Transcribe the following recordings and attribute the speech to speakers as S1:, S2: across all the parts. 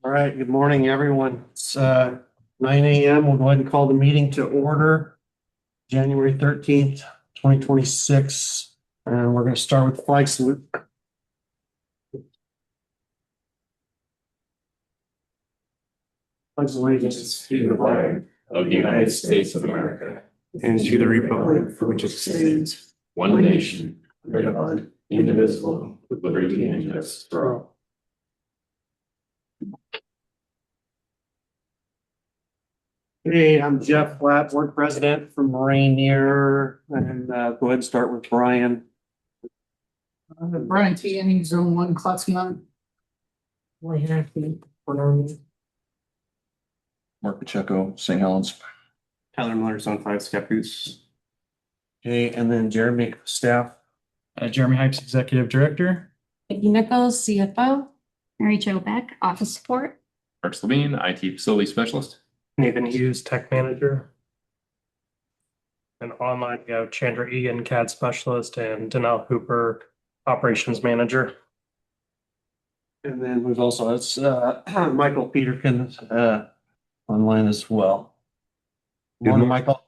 S1: All right, good morning, everyone. It's 9 a.m. We'll go ahead and call the meeting to order, January 13th, 2026. And we're going to start with the flag salute. Pledge allegiance to the flag of the United States of America and to the republic for which it stands, one nation, under God, indivisible, with liberty and justice for all. Hey, I'm Jeff Flatt, board president from Rainier, and go ahead and start with Brian.
S2: Brian T. Enning, Zone 1, Klotzian.
S3: Mark Pacheco, St. Helens.
S1: Tyler Miller, Zone 5, Scappoose. Okay, and then Jeremy, staff.
S4: Jeremy Hypes, Executive Director.
S5: Vicki Nichols, CFO.
S6: Mary Jo Beck, Office Support.
S7: Mark Levine, IT Facility Specialist.
S4: Nathan Hughes, Tech Manager. And online, we have Chandra Egan, CAD Specialist, and Danelle Hooper, Operations Manager.
S1: And then we've also has Michael Peterkin online as well.
S8: Good
S1: Morning,
S8: morning.
S1: Michael.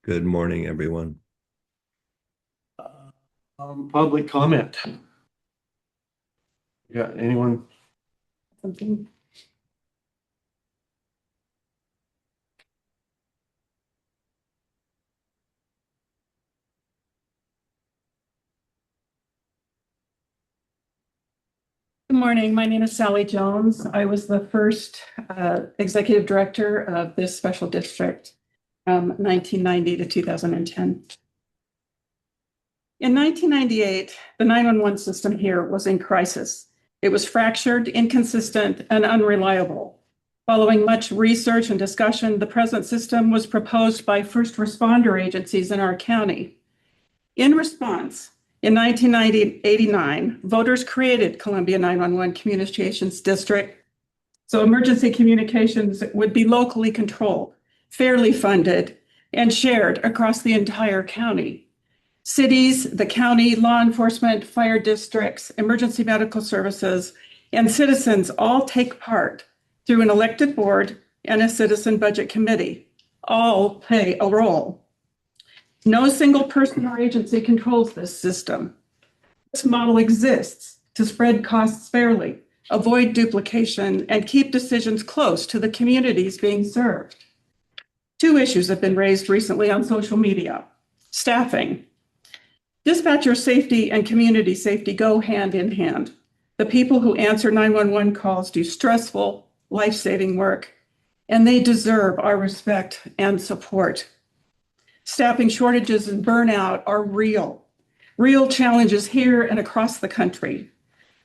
S8: Good morning, everyone.
S1: Public comment. Yeah, anyone?
S5: Something.
S9: Good morning. My name is Sally Jones. I was the first executive director of this special district from 1990 to 2010. In 1998, the 911 system here was in crisis. It was fractured, inconsistent, and unreliable. Following much research and discussion, the present system was proposed by first responder agencies in our county. In response, in 1989, voters created Columbia 911 Communications District, so emergency communications would be locally controlled, fairly funded, and shared across the entire county. Cities, the county, law enforcement, fire districts, emergency medical services, and citizens all take part through an elected board and a citizen budget committee. All play a role. No single person or agency controls this system. This model exists to spread costs fairly, avoid duplication, and keep decisions close to the communities being served. Two issues have been raised recently on social media. Staffing. Dispatcher safety and community safety go hand in hand. The people who answer 911 calls do stressful, life-saving work, and they deserve our respect and support. Staffing shortages and burnout are real challenges here and across the country.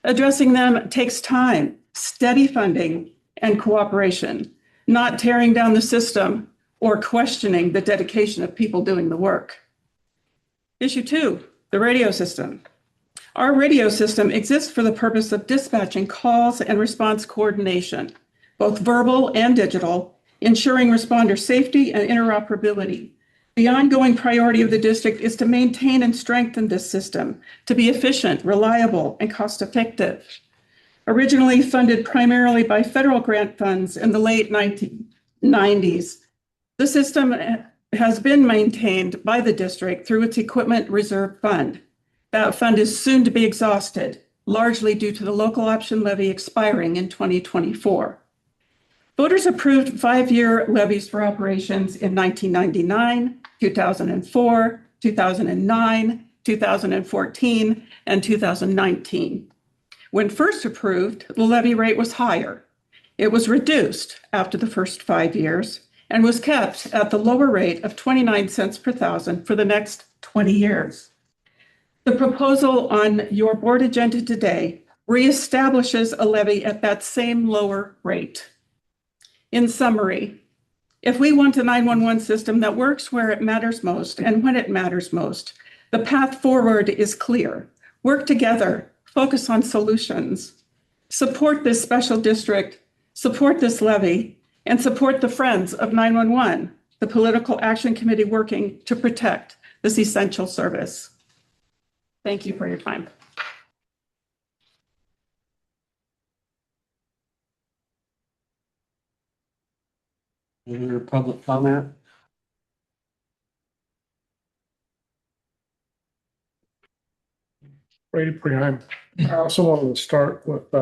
S9: Addressing them takes time, steady funding, and cooperation, not tearing down the system or questioning the dedication of people doing the work. Issue 2, the radio system. Our radio system exists for the purpose of dispatching calls and response coordination, both verbal and digital, ensuring responder safety and interoperability. The ongoing priority of the district is to maintain and strengthen this system to be efficient, reliable, and cost-effective. Originally funded primarily by federal grant funds in the late 1990s, the system has been maintained by the district through its Equipment Reserve Fund. That fund is soon to be exhausted, largely due to the local option levy expiring in 2024. Voters approved 5-year levies for operations in 1999, 2004, 2009, 2014, and 2019. When first approved, the levy rate was higher. It was reduced after the first 5 years and was kept at the lower rate of 29 cents per thousand for the next 20 years. The proposal on your board agenda today reestablishes a levy at that same lower rate. In summary, if we want a 911 system that works where it matters most and when it matters most, the path forward is clear. Work together, focus on solutions, support this special district, support this levy, and support the Friends of 911, the political action committee working to protect this essential service. Thank you for your time.
S1: Any other public comment?
S10: Brady Preheim. I also wanted to start with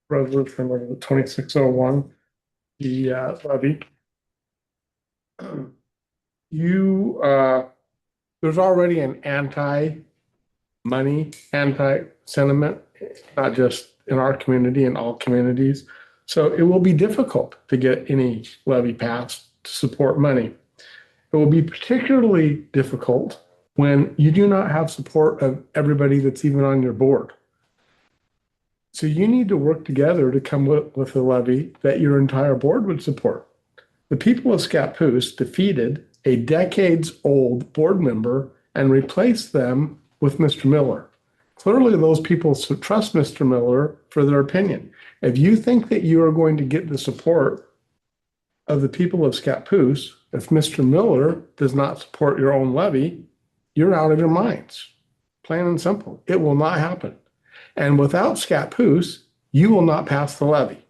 S10: resolution number 2601, the levy. There's already an anti-money, anti-sentiment, not just in our community, in all communities. So it will be difficult to get any levy passed to support money. It will be particularly difficult when you do not have support of everybody that's even on your board. So you need to work together to come with a levy that your entire board would support. The people of Scappoose defeated a decades-old board member and replaced them with Mr. Miller. Clearly, those people trust Mr. Miller for their opinion. If you think that you are going to get the support of the people of Scappoose, if Mr. Miller does not support your own levy, you're out of your minds. Plain and simple. It will not happen. And without Scappoose, you will not pass the levy.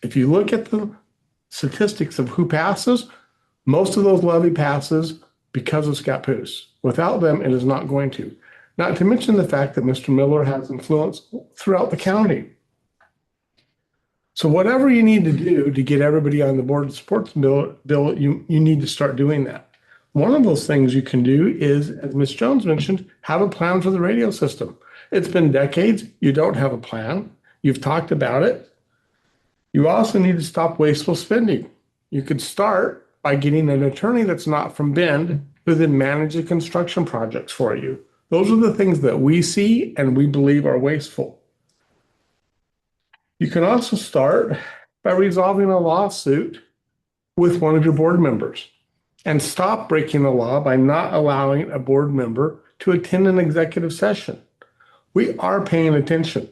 S10: If you look at the statistics of who passes, most of those levy passes because of Scappoose. Without them, it is not going to. Not to mention the fact that Mr. Miller has influence throughout the county. So whatever you need to do to get everybody on the board to support the bill, you need to start doing that. One of those things you can do is, as Ms. Jones mentioned, have a plan for the radio system. It's been decades. You don't have a plan. You've talked about it. You also need to stop wasteful spending. You could start by getting an attorney that's not from Bend who then manages construction projects for you. Those are the things that we see and we believe are wasteful. You can also start by resolving a lawsuit with one of your board members and stop breaking the law by not allowing a board member to attend an executive session. We are paying attention.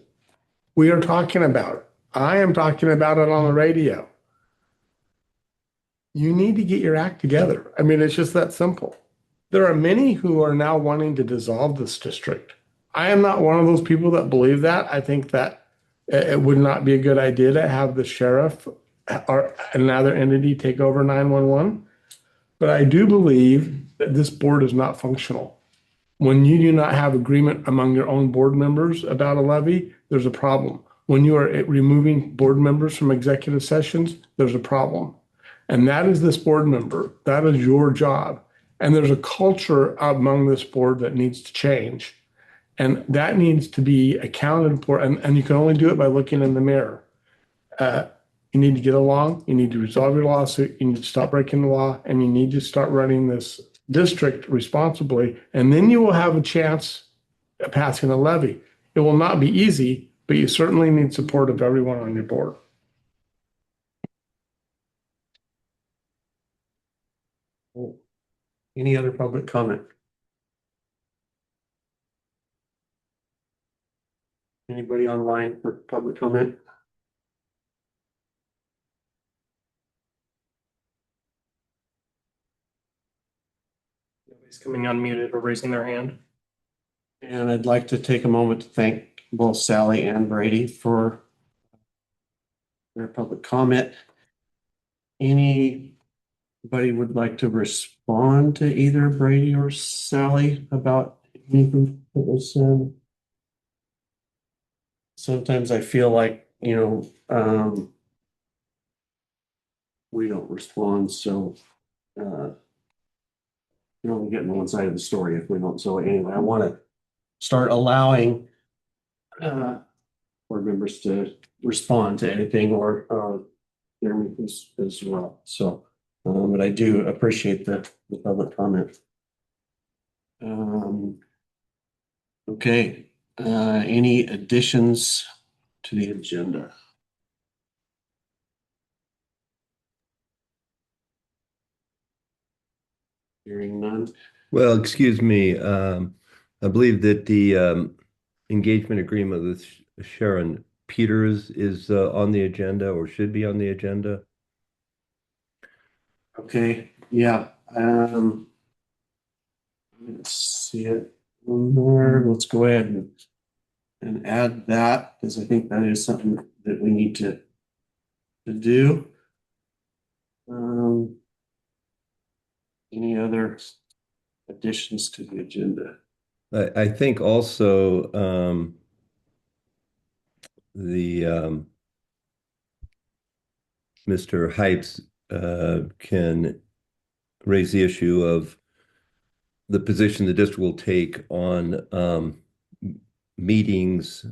S10: We are talking about it. I am talking about it on the radio. You need to get your act together. I mean, it's just that simple. There are many who are now wanting to dissolve this district. I am not one of those people that believe that. I think that it would not be a good idea to have the sheriff or another entity take over 911. But I do believe that this board is not functional. When you do not have agreement among your own board members about a levy, there's a problem. When you are removing board members from executive sessions, there's a problem. And that is this board member. That is your job. And there's a culture among this board that needs to change. And that needs to be accounted for. And you can only do it by looking in the mirror. You need to get along. You need to resolve your lawsuit. You need to stop breaking the law. And you need to start running this district responsibly. And then you will have a chance at passing a levy. It will not be easy, but you certainly need support of everyone on your board.
S1: Any other public comment? Anybody online for public comment?
S4: Nobody's coming unmuted or raising their hand.
S1: And I'd like to take a moment to thank both Sally and Brady for their public comment. Anybody would like to respond to either Brady or Sally about anything that was said? Sometimes I feel like, we don't respond, so you're only getting one side of the story if we don't. So anyway, I want to start allowing board members to respond to anything or their as well. So, but I do appreciate the public comment. Okay, any additions to the agenda? Hearing none.
S8: Well, excuse me. I believe that the engagement agreement with Sharon Peters is on the agenda or should be on the agenda.
S1: Okay, yeah. Let's see it on there. Let's go ahead and add that because I think that is something that we need to do. Any other additions to the agenda?
S8: I think also the Mr. Hypes can raise the issue of the position the district will take on meetings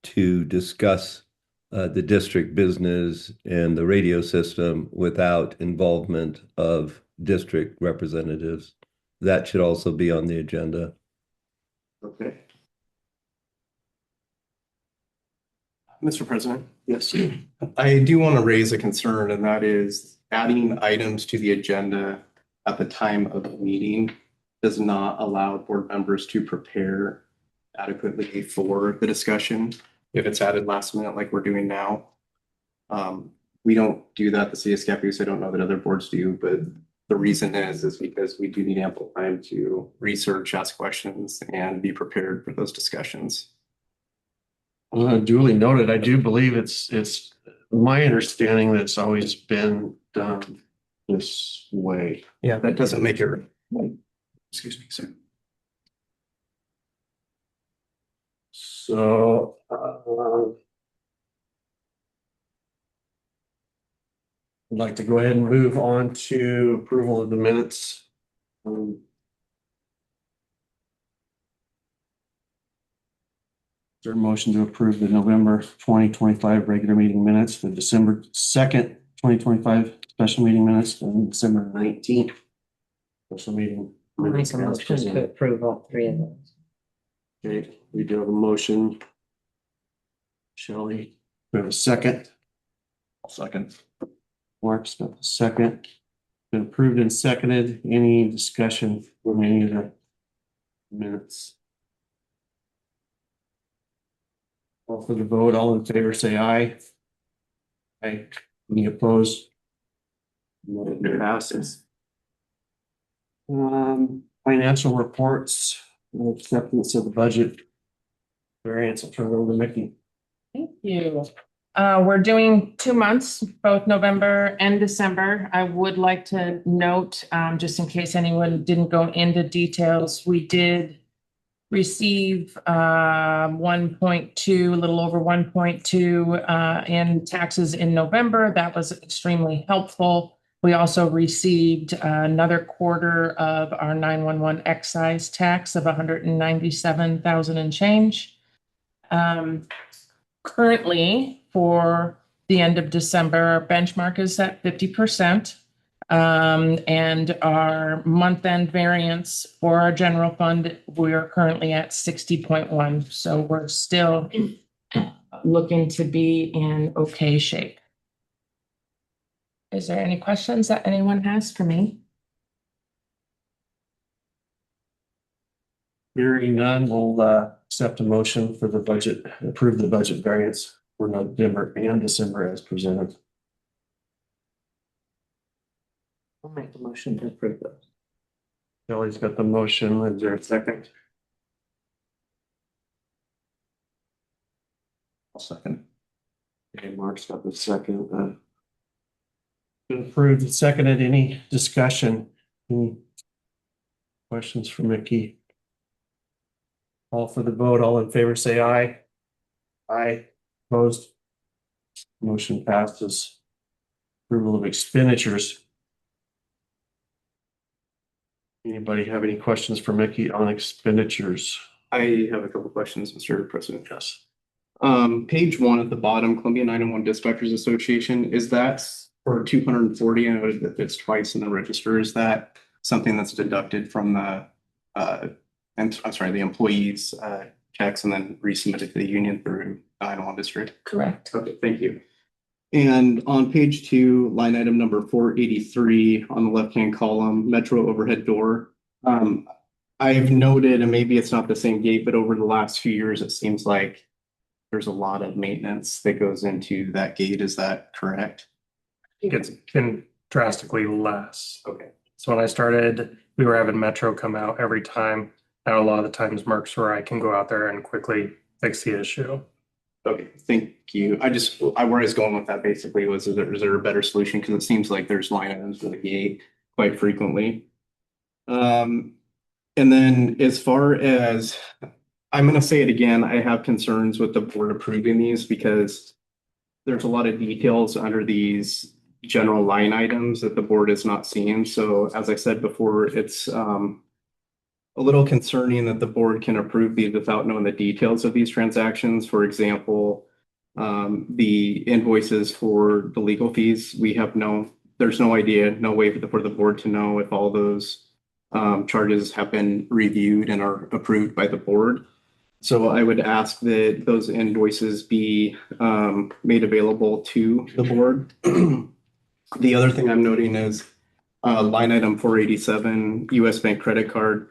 S8: to discuss the district business and the radio system without involvement of district representatives. That should also be on the agenda.
S1: Okay. Mr. President? Yes.
S11: I do want to raise a concern, and that is adding items to the agenda at the time of the meeting does not allow board members to prepare adequately for the discussion if it's added last minute like we're doing now. We don't do that at the city of Scappoose. I don't know that other boards do, but the reason is because we do need ample time to research, ask questions, and be prepared for those discussions.
S1: Duly noted. I do believe it's my understanding that it's always been done this way.
S11: Yeah, that doesn't make it right. Excuse me, sir.
S1: So, I'd like to go ahead and move on to approval of the minutes. Is there a motion to approve the November 2025 regular meeting minutes, the December 2nd, 2025 special meeting minutes, and December 19th special meeting minutes?
S5: Make a motion to approve all three of those.
S1: Okay, we do have a motion. Shelley, we have a second.
S3: I'll second.
S1: Mark's got the second. Been approved and seconded. Any discussion from any of the minutes? Call for the vote. All in favor, say aye. Aye. Any opposed? Motion passes. Financial reports, acceptance of the budget. Variance, I'll turn it over to Mickey.
S12: Thank you. We're doing 2 months, both November and December. I would like to note, just in case anyone didn't go into details, we did receive 1.2, a little over 1.2 in taxes in November. That was extremely helpful. We also received another quarter of our 911 excise tax of 197,000 and change. Currently, for the end of December, our benchmark is at 50%. And our month-end variance for our general fund, we are currently at 60.1. So we're still looking to be in okay shape. Is there any questions that anyone has for me?
S1: Hearing none, we'll accept a motion for the budget, approve the budget variance for November and December as presented.
S5: I'll make the motion to approve those.
S1: Shelley's got the motion. Is there a second?
S3: I'll second.
S1: Okay, Mark's got the second. Been approved and seconded. Any discussion? Any questions for Mickey? All for the vote. All in favor, say aye. Aye. Opposed? Motion passes. Approval of expenditures. Anybody have any questions for Mickey on expenditures?
S11: I have a couple questions, Mr. President.
S1: Yes.
S11: Page 1 at the bottom, Columbia 911 Dispatchers Association, is that for 240? I noted that it's twice in the register. Is that something that's deducted from the, the employees' checks and then resubmitted to the union through 911 district?
S12: Correct.
S11: Okay, thank you. And on page 2, line item number 483 on the left-hand column, Metro overhead door. I've noted, and maybe it's not the same gate, but over the last few years, it seems like there's a lot of maintenance that goes into that gate. Is that correct?
S4: I think it's been drastically less.
S11: Okay.
S4: So when I started, we were having Metro come out every time. Now a lot of the times Merck's where I can go out there and quickly fix the issue.
S11: Okay, thank you. Where I was going with that basically was, is there a better solution? Because it seems like there's line items with the gate quite frequently. And then as far as, I'm gonna say it again, I have concerns with the board approving these because there's a lot of details under these general line items that the board is not seeing. So as I said before, it's a little concerning that the board can approve these without knowing the details of these transactions. For example, the invoices for the legal fees, there's no idea, no way for the board to know if all those charges have been reviewed and are approved by the board. So I would ask that those invoices be made available to the board. The other thing I'm noting is line item 487, US Bank credit card.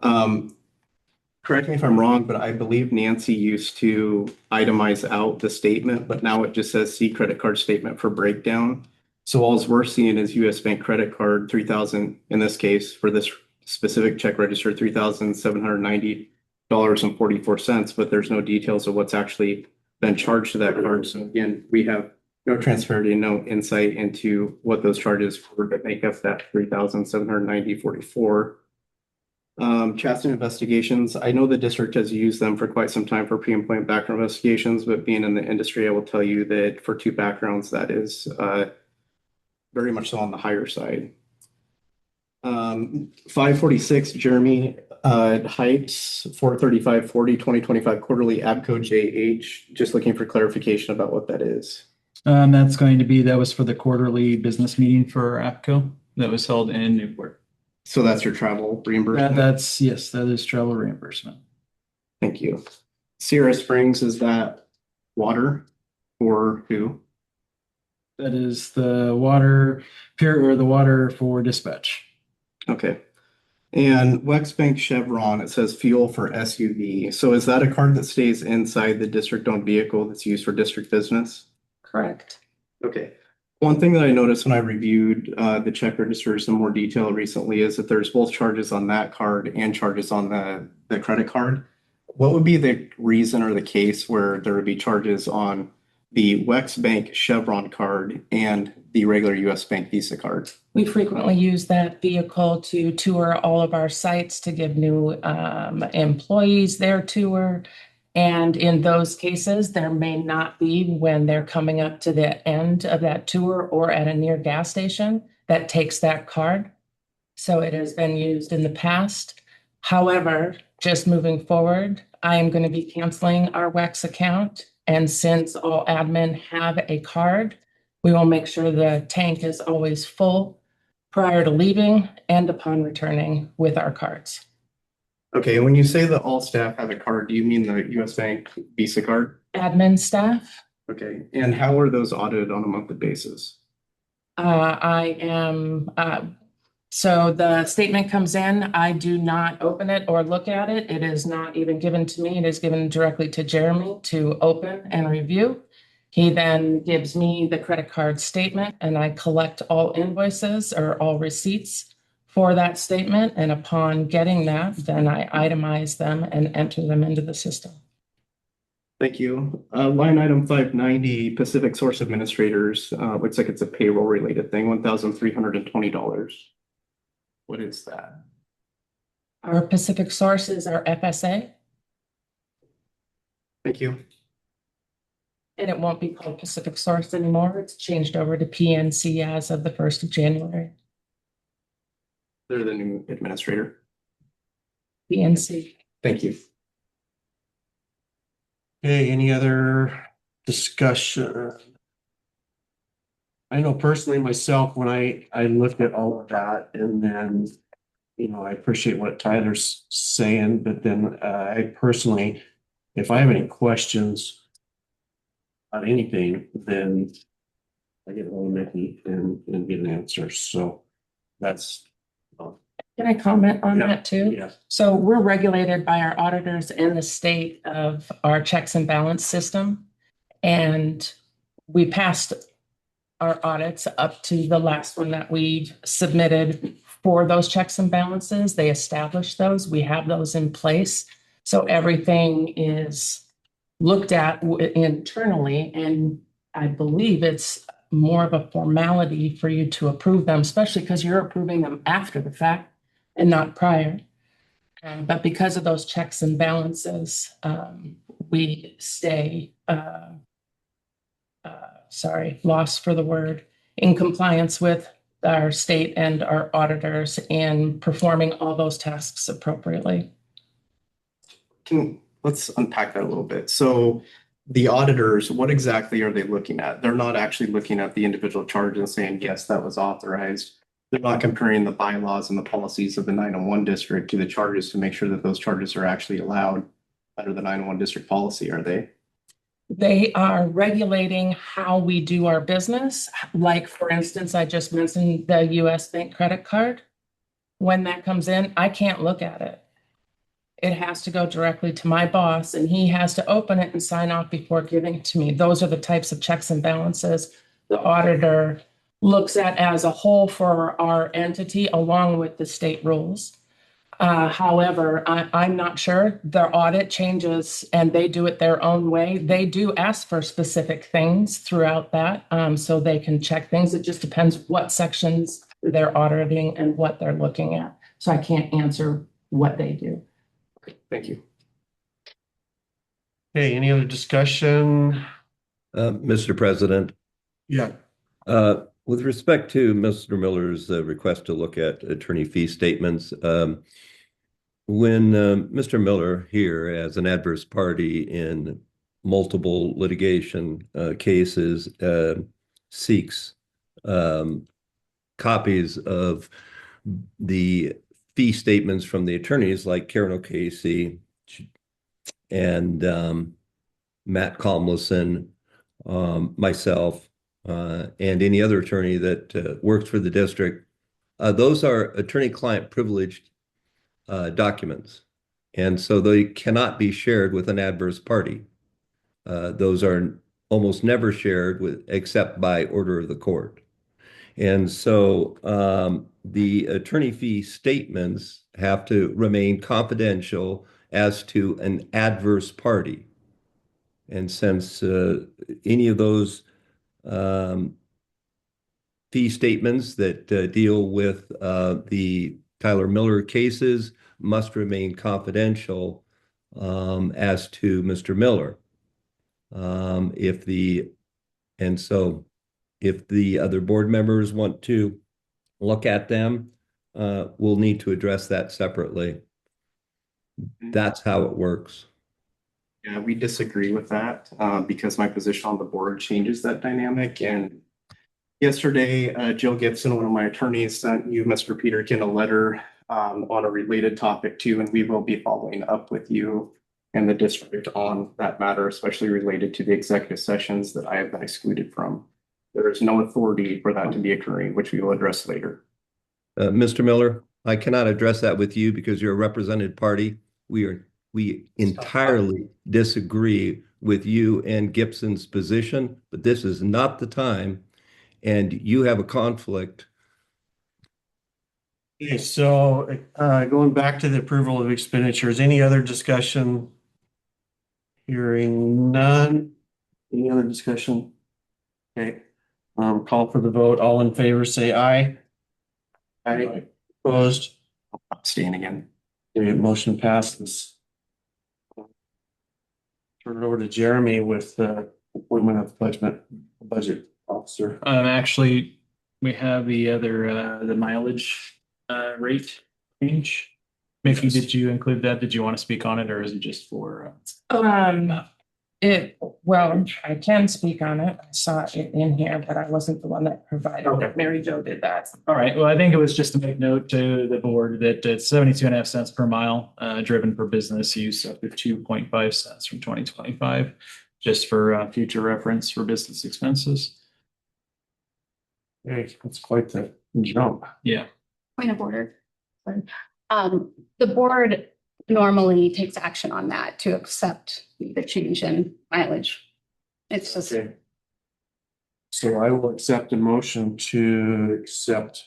S11: Correct me if I'm wrong, but I believe Nancy used to itemize out the statement, but now it just says see credit card statement for breakdown. So all we're seeing is US Bank credit card 3,000, in this case, for this specific check register, $3,790.44, but there's no details of what's actually been charged to that card. So again, we have no transparency, no insight into what those charges were that make up that $3,790.44. Chaston investigations. I know the district has used them for quite some time for pre-employment background investigations, but being in the industry, I will tell you that for 2 backgrounds, that is very much so on the higher side. 546, Jeremy Heights, 43540, 2025 quarterly ABCO JH. Just looking for clarification about what that is.
S13: That was for the quarterly business meeting for APCO that was held in Newport.
S11: So that's your travel reimbursement?
S13: Yes, that is travel reimbursement.
S11: Thank you. Sierra Springs, is that water or who?
S13: That is the water the water for dispatch.
S11: Okay. And Wex Bank Chevron, it says fuel for SUV. So is that a card that stays inside the district-owned vehicle that's used for district business?
S5: Correct.
S11: Okay. One thing that I noticed when I reviewed the check registers in more detail recently is that there's both charges on that card and charges on the credit card. What would be the reason or the case where there would be charges on the Wex Bank Chevron card and the regular US Bank Visa card?
S12: We frequently use that vehicle to tour all of our sites, to give new employees their tour. And in those cases, there may not be, when they're coming up to the end of that tour or at a near gas station that takes that card. So it has been used in the past. However, just moving forward, I am going to be canceling our Wex account. And since all admin have a card, we will make sure the tank is always full prior to leaving and upon returning with our cards.
S11: Okay, and when you say that all staff have a card, do you mean the US Bank Visa card?
S12: Admin staff.
S11: Okay, and how are those audited on a monthly basis?
S12: So the statement comes in, I do not open it or look at it. It is not even given to me. It is given directly to Jeremy to open and review. He then gives me the credit card statement and I collect all invoices or all receipts for that statement. And upon getting that, then I itemize them and enter them into the system.
S11: Thank you. Line item 590, Pacific Source Administrators, looks like it's a payroll related thing, $1,320. What is that?
S12: Our Pacific Source is our FSA.
S11: Thank you.
S12: And it won't be called Pacific Source anymore. It's changed over to PNC as of the 1st of January.
S11: They're the new administrator.
S12: PNC.
S11: Thank you.
S3: Okay, any other discussion? I know personally myself, when I looked at all of that, and then, I appreciate what Tyler's saying, but then I personally, if I have any questions on anything, then I get hold of Nikki and get an answer. So that's.
S12: Can I comment on that too?
S3: Yeah.
S12: So we're regulated by our auditors in the state of our checks and balance system. And we passed our audits up to the last one that we submitted for those checks and balances. They established those. We have those in place. So everything is looked at internally, and I believe it's more of a formality for you to approve them, especially because you're approving them after the fact and not prior. But because of those checks and balances, we stay, lost for the word, in compliance with our state and our auditors in performing all those tasks appropriately.
S11: Let's unpack that a little bit. So the auditors, what exactly are they looking at? They're not actually looking at the individual charge and saying, yes, that was authorized. They're not comparing the bylaws and the policies of the 901 district to the charges to make sure that those charges are actually allowed under the 901 district policy, are they?
S12: They are regulating how we do our business. Like, for instance, I just mentioned the US Bank credit card. When that comes in, I can't look at it. It has to go directly to my boss, and he has to open it and sign off before giving it to me. Those are the types of checks and balances the auditor looks at as a whole for our entity, along with the state rules. However, I'm not sure. Their audit changes and they do it their own way. They do ask for specific things throughout that, so they can check things. It just depends what sections they're auditing and what they're looking at. So I can't answer what they do.
S11: Thank you.
S3: Okay, any other discussion?
S8: Mr. President,
S3: Yeah.
S8: with respect to Mr. Miller's request to look at attorney fee statements, when Mr. Miller here, as an adverse party in multiple litigation cases, seeks copies of the fee statements from the attorneys like Karen O'Casey and Matt Comlison, myself, and any other attorney that works for the district, those are attorney-client privileged documents. And so they cannot be shared with an adverse party. Those are almost never shared with, except by order of the court. And so the attorney fee statements have to remain confidential as to an adverse party. And since any of those fee statements that deal with the Tyler Miller cases must remain confidential as to Mr. Miller. If the other board members want to look at them, we'll need to address that separately. That's how it works.
S11: Yeah, we disagree with that because my position on the board changes that dynamic. And yesterday, Jill Gibson, one of my attorneys, sent you, Mr. Peterkin, a letter on a related topic too, and we will be following up with you and the district on that matter, especially related to the executive sessions that I have been excluded from. There is no authority for that to be occurring, which we will address later.
S8: Mr. Miller, I cannot address that with you because you're a represented party. We entirely disagree with you and Gibson's position, but this is not the time, and you have a conflict.
S3: Okay, so going back to the approval of expenditures, any other discussion? Hearing none. Any other discussion? Okay, call for the vote. All in favor, say aye. Aye. Opposed?
S11: Abstain again.
S3: Okay, motion passes. Turn it over to Jeremy with the appointment of budget officer.
S13: Actually, we have the other, the mileage rate change. Mickey, did you include that? Did you want to speak on it, or is it just for?
S12: Well, I can speak on it. I saw it in here, but I wasn't the one that provided
S13: Okay.
S12: it. Mary Jo did that.
S13: All right. Well, I think it was just to make note to the board that it's 72.5 cents per mile driven for business use, up to 2.5 cents from 2025, just for future reference for business expenses.
S3: Okay, that's quite the jump.
S13: Yeah.
S6: Point of order. The board normally takes action on that to accept the change in mileage. It's just,
S3: Okay. So I will accept a motion to accept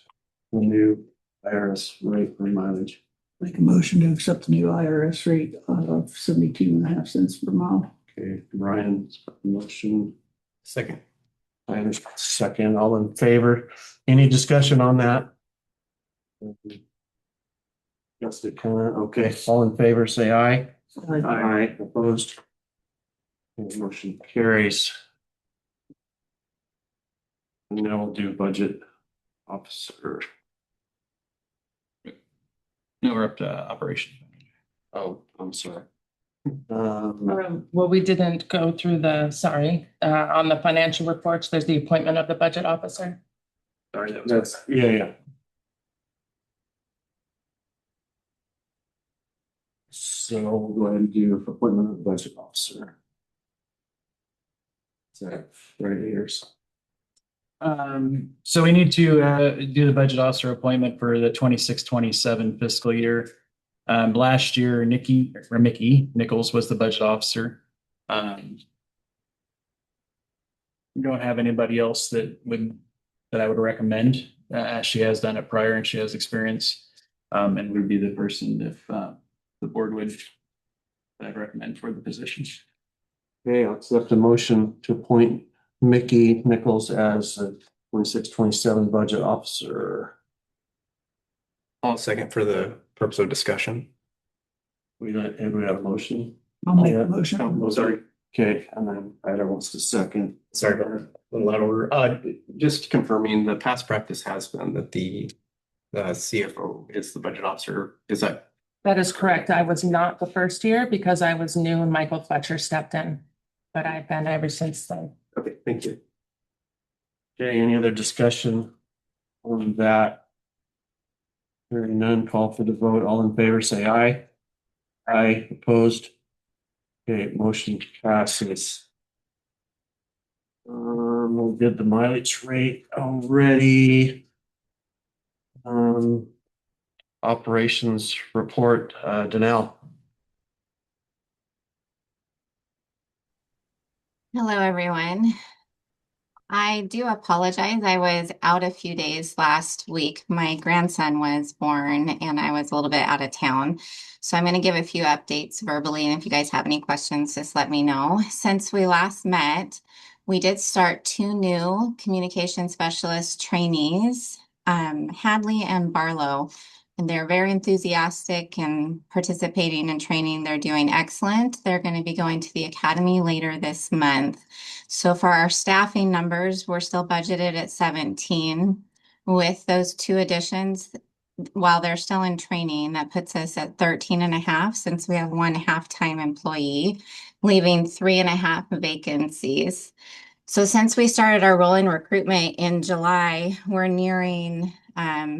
S3: the new IRS rate for mileage.
S2: Make a motion to accept the new IRS rate of 72.5 cents per mile.
S3: Okay, Brian's motion,
S11: Second.
S3: Tyler's second, all in favor. Any discussion on that? Just a comment, okay, all in favor, say aye. Aye, opposed. Okay, motion carries. And now we'll do budget officer.
S13: No, we're up to operations.
S3: Oh, I'm sorry.
S12: Well, we didn't go through on the financial reports, there's the appointment of the budget officer.
S3: Sorry, that's, yeah. So we'll go ahead and do appointment of the budget officer. Is that right here?
S13: So we need to do the budget officer appointment for the 26-27 fiscal year. Last year, Mickey Nichols was the budget officer. We don't have anybody else that I would recommend. She has done it prior and she has experience, and would be the person if the board would that I'd recommend for the position.
S3: Okay, I'll accept a motion to appoint Mickey Nichols as a 26-27 budget officer.
S11: I'll second for the purpose of discussion.
S3: We have a motion.
S2: I'll make the motion.
S3: Oh, sorry. Okay, and then Tyler wants to second.
S11: Sorry about that. A lot over. Just confirming the past practice has been that the CFO is the budget officer. Is that?
S12: That is correct. I was not the first year because I was new and Michael Fletcher stepped in, but I've been ever since then.
S11: Okay, thank you.
S3: Okay, any other discussion on that? Hearing none, call for the vote. All in favor, say aye. Aye, opposed. Okay, motion passes. We did the mileage rate already. Operations report, Danelle.
S14: Hello, everyone. I do apologize. I was out a few days last week. My grandson was born and I was a little bit out of town. So I'm going to give a few updates verbally. And if you guys have any questions, just let me know. Since we last met, we did start 2 new communication specialist trainees, Hadley and Barlow. And they're very enthusiastic and participating in training. They're doing excellent. They're going to be going to the academy later this month. So for our staffing numbers, we're still budgeted at 17. With those 2 additions, while they're still in training, that puts us at 13.5 since we have 1 half-time employee, leaving 3.5 vacancies. So since we started our rolling recruitment in July, we're nearing,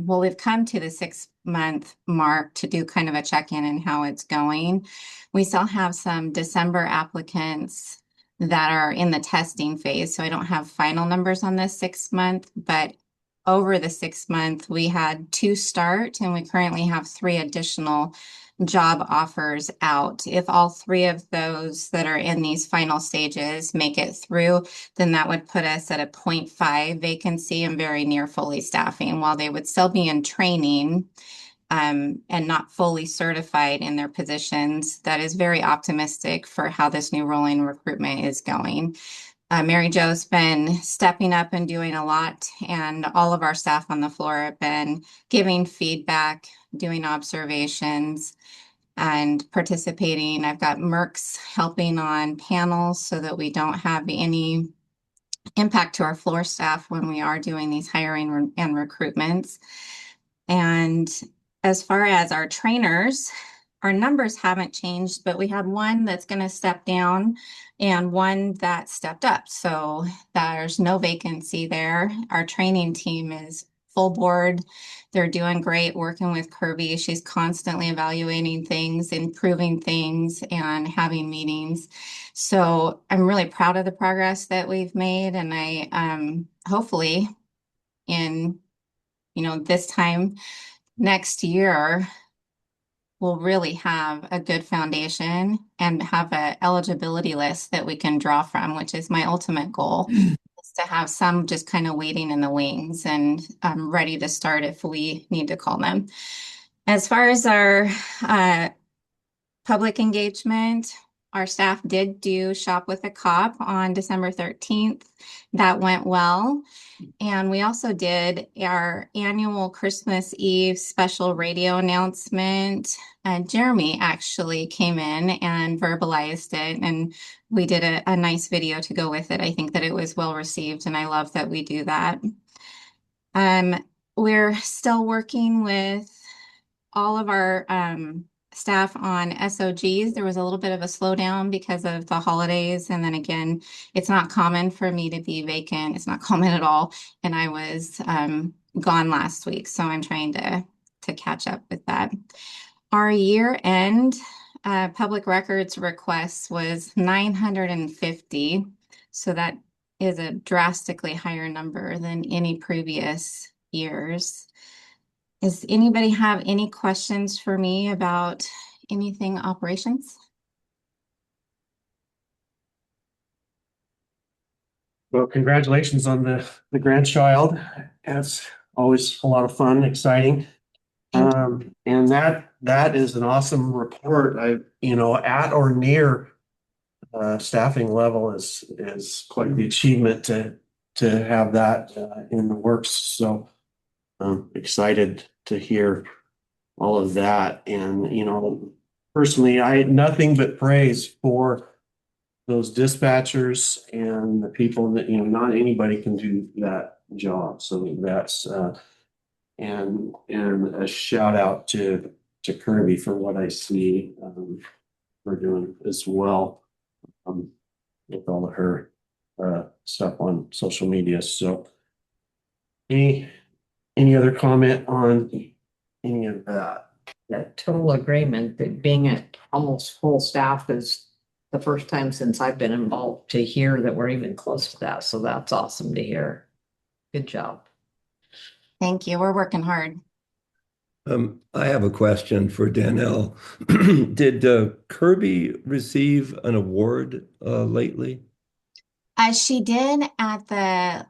S14: we've come to the 6-month mark to do kind of a check-in and how it's going. We still have some December applicants that are in the testing phase. So I don't have final numbers on this 6-month, but over the 6-month, we had 2 start and we currently have 3 additional job offers out. If all 3 of those that are in these final stages make it through, then that would put us at a 0.5 vacancy and very near fully staffing. While they would still be in training and not fully certified in their positions, that is very optimistic for how this new rolling recruitment is going. Mary Jo's been stepping up and doing a lot, and all of our staff on the floor have been giving feedback, doing observations, and participating. I've got Mercs helping on panels so that we don't have any impact to our floor staff when we are doing these hiring and recruitments. And as far as our trainers, our numbers haven't changed, but we had 1 that's going to step down and 1 that stepped up. So there's no vacancy there. Our training team is full board. They're doing great working with Kirby. She's constantly evaluating things, improving things, and having meetings. So I'm really proud of the progress that we've made. And I hopefully in, this time next year, we'll really have a good foundation and have an eligibility list that we can draw from, which is my ultimate goal, is to have some just kind of waiting in the wings and ready to start if we need to call them. As far as our public engagement, our staff did do Shop with a Cop on December 13th. That went well. And we also did our annual Christmas Eve special radio announcement. Jeremy actually came in and verbalized it, and we did a nice video to go with it. I think that it was well received, and I love that we do that. We're still working with all of our staff on SOGs. There was a little bit of a slowdown because of the holidays. And then again, it's not common for me to be vacant. It's not common at all. And I was gone last week. So I'm trying to catch up with that. Our year-end public records request was 950. So that is a drastically higher number than any previous years. Does anybody have any questions for me about anything operations?
S3: Well, congratulations on the grandchild. It's always a lot of fun, exciting. And that is an awesome report. At or near staffing level is quite the achievement to have that in the works. So I'm excited to hear all of that. And, personally, I had nothing but praise for those dispatchers and the people that, not anybody can do that job. So that's, and a shout out to Kirby for what I see for doing as well with all of her stuff on social media. So any other comment on any of that?
S5: That total agreement that being at almost full staff is the first time since I've been involved to hear that we're even close to that. So that's awesome to hear. Good job.
S14: Thank you. We're working hard.
S8: I have a question for Danelle. Did Kirby receive an award lately?
S14: She did at the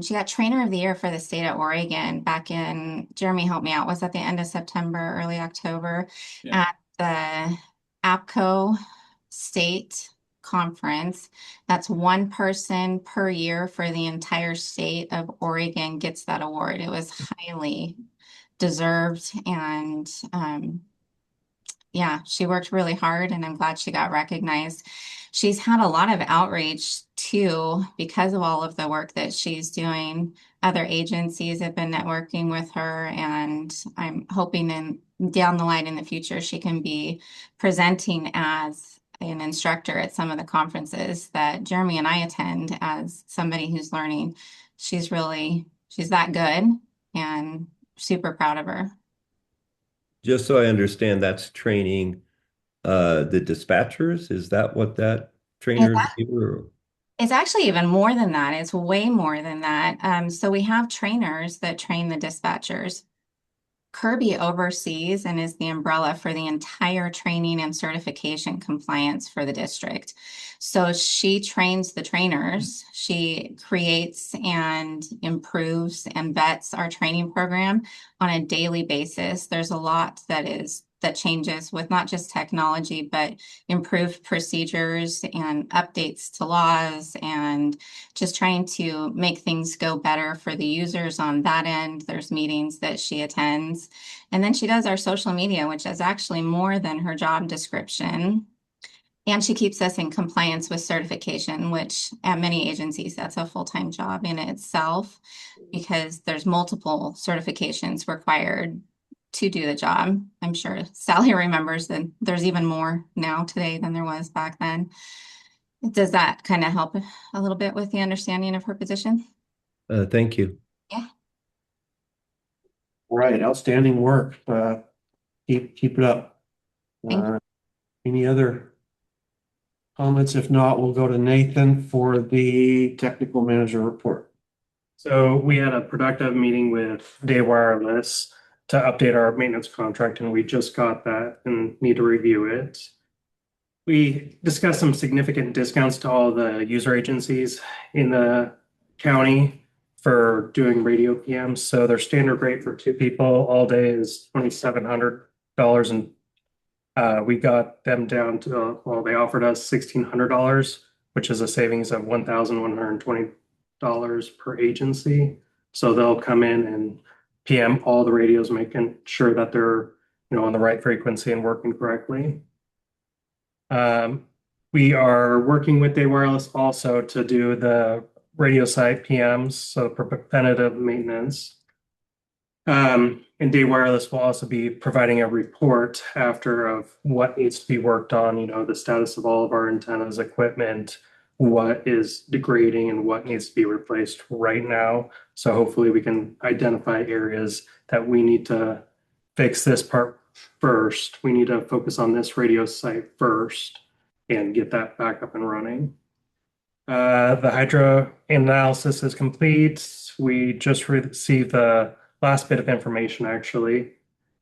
S14: she got Trainer of the Year for the state of Oregon back in, Jeremy helped me out, was at the end of September, early October, at the APCO state conference. That's one person per year for the entire state of Oregon gets that award. It was highly deserved, and yeah, she worked really hard, and I'm glad she got recognized. She's had a lot of outreach too because of all of the work that she's doing. Other agencies have been networking with her, and I'm hoping down the line in the future she can be presenting as an instructor at some of the conferences that Jeremy and I attend as somebody who's learning. She's that good, and super proud of her.
S8: Just so I understand, that's training the dispatchers? Is that what that trainers do?
S14: It's actually even more than that. It's way more than that. So we have trainers that train the dispatchers. Kirby oversees and is the umbrella for the entire training and certification compliance for the district. So she trains the trainers. She creates and improves and vets our training program on a daily basis. There's a lot that changes with not just technology, but improved procedures and updates to laws, and just trying to make things go better for the users on that end. There's meetings that she attends. And then she does our social media, which is actually more than her job description. And she keeps us in compliance with certification, which at many agencies, that's a full-time job in itself, because there's multiple certifications required to do the job. I'm sure Sally remembers that there's even more now today than there was back then. Does that kind of help a little bit with the understanding of her position?
S8: Thank you.
S14: Yeah.
S3: All right, outstanding work. Keep it up. Any other comments? If not, we'll go to Nathan for the technical manager report.
S4: So we had a productive meeting with Day Wireless to update our maintenance contract, and we just got that and need to review it. We discussed some significant discounts to all the user agencies in the county for doing radio PMs. So their standard rate for 2 people all day is $2,700 and We got them down to, well, they offered us $1,600, which is a savings of $1,120 per agency. So they'll come in and PM all the radios, making sure that they're, on the right frequency and working correctly. We are working with Day Wireless also to do the radio site PMs, so preventative maintenance. And Day Wireless will also be providing a report after of what needs to be worked on, the status of all of our antennas, equipment, what is degrading and what needs to be replaced right now. So hopefully we can identify areas that we need to fix this part first. We need to focus on this radio site first and get that back up and running. The hydro analysis is complete. We just received the last bit of information actually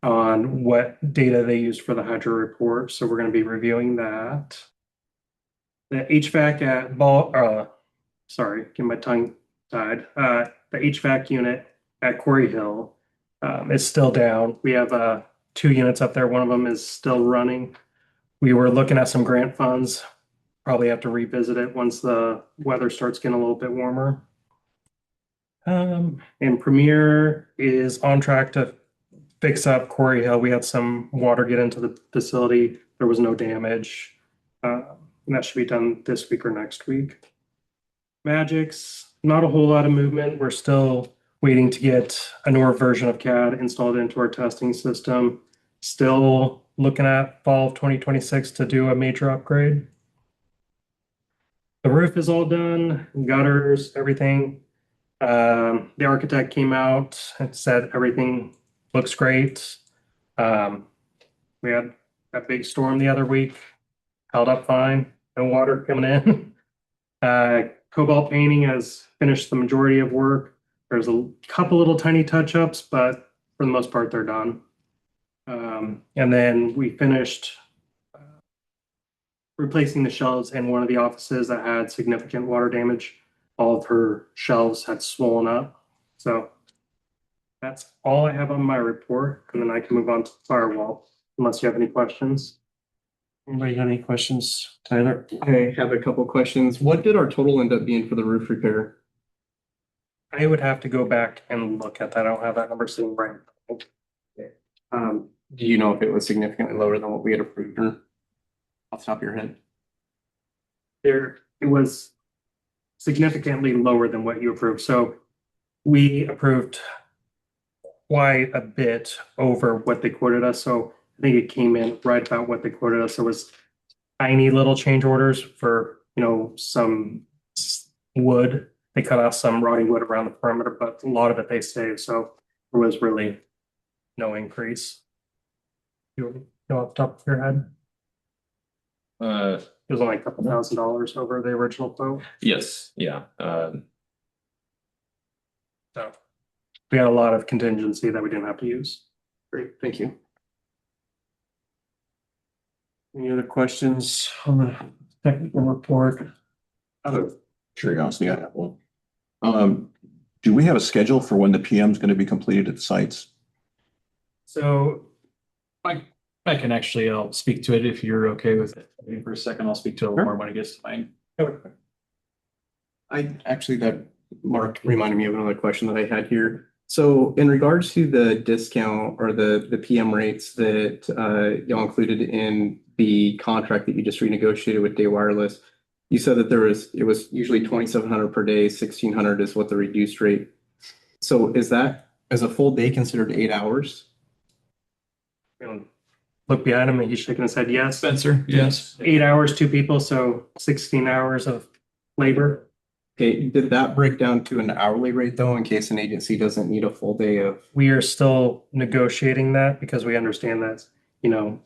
S4: on what data they used for the hydro report. So we're going to be reviewing that. The HVAC at get my tongue tied. The HVAC unit at Quarry Hill is still down. We have 2 units up there. One of them is still running. We were looking at some grant funds. Probably have to revisit it once the weather starts getting a little bit warmer. And Premier is on track to fix up Quarry Hill. We had some water get into the facility. There was no damage. And that should be done this week or next week. Magix, not a whole lot of movement. We're still waiting to get a newer version of CAD installed into our testing system. Still looking at fall of 2026 to do a major upgrade. The roof is all done, gutters, everything. The architect came out and said everything looks great. We had that big storm the other week, held up fine, no water coming in. Cobalt painting has finished the majority of work. There's a couple little tiny touch-ups, but for the most part, they're done. And then we finished replacing the shelves in one of the offices that had significant water damage. All of her shelves had swollen up. So that's all I have on my report. And then I can move on to the firewall, unless you have any questions.
S3: Anybody got any questions, Tyler?
S11: I have a couple questions. What did our total end up being for the roof repair?
S4: I would have to go back and look at that. I don't have that number sitting right.
S11: Do you know if it was significantly lower than what we had approved or off the top of your head?
S4: It was significantly lower than what you approved. So we approved quite a bit over what they quoted us. So I think it came in right about what they quoted us. There was tiny little change orders for, some wood. They cut off some rotting wood around the perimeter, but a lot of it they saved. So there was really no increase. You know off the top of your head? It was only a couple $1,000s over the original quote.
S7: Yes, yeah.
S4: So we had a lot of contingency that we didn't have to use.
S11: Great, thank you.
S3: Any other questions on the technical report?
S15: Out of curiosity, I have one. Do we have a schedule for when the PM is going to be completed at the sites?
S4: So
S13: I can actually, I'll speak to it if you're okay with it. Maybe for a second, I'll speak to it a little more when it gets to mine.
S11: That Mark reminded me of another question that I had here. So in regards to the discount or the PM rates that y'all included in the contract that you just renegotiated with Day Wireless, you said that it was usually $2,700 per day, $1,600 is what the reduced rate. So is that as a full day considered 8 hours?
S4: Look behind him and he's shaking his head. Yes.
S13: Spencer, yes.
S4: 8 hours, 2 people, so 16 hours of labor.
S11: Okay, did that break down to an hourly rate though, in case an agency doesn't need a full day of?
S4: We are still negotiating that because we understand that,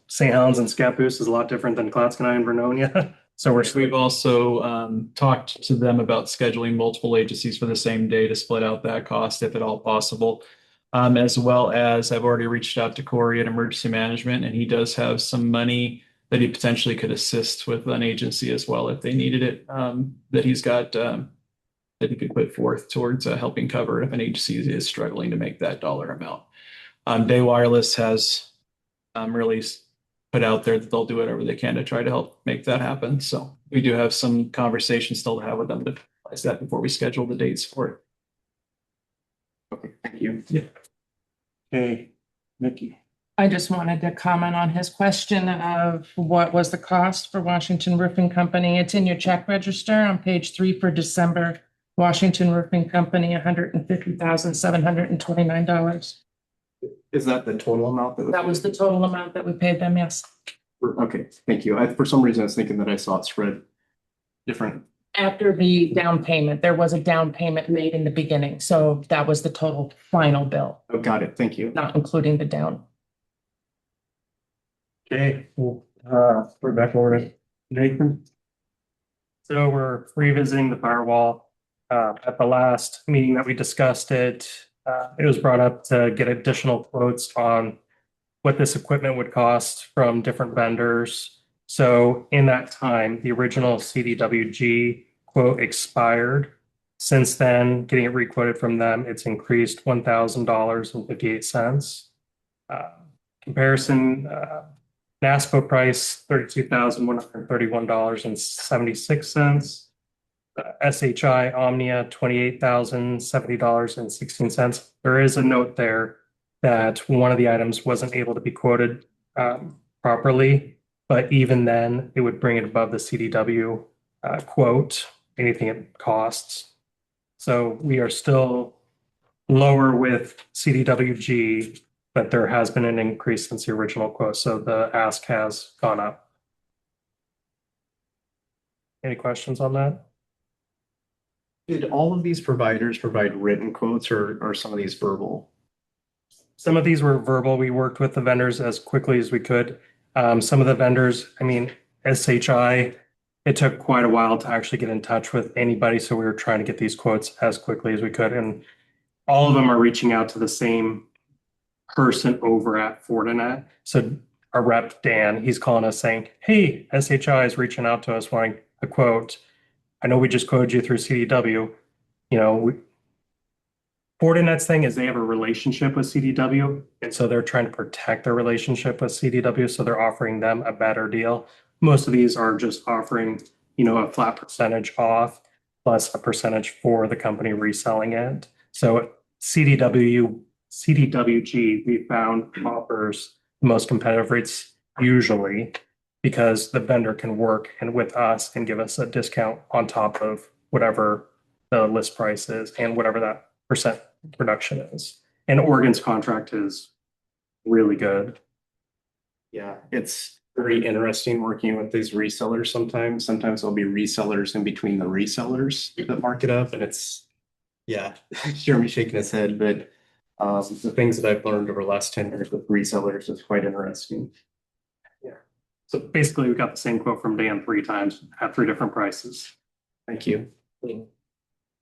S4: St. Helens and Scappoose is a lot different than Clatskanie and Vernonia. So
S13: we've also talked to them about scheduling multiple agencies for the same day to split out that cost if at all possible. As well as I've already reached out to Corey at Emergency Management, and he does have some money that he potentially could assist with an agency as well if they needed it, that he's got that he could put forth towards helping cover if an agency is struggling to make that dollar amount. Day Wireless has really put out there that they'll do whatever they can to try to help make that happen. So we do have some conversations still to have with them to finalize that before we schedule the dates for it.
S11: Okay, thank you.
S3: Okay, Mickey.
S12: I just wanted to comment on his question of what was the cost for Washington Roofing Company. It's in your check register on page 3 for December. Washington Roofing Company, $150,729.
S11: Is that the total amount
S12: That was the total amount that we paid them, yes.
S11: Okay, thank you. For some reason, I was thinking that I saw it spread different.
S12: After the down payment, there was a down payment made in the beginning. So that was the total final bill,
S11: Oh, got it. Thank you.
S12: not including the down.
S3: Okay, we'll, we're back over to Nathan.
S4: So we're revisiting the firewall. At the last meeting that we discussed it was brought up to get additional quotes on what this equipment would cost from different vendors. So in that time, the original CDWG quote expired. Since then, getting it requoted from them, it's increased $1,000.58. Comparison, NASPO price, $32,131.76. SHI Omnia, $28,070.16. There is a note there that one of the items wasn't able to be quoted properly, but even then, it would bring it above the CDW quote, anything it costs. So we are still lower with CDWG, but there has been an increase since the original quote. So the ask has gone up. Any questions on that?
S11: Did all of these providers provide written quotes or some of these verbal?
S4: Some of these were verbal. We worked with the vendors as quickly as we could. Some of the vendors, I mean, SHI, it took quite a while to actually get in touch with anybody. So we were trying to get these quotes as quickly as we could. And all of them are reaching out to the same person over at Fortinet. So our rep, Dan, he's calling us saying, hey, SHI is reaching out to us wanting a quote. I know we just quoted you through CDW. You know, Fortinet's thing is they have a relationship with CDW, and so they're trying to protect their relationship with CDW, so they're offering them a better deal. Most of these are just offering, you know, a flat percentage off plus a percentage for the company reselling it. So CDWG, we found offers the most competitive rates usually, because the vendor can work and with us and give us a discount on top of whatever the list price is and whatever that percent reduction is. And Oregon's contract is really good.
S11: Yeah, it's very interesting working with these resellers sometimes. Sometimes there'll be resellers in between the resellers that mark it up, and it's, yeah, Jeremy shaking his head, but the things that I've learned over the last 10 years with resellers is quite interesting.
S4: So basically, we got the same quote from Dan 3 times at 3 different prices.
S11: Thank you.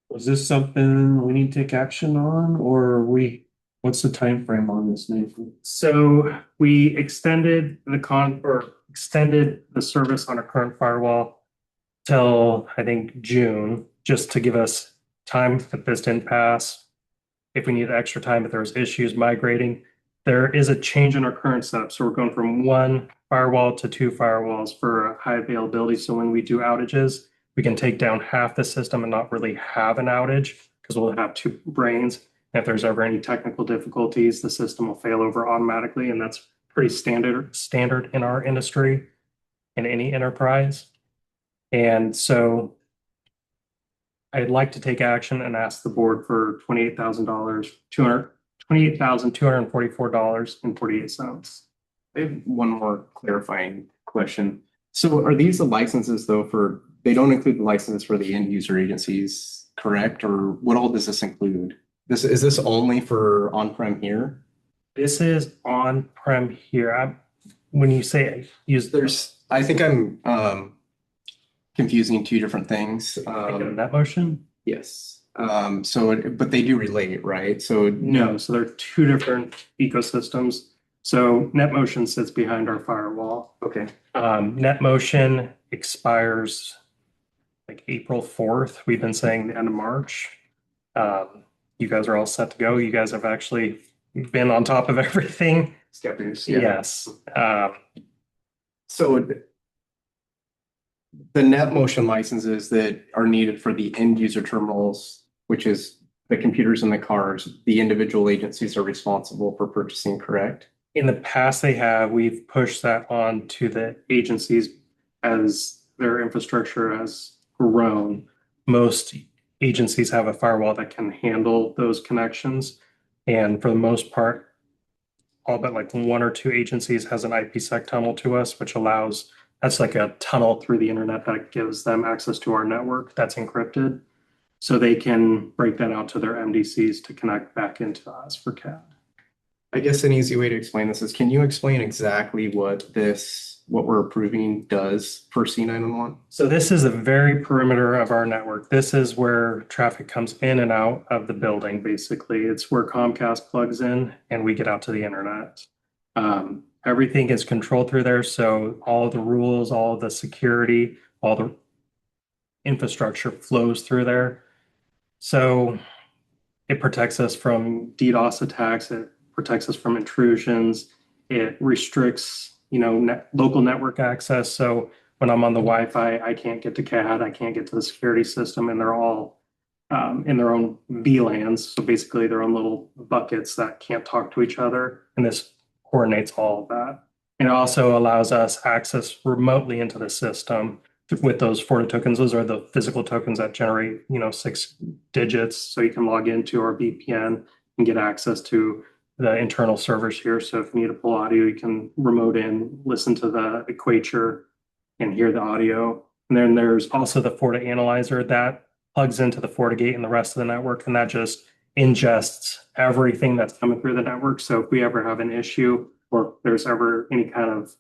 S3: Was this something we need to take action on, or what's the time frame on this, Nathan?
S4: So we extended extended the service on our current firewall till I think June, just to give us time if this didn't pass. If we needed extra time, if there was issues migrating, there is a change in our current setup. So we're going from 1 firewall to 2 firewalls for high availability. So when we do outages, we can take down half the system and not really have an outage because we'll have 2 brains. And if there's ever any technical difficulties, the system will fail over automatically. And that's pretty standard in our industry, in any enterprise. And so I'd like to take action and ask the board for $28,244.48.
S11: I have one more clarifying question. So are these the licenses though they don't include the licenses for the end user agencies, correct? Or what all does this include? Is this only for on-prem here?
S4: This is on-prem here. When you say
S11: I think I'm confusing 2 different things.
S4: NetMotion?
S11: Yes. But they do relate, right? So
S4: no, so they're 2 different ecosystems. So NetMotion sits behind our firewall.
S11: Okay.
S4: NetMotion expires like April 4th. We've been saying the end of March. You guys are all set to go. You guys have actually been on top of everything.
S11: Steppers,
S4: yeah. Yes.
S11: So the net motion licenses that are needed for the end user terminals, which is the computers in the cars, the individual agencies are responsible for purchasing, correct?
S4: In the past, we've pushed that on to the agencies as their infrastructure has grown. Most agencies have a firewall that can handle those connections. And for the most part, all but like one or two agencies has an IPsec tunnel to us, which allows, that's like a tunnel through the internet that gives them access to our network that's encrypted. So they can break that out to their MDCs to connect back into us for CAD.
S11: I guess an easy way to explain this is, can you explain exactly what we're approving does for C911?
S4: So this is a very perimeter of our network. This is where traffic comes in and out of the building, basically. It's where Comcast plugs in and we get out to the internet. Everything is controlled through there. So all the rules, all the security, all the infrastructure flows through there. So it protects us from DDoS attacks. It protects us from intrusions. It restricts, local network access. So when I'm on the Wi-Fi, I can't get to CAD, I can't get to the security system, and they're all in their own VLANs. So basically their own little buckets that can't talk to each other. And this coordinates all of that. And it also allows us access remotely into the system with those FORTA tokens. Those are the physical tokens that generate, 6 digits. So you can log into our VPN and get access to the internal servers here. So if you need to pull audio, you can remote in, listen to the equator and hear the audio. And then there's also the FORTA analyzer that plugs into the FortiGate and the rest of the network. And that just ingests everything that's coming through the network. So if we ever have an issue or if there's ever any kind of,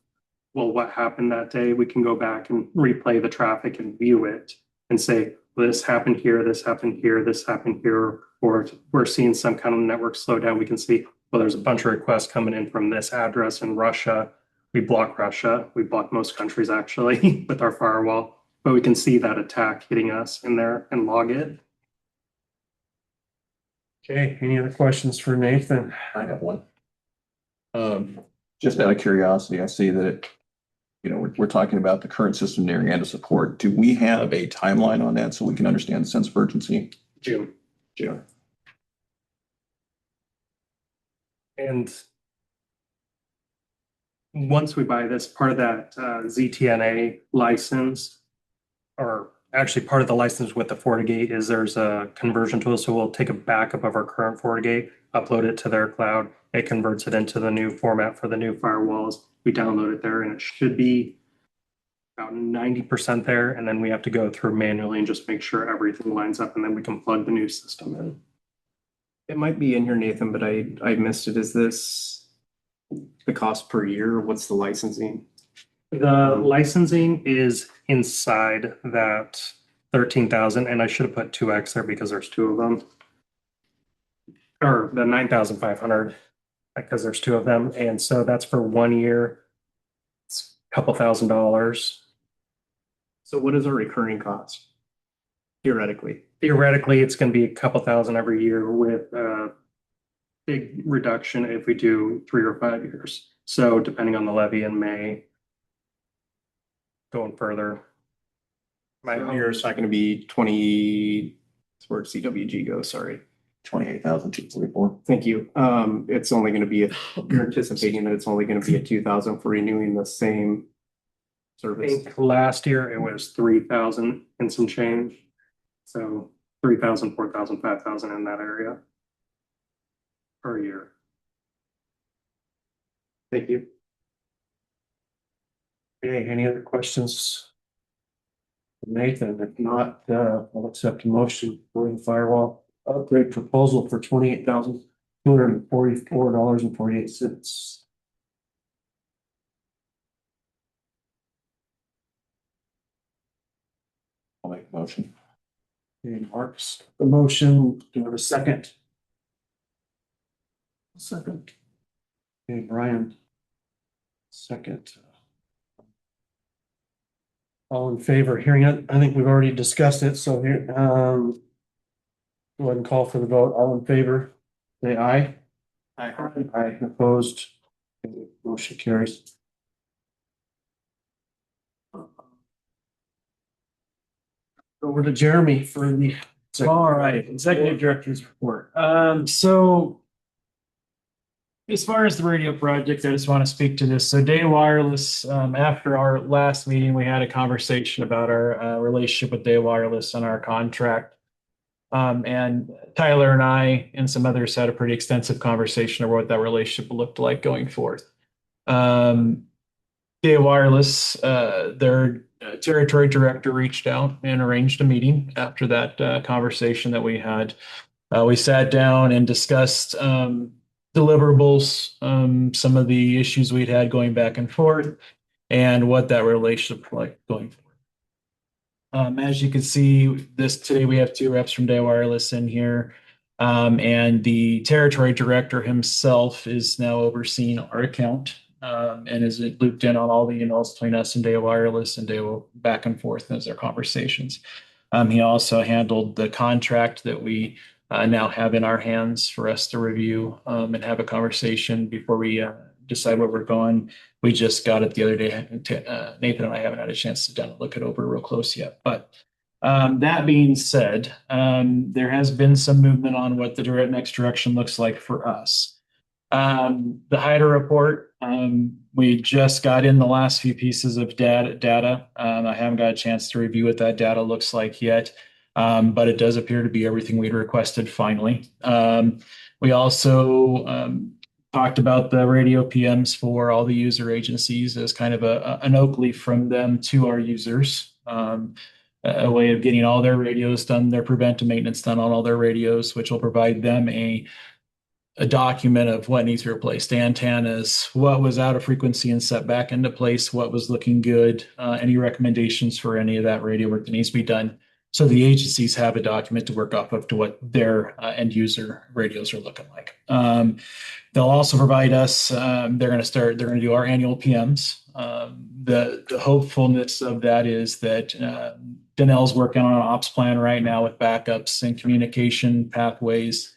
S4: well, what happened that day, we can go back and replay the traffic and view it and say, well, this happened here, this happened here, this happened here, or if we're seeing some kind of network slowdown, we can see, well, there's a bunch of requests coming in from this address in Russia. We block Russia. We block most countries actually with our firewall, but we can see that attack hitting us in there and log it.
S3: Okay, any other questions for Nathan?
S15: I have one. Just out of curiosity, I see that we're talking about the current system nearing end of support. Do we have a timeline on that so we can understand the sense of urgency?
S4: June. And once we buy this, part of that ZTNA license, or actually part of the license with the FortiGate, is there's a conversion tool. So we'll take a backup of our current FortiGate, upload it to their cloud. It converts it into the new format for the new firewalls. We download it there and it should be about 90% there. And then we have to go through manually and just make sure everything lines up, and then we can plug the new system in.
S11: It might be in here, Nathan, but I missed it. Is this the cost per year? What's the licensing?
S4: The licensing is inside that 13,000, and I should have put 2x there because there's 2 of them. Or the 9,500 because there's 2 of them. And so that's for 1 year. It's a couple $1,000s.
S11: So what is our recurring cost? Theoretically.
S4: Theoretically, it's going to be a couple thousand every year with a big reduction if we do 3 or 5 years. So depending on the levy in May, going further.
S11: My year's not going to be 20, that's where CWG goes, sorry.
S15: 28,244.
S11: Thank you. It's only going to be, you're anticipating that it's only going to be a 2,000 for renewing the same
S4: I
S11: service.
S4: think last year it was 3,000 and some change. So 3,000, 4,000, 5,000 in that area per year.
S11: Thank you.
S3: Okay, any other questions? Nathan, if not, I'll accept a motion for the firewall upgrade proposal for $28,244.48.
S15: I'll make a motion.
S3: Okay, Mark's the motion. Do you have a second? Second. Okay, Brian. Second. All in favor, hearing it, I think we've already discussed it, so here, go ahead and call for the vote. All in favor, say aye.
S11: Aye.
S3: Aye, opposed. Motion carries. over to Jeremy for the.
S13: All right, executive director's report. So as far as the radio project, I just want to speak to this. So Day Wireless, after our last meeting, we had a conversation about our relationship with Day Wireless and our contract. And Tyler and I and some others had a pretty extensive conversation about what that relationship looked like going forth. Day Wireless, their territory director reached out and arranged a meeting after that conversation that we had. We sat down and discussed deliverables, some of the issues we'd had going back and forth, and what that relationship looked like going forward. As you can see, today we have 2 reps from Day Wireless in here, and the territory director himself is now overseeing our account, and is looped in on all the emails between us and Day Wireless and Day back and forth as their conversations. He also handled the contract that we now have in our hands for us to review and have a conversation before we decide where we're going. We just got it the other day. Nathan and I haven't had a chance to sit down and look it over real close yet. But that being said, there has been some movement on what the next direction looks like for us. The HIDA report, we just got in the last few pieces of data. I haven't got a chance to review what that data looks like yet, but it does appear to be everything we'd requested finally. We also talked about the radio PMs for all the user agencies as kind of an oak leaf from them to our users, a way of getting all their radios done, their preventive maintenance done on all their radios, which will provide them a document of what needs to be replaced, antennas, what was out of frequency and set back into place, what was looking good, any recommendations for any of that radio work that needs to be done. So the agencies have a document to work off of to what their end user radios are looking like. They'll also provide us, they're going to do our annual PMs. The hopefulness of that is that Danelle's working on an ops plan right now with backups and communication pathways,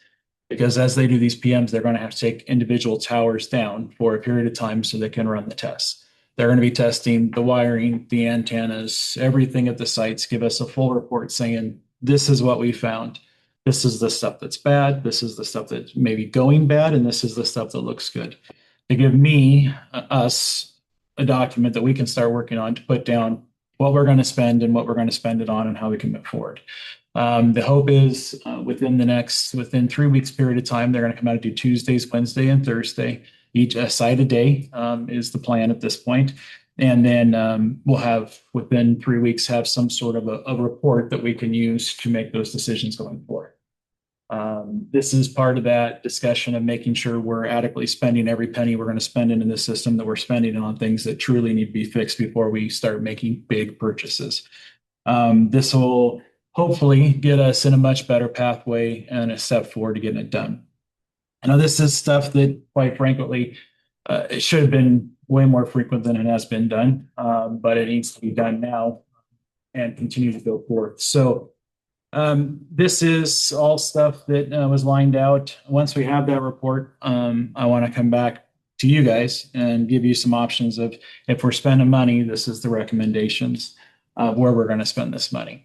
S13: because as they do these PMs, they're going to have to take individual towers down for a period of time so they can run the tests. They're going to be testing the wiring, the antennas, everything at the sites, give us a full report saying, this is what we found. This is the stuff that's bad. This is the stuff that's maybe going bad. And this is the stuff that looks good. To give us, a document that we can start working on to put down what we're going to spend and what we're going to spend it on and how we can move forward. The hope is within 3 weeks period of time, they're going to come out and do Tuesdays, Wednesday, and Thursday. Each side a day is the plan at this point. And then we'll have, within 3 weeks, have some sort of a report that we can use to make those decisions going forward. This is part of that discussion of making sure we're adequately spending every penny we're going to spend into the system, that we're spending it on things that truly need to be fixed before we start making big purchases. This will hopefully get us in a much better pathway and a step forward to getting it done. I know this is stuff that, quite frankly, it should have been way more frequent than it has been done, but it needs to be done now and continue to go forth. So this is all stuff that was lined out. Once we have that report, I want to come back to you guys and give you some options of, if we're spending money, this is the recommendations of where we're going to spend this money.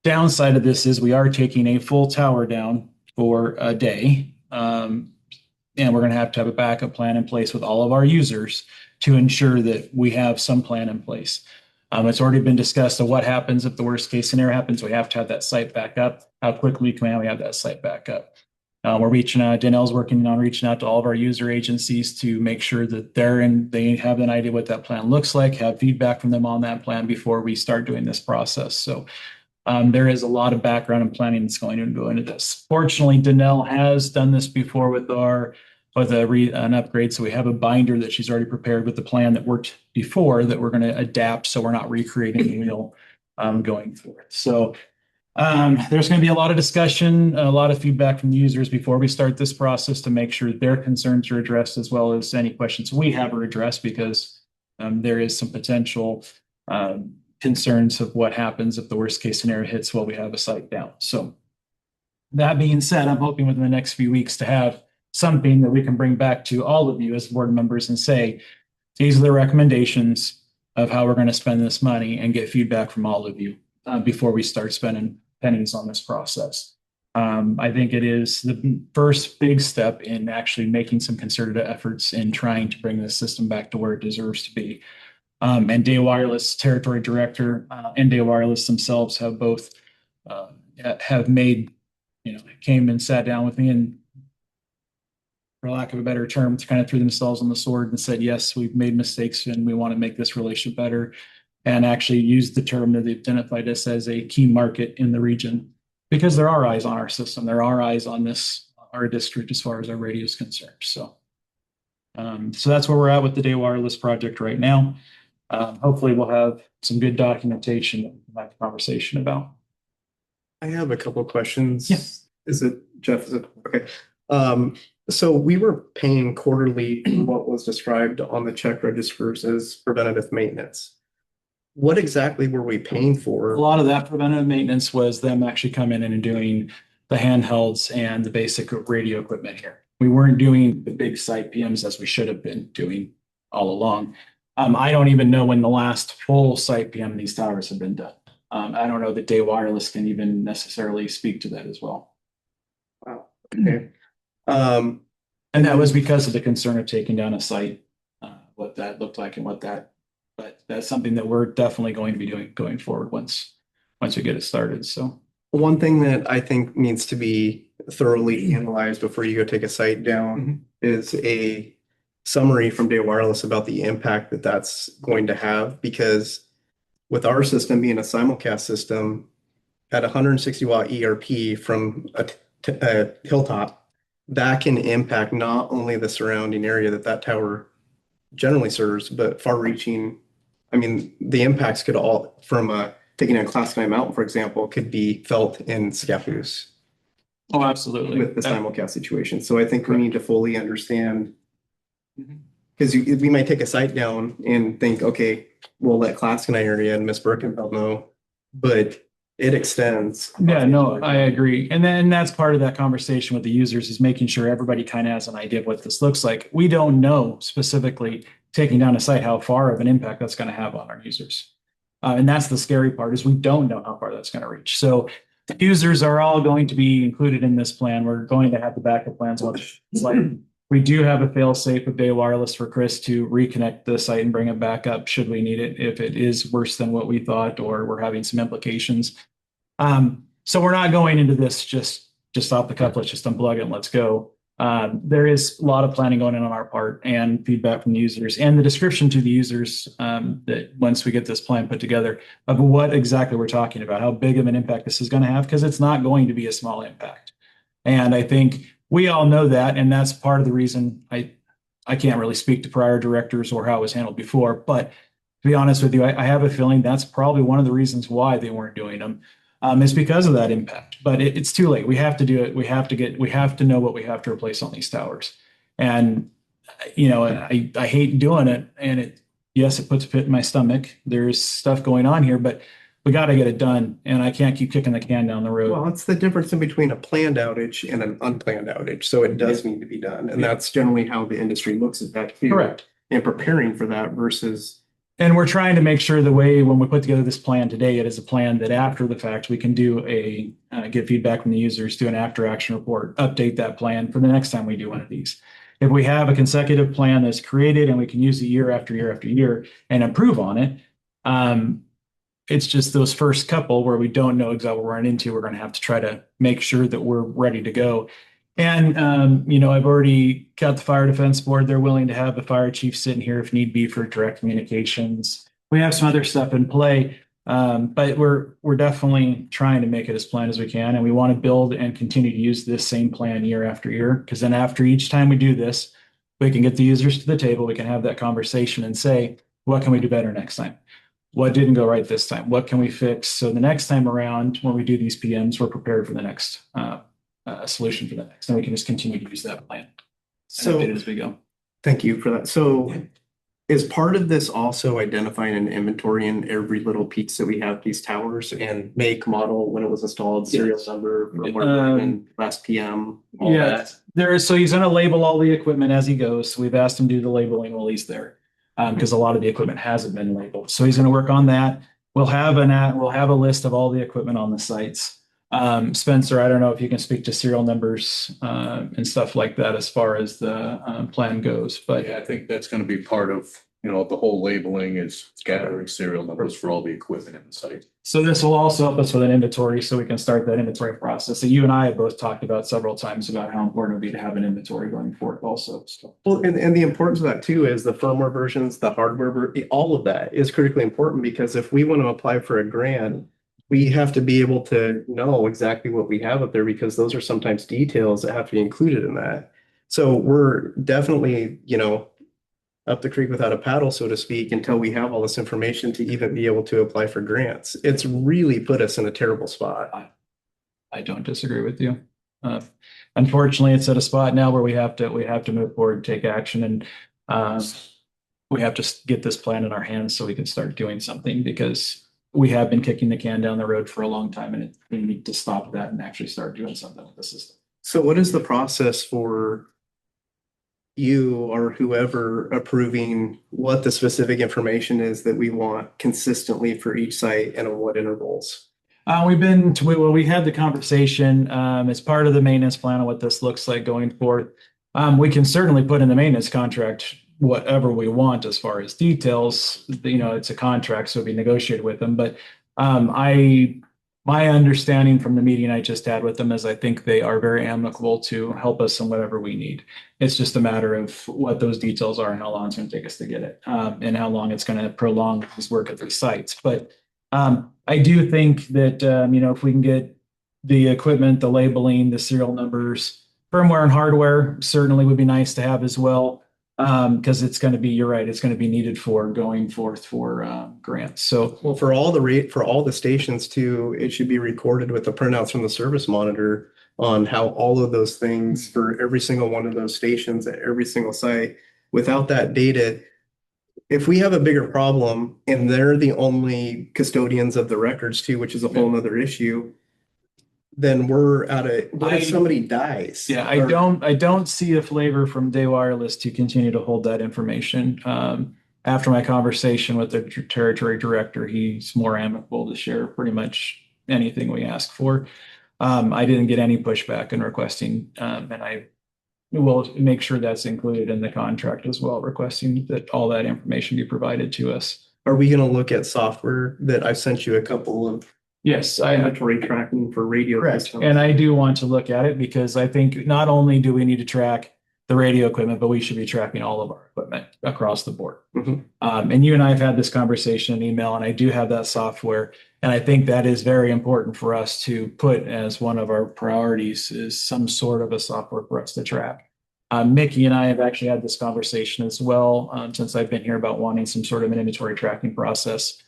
S13: Downside of this is we are taking a full tower down for a day. And we're going to have a backup plan in place with all of our users to ensure that we have some plan in place. It's already been discussed of what happens if the worst case scenario happens. We have to have that site back up. How quickly can we have that site back up? We're reaching out. Danelle's working on reaching out to all of our user agencies to make sure that they have an idea what that plan looks like, have feedback from them on that plan before we start doing this process. So there is a lot of background and planning that's going to go into this. Fortunately, Danelle has done this before with an upgrade. So we have a binder that she's already prepared with the plan that worked before that we're going to adapt, so we're not recreating the wheel going forward. So there's going to be a lot of discussion, a lot of feedback from the users before we start this process to make sure their concerns are addressed, as well as any questions we have are addressed, because there is some potential concerns of what happens if the worst case scenario hits while we have a site down. So that being said, I'm hoping within the next few weeks to have something that we can bring back to all of you as board members and say, these are the recommendations of how we're going to spend this money, and get feedback from all of you. before we start spending pennies on this process. I think it is the first big step in actually making some concerted efforts in trying to bring this system back to where it deserves to be. And Day Wireless Territory Director and Day Wireless themselves have both have made, came and sat down with me and, for lack of a better term, kind of threw themselves on the sword and said, yes, we've made mistakes and we want to make this relationship better, and actually used the term that they've identified us as a key market in the region, because there are eyes on our system. There are eyes on this, our district, as far as our radio is concerned. So that's where we're at with the Day Wireless project right now. Hopefully we'll have some good documentation that we can have a conversation about.
S4: I have a couple of questions.
S13: Yes.
S4: Is it Jeff? Is it okay? So we were paying quarterly what was described on the check registers as preventative maintenance. What exactly were we paying for?
S13: A lot of that preventative maintenance was them actually coming in and doing the handhelds and the basic radio equipment here. We weren't doing the big site PMs as we should have been doing all along. I don't even know when the last full site PM these towers have been done. I don't know that Day Wireless can even necessarily speak to that as well.
S4: Wow. Okay.
S13: And that was because of the concern of taking down a site, what that looked like and but that's something that we're definitely going to be doing going forward once we get it started. So
S4: one thing that I think needs to be thoroughly analyzed before you go take a site down is a summary from Day Wireless about the impact that that's going to have, because with our system being a simulcast system at 160 watt ERP from a hilltop, that can impact not only the surrounding area that tower generally serves, but far reaching. I mean, the impacts could all, from taking a Class 9 mountain, for example, could be felt in Scappoose.
S13: Oh, absolutely.
S4: With the simulcast situation. So I think we need to fully understand, because we might take a site down and think, okay, we'll let Claston area and Miss Birkenfeld know, but it extends.
S13: Yeah, no, I agree. And then that's part of that conversation with the users, is making sure everybody kind of has an idea of what this looks like. We don't know specifically taking down a site how far of an impact that's going to have on our users. And that's the scary part, is we don't know how far that's going to reach. So the users are all going to be included in this plan. We're going to have the backup plans. It's like, we do have a fail safe with Day Wireless for Chris to reconnect the site and bring it back up should we need it, if it is worse than what we thought or we're having some implications. So we're not going into this just off the cuff, let's just unplug it and let's go. There is a lot of planning going on our part and feedback from the users and the description to the users that once we get this plan put together of what exactly we're talking about, how big of an impact this is going to have, because it's not going to be a small impact. And I think we all know that, and that's part of the reason I can't really speak to prior directors or how it was handled before, but to be honest with you, I have a feeling that's probably one of the reasons why they weren't doing them. Is because of that impact, but it's too late. We have to do it. We have to know what we have to replace on these towers. And, I hate doing it. And yes, it puts a pit in my stomach. There's stuff going on here, but we got to get it done. And I can't keep kicking the can down the road.
S4: Well, it's the difference in between a planned outage and an unplanned outage. So it does need to be done. And that's generally how the industry looks at that too.
S13: Correct.
S4: And preparing for that versus.
S13: And we're trying to make sure the way when we put together this plan today, it is a plan that after the fact, we can do get feedback from the users, do an after action report, update that plan for the next time we do one of these. If we have a consecutive plan that's created and we can use it year after year after year and improve on it, it's just those first couple where we don't know exactly what we're running into. We're going to have to try to make sure that we're ready to go. And, I've already got the fire defense board. They're willing to have the fire chief sitting here if need be for direct communications. We have some other stuff in play, but we're definitely trying to make it as planned as we can. And we want to build and continue to use this same plan year after year, because then after each time we do this, we can get the users to the table. We can have that conversation and say, what can we do better next time? What didn't go right this time? What can we fix? So the next time around, when we do these PMs, we're prepared for the next solution for the next, and we can just continue to use that plan.
S4: So
S13: as we go.
S4: Thank you for that. So is part of this also identifying an inventory in every little piece that we have these towers, and make, model, when it was installed, serial number, and last PM?
S13: There is. So he's going to label all the equipment as he goes. So we've asked him to do the labeling while he's there, because a lot of the equipment hasn't been labeled. So he's going to work on that. we'll have a list of all the equipment on the sites. Spencer, I don't know if you can speak to serial numbers and stuff like that as far as the plan goes, but
S16: Yeah, I think that's gonna be part of, the whole labeling is gathering serial numbers for all the equipment in the site.
S13: so this will also help us with an inventory so we can start that inventory process. So you and I have both talked about several times about how important it would be to have an inventory going forward also. So.
S4: Well, and the importance of that too is the firmware versions, the hardware, all of that is critically important because if we want to apply for a grant, we have to be able to know exactly what we have up there because those are sometimes details that have to be included in that. So we're definitely, up the creek without a paddle, so to speak, until we have all this information to even be able to apply for grants. It's really put us in a terrible spot.
S13: I don't disagree with you. Unfortunately, it's at a spot now where we have to move forward, take action, and we have to get this plan in our hands so we can start doing something because we have been kicking the can down the road for a long time, and we need to stop that and actually start doing something with the system.
S4: So what is the process for you or whoever approving what the specific information is that we want consistently for each site and on what intervals?
S13: We had the conversation as part of the maintenance plan of what this looks like going forward. We can certainly put in the maintenance contract whatever we want as far as details. It's a contract, so it'll be negotiated with them. But my understanding from the meeting I just had with them is I think they are very amicable to help us in whatever we need. It's just a matter of what those details are and how long it's going to take us to get it, and how long it's going to prolong this work at these sites. But I do think that, if we can get the equipment, the labeling, the serial numbers, firmware and hardware certainly would be nice to have as well. Because it's going to be, you're right, it's going to be needed for going forth for grants. So,
S4: well, for all the stations too, it should be recorded with the printouts from the service monitor on how all of those things for every single one of those stations at every single site. Without that data, if we have a bigger problem and they're the only custodians of the records too, which is a whole nother issue, then what if somebody dies?
S13: Yeah, I don't see a flavor from Day Wireless to continue to hold that information. After my conversation with the territory director, he's more amicable to share pretty much anything we ask for. I didn't get any pushback in requesting, and I will make sure that's included in the contract as well, requesting that all that information be provided to us.
S4: Are we going to look at software that I sent you a couple of?
S13: Yes,
S4: inventory tracking for radio.
S13: Correct. And I do want to look at it because I think not only do we need to track the radio equipment, but we should be tracking all of our equipment across the board.
S4: Mm-hmm.
S13: And you and I have had this conversation in email, and I do have that software. And I think that is very important for us to put as one of our priorities is some sort of a software for us to track. Mickey and I have actually had this conversation as well since I've been here about wanting some sort of an inventory tracking process.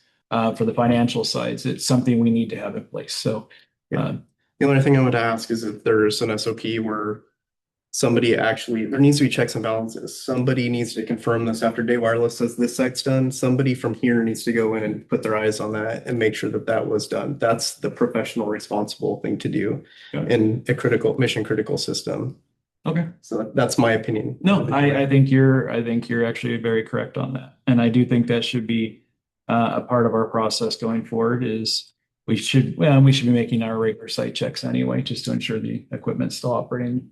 S13: For the financial sides, it's something we need to have in place. So,
S4: the only thing I would ask is if there's an SOP where there needs to be checks and balances. Somebody needs to confirm this after Day Wireless says this site's done. Somebody from here needs to go in and put their eyes on that and make sure that that was done. That's the professional, responsible thing to do in a mission critical system.
S13: Okay.
S4: So that's my opinion.
S13: No, I think you're actually very correct on that, and I do think that should be. A part of our process going forward is we should be making our regular site checks anyway, just to ensure the equipment's still operating.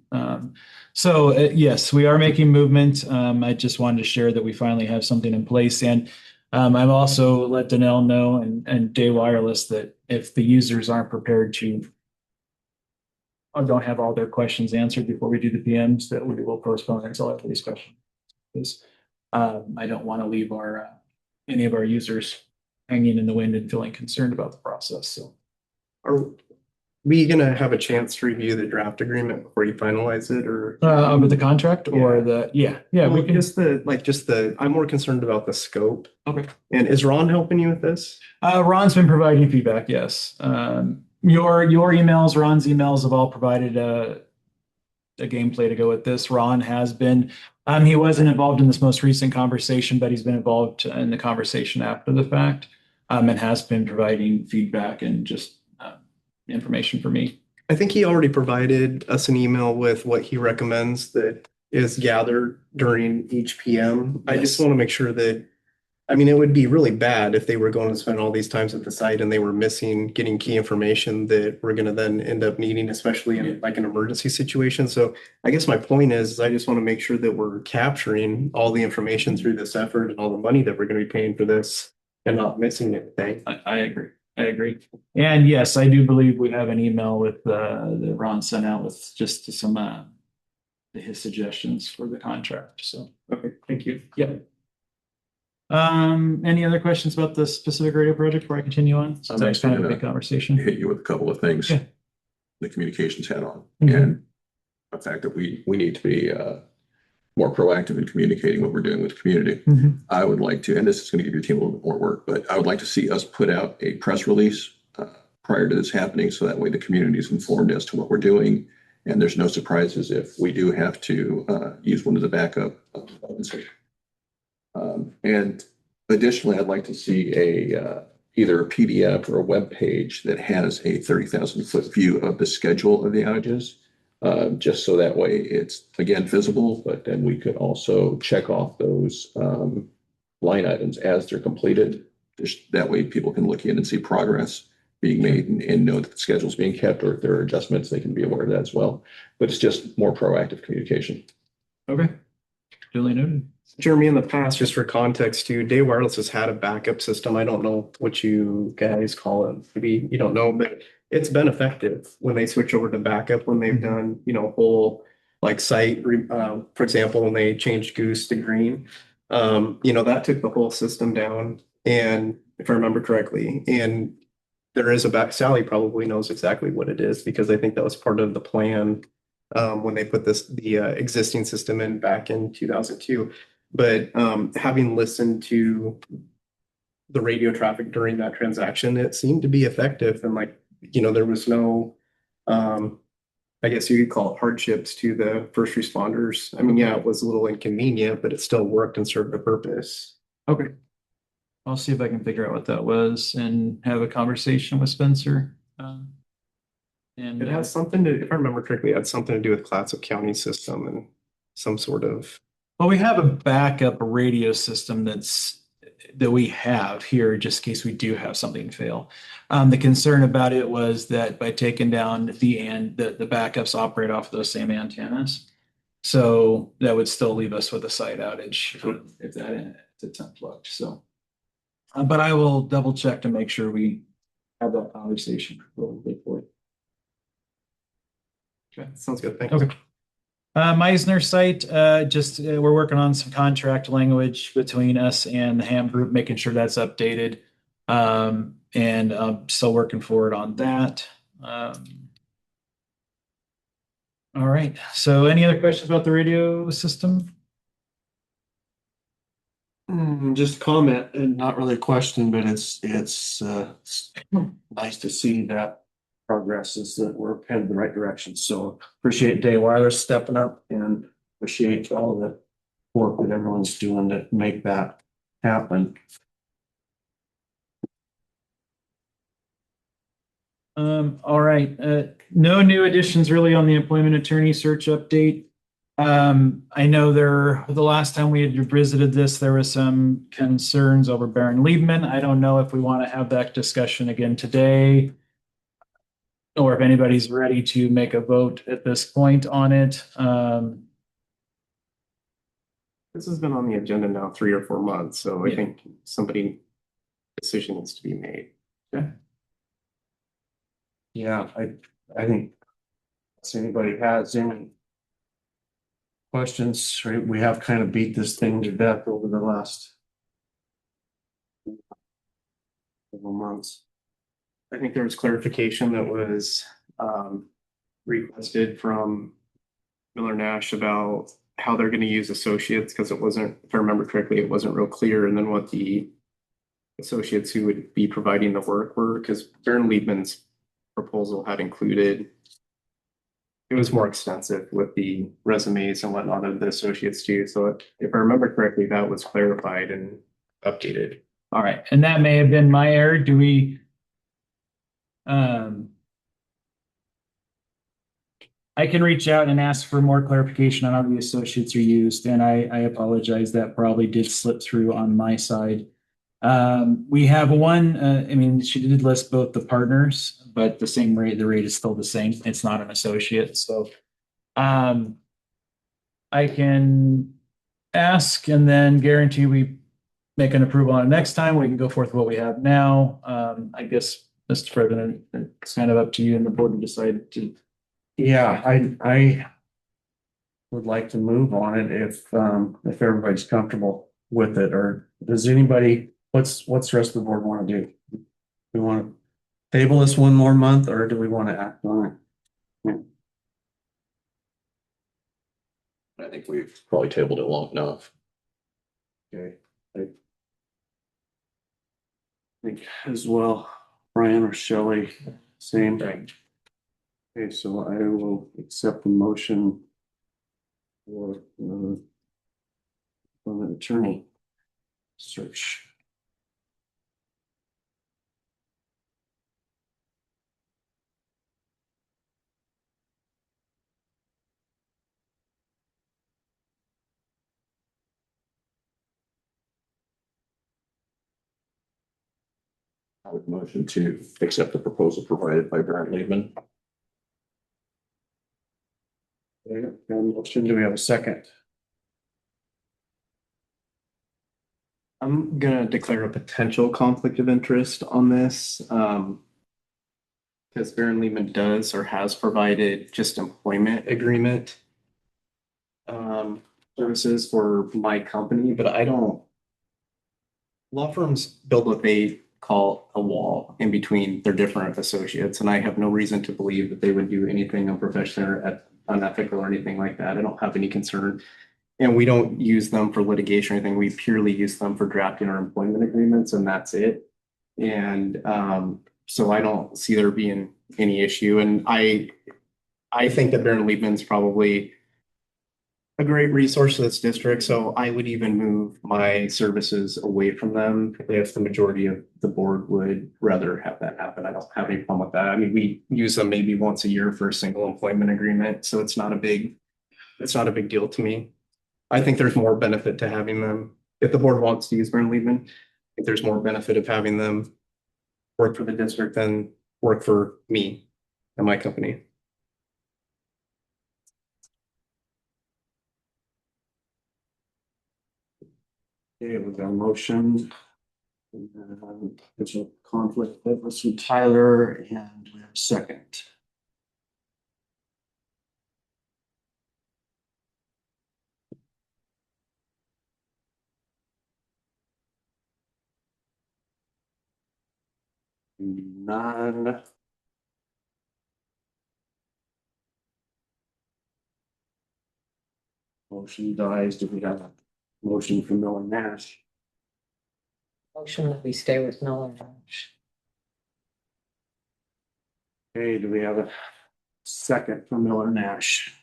S13: Yes, we are making movement. I just wanted to share that we finally have something in place. And I've also let Danelle know and Day Wireless that if the users aren't prepared to or don't have all their questions answered before we do the PMs, that we will postpone until after these questions. Because I don't want to leave any of our users hanging in the wind and feeling concerned about the process. So
S4: are we going to have a chance to review the draft agreement before you finalize it or
S13: with the contract or
S4: I'm more concerned about the scope.
S13: Okay.
S4: And is Ron helping you with this?
S13: Ron's been providing feedback. Yes. Your emails, Ron's emails have all provided a gameplay to go with this. Ron has been, he wasn't involved in this most recent conversation, but he's been involved in the conversation after the fact, and has been providing feedback and just information for me.
S4: I think he already provided us an email with what he recommends that is gathered during each PM. Yes. I just want to make sure that
S11: I mean, it would be really bad if they were going to spend all these times at the site and they were missing getting key information that we're going to then end up needing, especially in like an emergency situation. So I guess my point is I just want to make sure that we're capturing all the information through this effort and all the money that we're going to be paying for this and not missing anything.
S13: I agree. I agree. And yes, I do believe we have an email with that Ron sent out with just some his suggestions for the contract. So
S11: Okay, thank you.
S13: yeah. Any other questions about the specific radio project before I continue on? So that's kind of a big conversation.
S15: Hit you with a couple of things.
S13: Yeah.
S15: The communications hat on,
S13: Mhm.
S15: and the fact that we need to be more proactive in communicating what we're doing with the community.
S13: Mhm.
S15: I would like to, and this is going to give your team a little bit more work, but I would like to see us put out a press release prior to this happening, so that way the community is informed as to what we're doing, and there's no surprises if we do have to use one of the backup. And additionally, I'd like to see either a PDF or a web page that has a 30,000-foot view of the schedule of the outages, just so that way it's again visible, but then we could also check off those line items as they're completed. Just that way people can look in and see progress being made and know that the schedule's being kept, or if there are adjustments, they can be aware of that as well. But it's just more proactive communication.
S13: Okay. Duly noted.
S11: Jeremy, in the past, just for context too, Day Wireless has had a backup system. I don't know what you guys call it. Maybe you don't know, but it's been effective when they switch over to backup, when they've done, whole like site, for example, when they changed Goose to Green, that took the whole system down. And if I remember correctly, and there is Sally probably knows exactly what it is, because I think that was part of the plan when they put the existing system in back in 2002. But having listened to the radio traffic during that transaction, it seemed to be effective. And there was no, I guess you could call it hardships to the first responders. I mean, yeah, it was a little inconvenient, but it still worked and served a purpose.
S13: Okay. I'll see if I can figure out what that was and have a conversation with Spencer. And
S11: It has something to, if I remember correctly, it had something to do with Clatsop County system and some sort of.
S13: well, we have a backup radio system that we have here just in case we do have something fail. The concern about it was that by taking down the backups operate off those same antennas. So that would still leave us with a site outage if it's unplugged. So, but I will double check to make sure we have that conversation for you.
S11: Okay, sounds good. Thank you.
S13: Okay. Meisner site, we're working on some contract language between us and the Ham Group, making sure that's updated. And I'm still working forward on that. All right. So any other questions about the radio system?
S3: Just comment, and not really a question, but it's nice to see that progress is that we're headed in the right direction. So appreciate Day Wireless stepping up, and appreciate all the work that everyone's doing to make that happen.
S13: All right. No new additions really on the employment attorney search update. I know the last time we had visited this, there was some concerns over Baron Liebman. I don't know if we want to have that discussion again today, or if anybody's ready to make a vote at this point on it.
S11: This has been on the agenda now 3 or 4 months, so I think decision needs to be made.
S13: Okay.
S3: Yeah, I think if anybody has any questions, right? We have kind of beat this thing to death over the last several months.
S11: I think there was clarification that was requested from Miller Nash about how they're going to use associates, because it wasn't, if I remember correctly, it wasn't real clear. And then what the associates who would be providing the work were, because Baron Liebman's proposal had included, it was more extensive with the resumes and whatnot of the associates too. So if I remember correctly, that was clarified and updated.
S13: All right. And that may have been my error. Do we, I can reach out and ask for more clarification on how the associates are used. And I apologize, that probably did slip through on my side. We have one, I mean, she did list both the partners, but the same rate, the rate is still the same. It's not an associate, so. I can ask and then guarantee we make an approval on it next time. We can go forth with what we have now. I guess, Mr. President, it's kind of up to you and the board to decide to.
S3: Yeah, I would like to move on it if everybody's comfortable with it, or does anybody, what's the rest of the board want to do? We want to table this one more month, or do we want to act on it?
S15: I think we've probably tabled it long enough.
S3: Okay. I think as well, Brian or Shelley, same thing. Okay, so I will accept the motion for an attorney search.
S15: I would motion to accept the proposal provided by Brent Liebman.
S3: Okay, got a motion. Do we have a second?
S11: I'm gonna declare a potential conflict of interest on this. Because Baron Lehman does or has provided just employment agreement services for my company, but I don't. Law firms build what they call a wall in between their different associates, and I have no reason to believe that they would do anything unprofessional or unethical or anything like that. I don't have any concern. And we don't use them for litigation or anything. We purely use them for drafting our employment agreements, and that's it. And so I don't see there being any issue. And I think that Baron Liebman's probably a great resource to this district. So I would even move my services away from them if the majority of the board would rather have that happen. I don't have any problem with that. I mean, we use them maybe once a year for a single employment agreement, so it's not a big deal to me. I think there's more benefit to having them. If the board wants to use Baron Liebman, I think there's more benefit of having them work for the district than work for me and my company.
S3: Okay, we've got a motion. There's a conflict with Mr. Tyler, and we have a second. None. Motion dies. Do we have a motion from Miller Nash?
S5: Motion that we stay with Miller Nash.
S3: Okay, do we have a second from Miller Nash?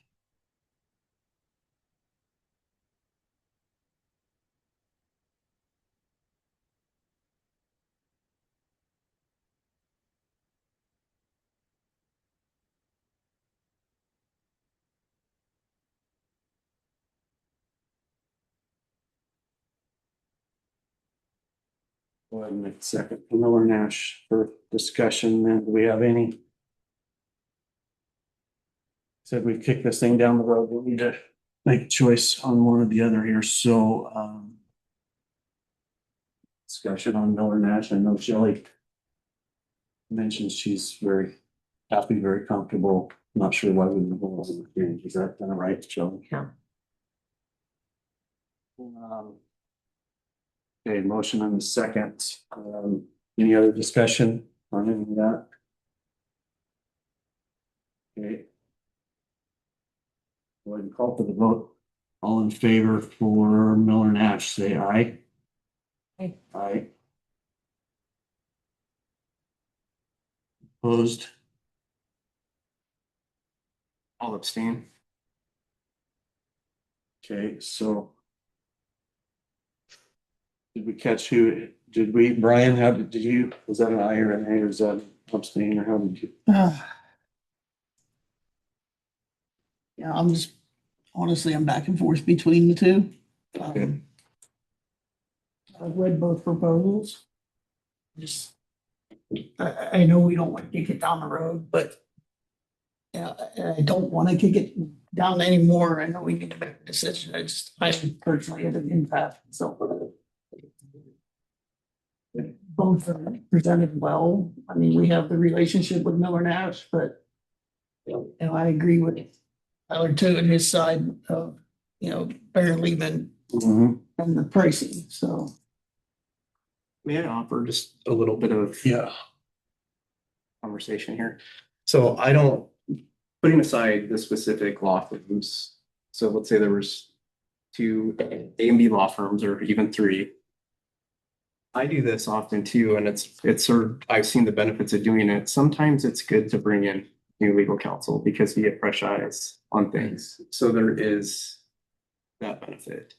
S3: Go ahead and make a second from Miller Nash for discussion. Then do we have any? Said we kick this thing down the road. We need to make a choice on one or the other here. So discussion on Miller Nash. I know Shelley mentioned she's very happy, very comfortable. Not sure why we would hold on the change. Is that kind of right, Shelley?
S5: Yeah.
S3: Okay, motion on the second. Any other discussion on any of that? Okay. Go ahead and call for the vote. All in favor for Miller Nash, say aye.
S5: Aye.
S3: Aye. Opposed?
S11: I'll abstain.
S3: Okay, so. Did we catch who, did we, Brian, how did you, was that an aye or an A, or is that abstain, or how did you?
S2: Yeah, honestly, I'm back and forth between the two.
S3: Okay.
S2: I've read both proposals. Just, I know we don't want to kick it down the road, but I don't want to kick it down anymore. I know we need to make a decision. I personally at an impasse, so. Both are presented well. I mean, we have the relationship with Miller Nash, but and I agree with Tyler too, and his side of, Bayer Lehman and the pricing, so.
S11: May I offer just a little bit of
S3: Yeah.
S11: conversation here? So I don't, putting aside the specific law firms, so let's say there was 2 A and B law firms or even 3. I do this often too, and it's sort of, I've seen the benefits of doing it. Sometimes it's good to bring in new legal counsel because we get fresh eyes on things. So there is that benefit.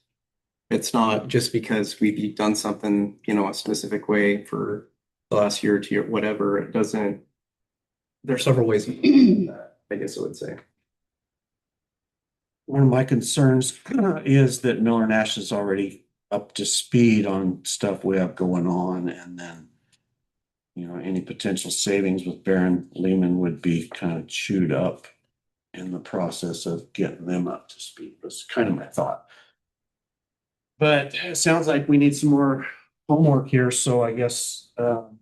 S11: It's not just because we've done something, a specific way for the last year or 2 years, whatever. It doesn't, there's several ways of doing that, I guess I would say.
S3: One of my concerns is that Miller Nash is already up to speed on stuff we have going on, and then, any potential savings with Baron Lehman would be kind of chewed up in the process of getting them up to speed. Was kind of my thought. But it sounds like we need some more homework here, so I guess we'll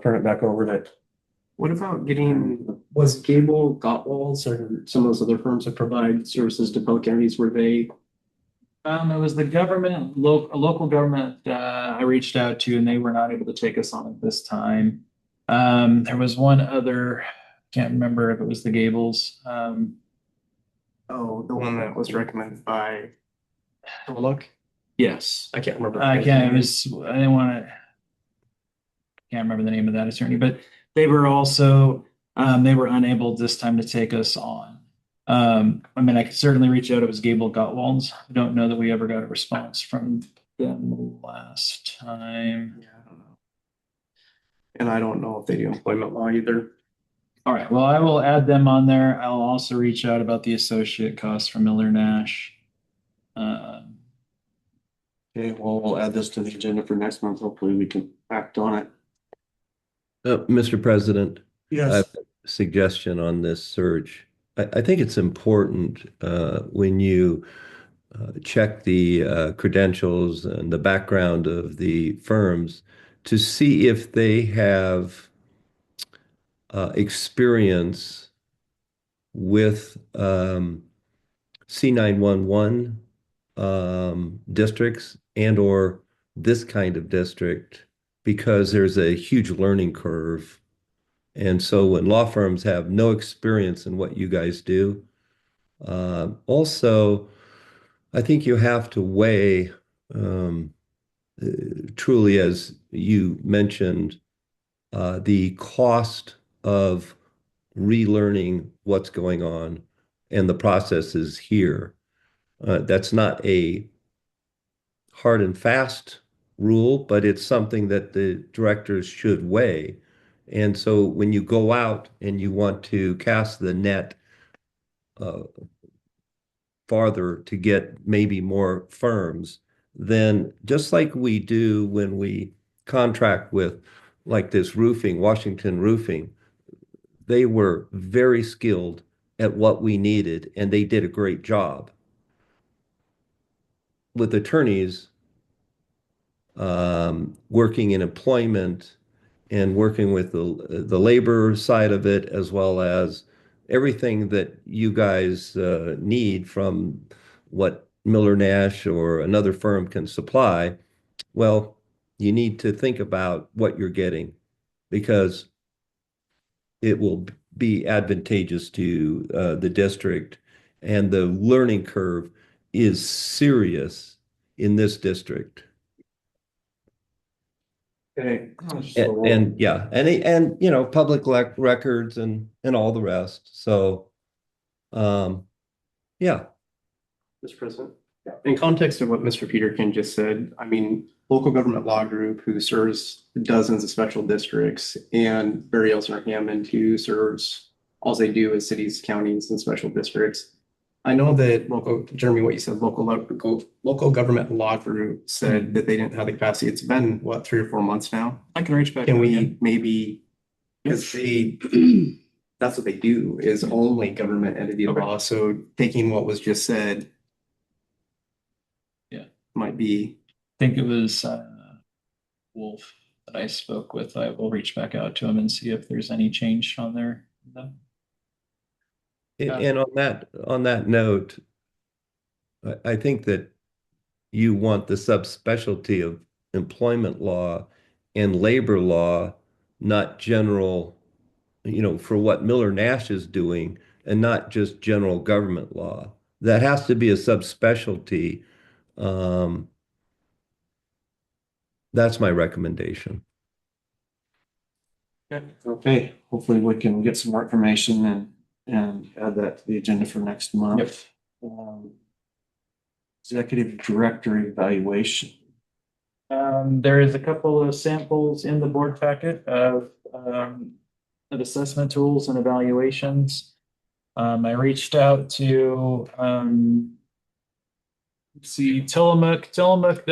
S3: turn it back over to.
S11: What about was Gable, Gottwalds, or some of those other firms that provide services to public entities, were they?
S13: It was the government, local government, I reached out to, and they were not able to take us on at this time. There was one other, can't remember if it was the Gables.
S11: Oh, the one that was recommended by Look.
S13: Yes.
S11: I can't remember.
S13: I didn't want to, can't remember the name of that attorney, but they were also, they were unable this time to take us on. I could certainly reach out. It was Gable Gottwalds. I don't know that we ever got a response from them last time.
S11: Yeah, I don't know. And I don't know if they do employment law either.
S13: All right. Well, I will add them on there. I'll also reach out about the associate costs from Miller Nash.
S3: Okay, well, we'll add this to the agenda for next month. Hopefully we can act on it.
S8: Mr. President, I
S3: Yes.
S8: have a suggestion on this search. I think it's important when you check the credentials and the background of the firms to see if they have experience with C911 districts and or this kind of district, because there's a huge learning curve. And so when law firms have no experience in what you guys do, also, I think you have to weigh, truly, as you mentioned, the cost of relearning what's going on and the processes here. That's not a hard and fast rule, but it's something that the directors should weigh. And so when you go out and you want to cast the net farther to get maybe more firms, then just like we do when we contract with like this roofing, Washington Roofing, they were very skilled at what we needed and they did a great job. With attorneys working in employment and working with the labor side of it, as well as everything that you guys need from what Miller Nash or another firm can supply, well, you need to think about what you're getting, because it will be advantageous to the district, and the learning curve is serious in this district.
S11: Okay.
S8: And yeah, and you know, public records and all the rest. So, yeah.
S11: Mr. President, in context of what Mr. Peterkin just said, I mean, local government law group who serves dozens of special districts, and Barry Elsner Hammond, who serves, all they do is cities, counties, and special districts. I know that Jeremy, what you said, local government law group said that they didn't have the capacity. It's been, what, 3 or 4 months now?
S13: I can reach back.
S11: Can
S13: out
S11: we
S13: again.
S11: maybe, because that's what they do, is only government entity law. So taking what was just said.
S13: Yeah.
S11: Might be.
S13: I think it was Wolf that I spoke with. I will reach back out to him and see if there's any change on there.
S8: And on that note, I think that you want the subspecialty of employment law and labor law, not general, for what Miller Nash is doing, and not just general government law. That has to be a subspecialty. That's my recommendation.
S3: Okay, hopefully we can get some more information and add that to the agenda for next month. Executive director evaluation.
S13: There is a couple of samples in the board packet of assessment tools and evaluations. I reached out to see Tillamook. Tillamook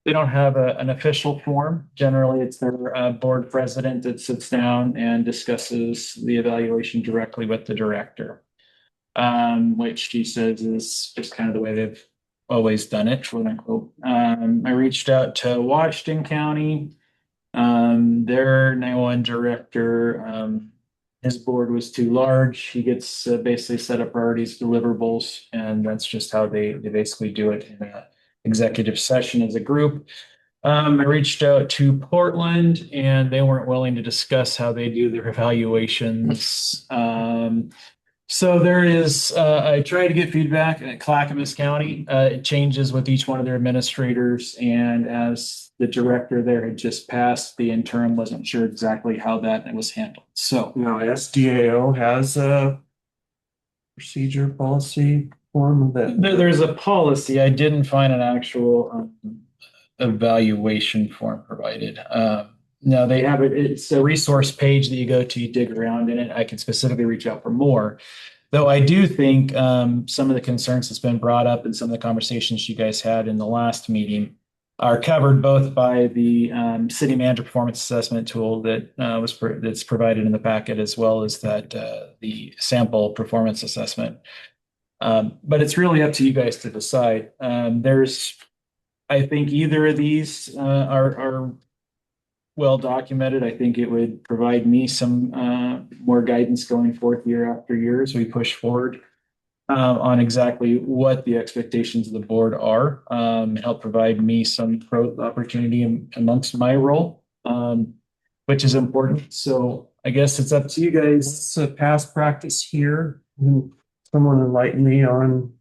S13: they don't have an official form. Generally, it's their board president that sits down and discusses the evaluation directly with the director, which she says is just kind of the way they've always done it, quote unquote. I reached out to Washington County. Their 911 director, his board was too large. He gets basically set up priorities, deliverables, and that's just how they basically do it in a executive session as a group. I reached out to Portland and they weren't willing to discuss how they do their evaluations. So there is, I tried to get feedback at Clackamas County. It changes with each one of their administrators. And as the director there had just passed, the interim wasn't sure exactly how that was handled. So
S3: now SDAO has a procedure policy form that
S13: there's a policy. I didn't find an actual evaluation form provided. No, they have it. It's a resource page that you go to, you dig around in it. I can specifically reach out for more. Though I do think some of the concerns that's been brought up in some of the conversations you guys had in the last meeting are covered both by the city manager performance assessment tool that that's provided in the packet, as well as that the sample performance assessment. But it's really up to you guys to decide. I think either of these are well documented. I think it would provide me some more guidance going forth year after year as we push forward on exactly what the expectations of the board are, help provide me some growth opportunity amongst my role, which is important. So I guess it's up to you guys.
S3: It's a past practice here. Someone enlighten me on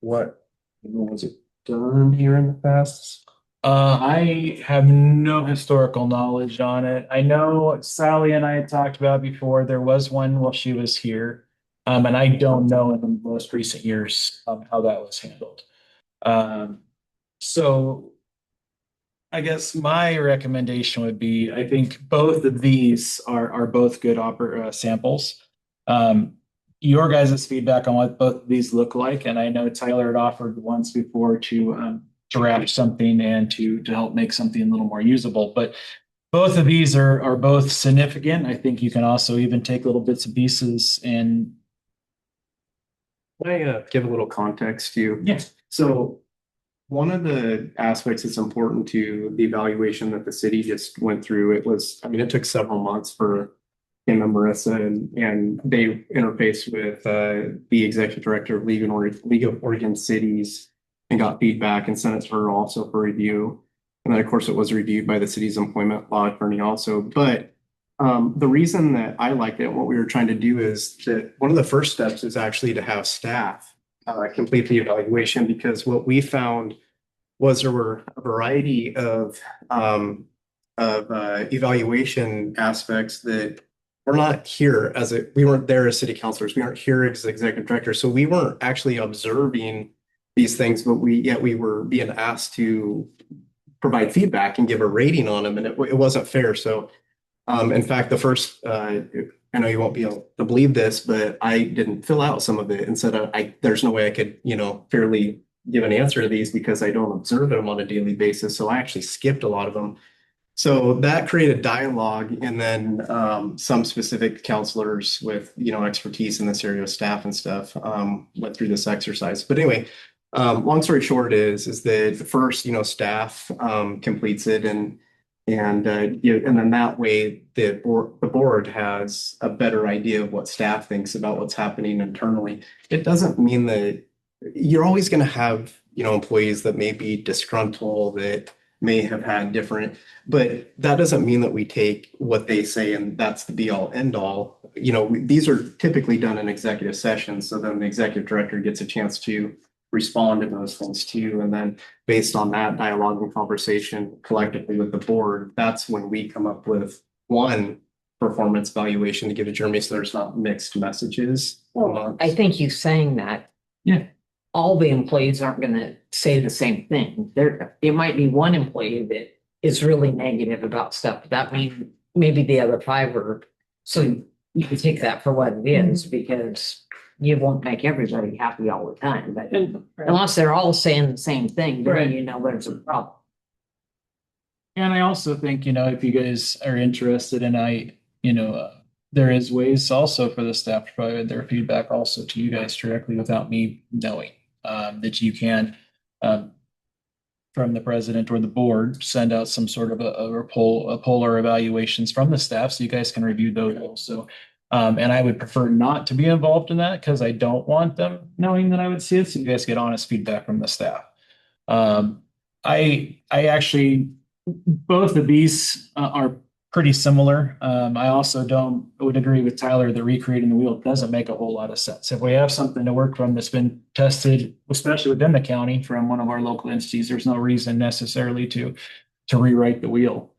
S3: what was it done here in the past?
S13: I have no historical knowledge on it. I know Sally and I had talked about before, there was one while she was here. And I don't know in the most recent years how that was handled. So I guess my recommendation would be, I think both of these are both good samples. Your guys' feedback on what both of these look like. And I know Tyler had offered once before to draft something and to help make something a little more usable. But both of these are both significant. I think you can also even take little bits and pieces and.
S11: Can I give a little context to you?
S13: Yes.
S11: So one of the aspects that's important to the evaluation that the city just went through, it took several months for Kim and Marissa, and they interfaced with the executive director of League of Oregon Cities and got feedback and sent it to her also for review. And then of course it was reviewed by the city's employment law attorney also. But the reason that I liked it, what we were trying to do is that one of the first steps is actually to have staff complete the evaluation, because what we found was there were a variety of evaluation aspects that we're not here we weren't there as city councilors. We aren't here as executive directors. So we weren't actually observing these things, but we were being asked to provide feedback and give a rating on them, and it wasn't fair. So in fact, the first I know you won't be able to believe this, but I didn't fill out some of it and said, there's no way I could, fairly give an answer to these because I don't observe them on a daily basis. So I actually skipped a lot of them. So that created dialogue, and then some specific counselors with, expertise in this area of staff and stuff went through this exercise. But anyway, long story short is that the first, staff completes it, and then that way the board has a better idea of what staff thinks about what's happening internally. It doesn't mean that you're always going to have, employees that may be disgruntled, that may have had different, but that doesn't mean that we take what they say and that's the be all end all. These are typically done in executive sessions. So then the executive director gets a chance to respond to those things too. And then based on that dialogue and conversation collectively with the board, that's when we come up with one performance evaluation to give to Jeremy, so there's not mixed messages.
S5: Well, I think you saying that.
S13: Yeah.
S5: All the employees aren't gonna say the same thing. It might be one employee that is really negative about stuff, but that means maybe the other 5 are, so you can take that for what it is, because you won't make everybody happy all the time, but unless they're all saying the same thing, then there's a problem.
S13: And I also think, if you guys are interested and there is ways also for the staff to provide their feedback also to you guys directly without me knowing, that you can, from the president or the board, send out some sort of a poll or evaluations from the staff so you guys can review those also. And I would prefer not to be involved in that because I don't want them knowing that I would see it. So you guys get honest feedback from the staff. I actually, both of these are pretty similar. I also would agree with Tyler that recreating the wheel doesn't make a whole lot of sense. If we have something to work from that's been tested, especially within the county from one of our local entities, there's no reason necessarily to rewrite the wheel.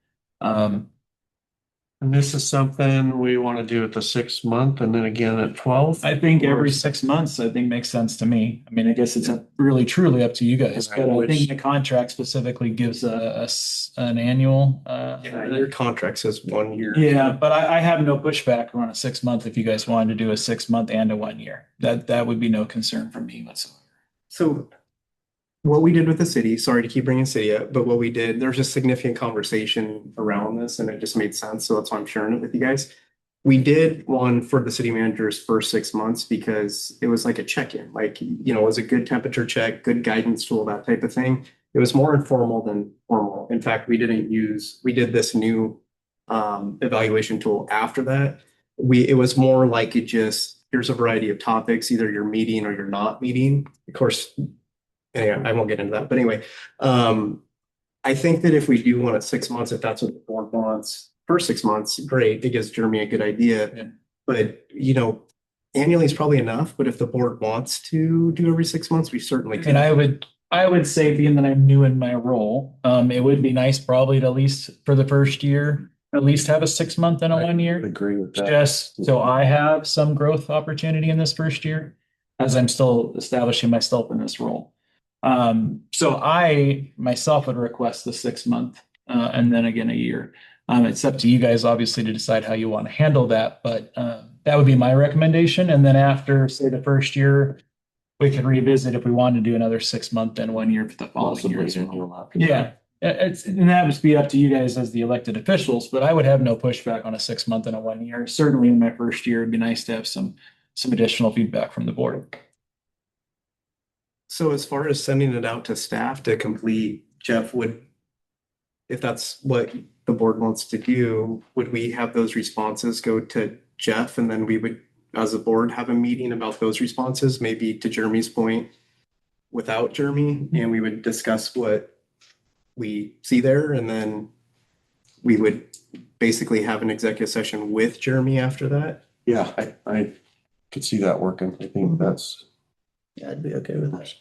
S3: And this is something we want to do at the 6th month and then again at 12th.
S13: I think every 6 months, makes sense to me. I mean, I guess it's really truly up to you guys, but I think the contract specifically gives us an annual.
S11: Your contract says 1 year.
S13: Yeah, but I have no pushback on a 6 month if you guys wanted to do a 6 month and a 1 year. That would be no concern for me whatsoever.
S11: So what we did with the city, sorry to keep bringing city up, but what we did, there's a significant conversation around this and it just made sense. So that's why I'm sharing it with you guys. We did one for the city manager's first 6 months because it was like a check-in, it was a good temperature check, good guidance tool, that type of thing. It was more informal than formal. In fact, we did this new evaluation tool after that. It was more like here's a variety of topics, either you're meeting or you're not meeting. Of course, anyway, I won't get into that. But anyway, I think that if we do one at 6 months, if that's what the board wants, first 6 months, great. It gives Jeremy a good idea.
S13: Yeah.
S11: But, annually is probably enough. But if the board wants to do every 6 months, we certainly can.
S13: And I would say, being that I'm new in my role, it would be nice probably to, at least for the first year, at least have a 6 month and a 1 year.
S3: Agree with that.
S13: Just so I have some growth opportunity in this first year as I'm still establishing myself in this role. So I myself would request the 6 month and then again a year. It's up to you guys obviously to decide how you want to handle that, but that would be my recommendation. And then after, say, the first year, we could revisit if we wanted to do another 6 month and 1 year for the following year. Yeah, and that would be up to you guys as the elected officials, but I would have no pushback on a 6 month and a 1 year. Certainly in my first year, it'd be nice to have some additional feedback from the board.
S11: So as far as sending it out to staff to complete, Jeff, if that's what the board wants to do, would we have those responses go to Jeff and then we would, as a board, have a meeting about those responses, maybe to Jeremy's point, without Jeremy, and we would discuss what we see there, and then we would basically have an executive session with Jeremy after that?
S3: Yeah, I could see that working. I think that's.
S2: Yeah, I'd be okay with that.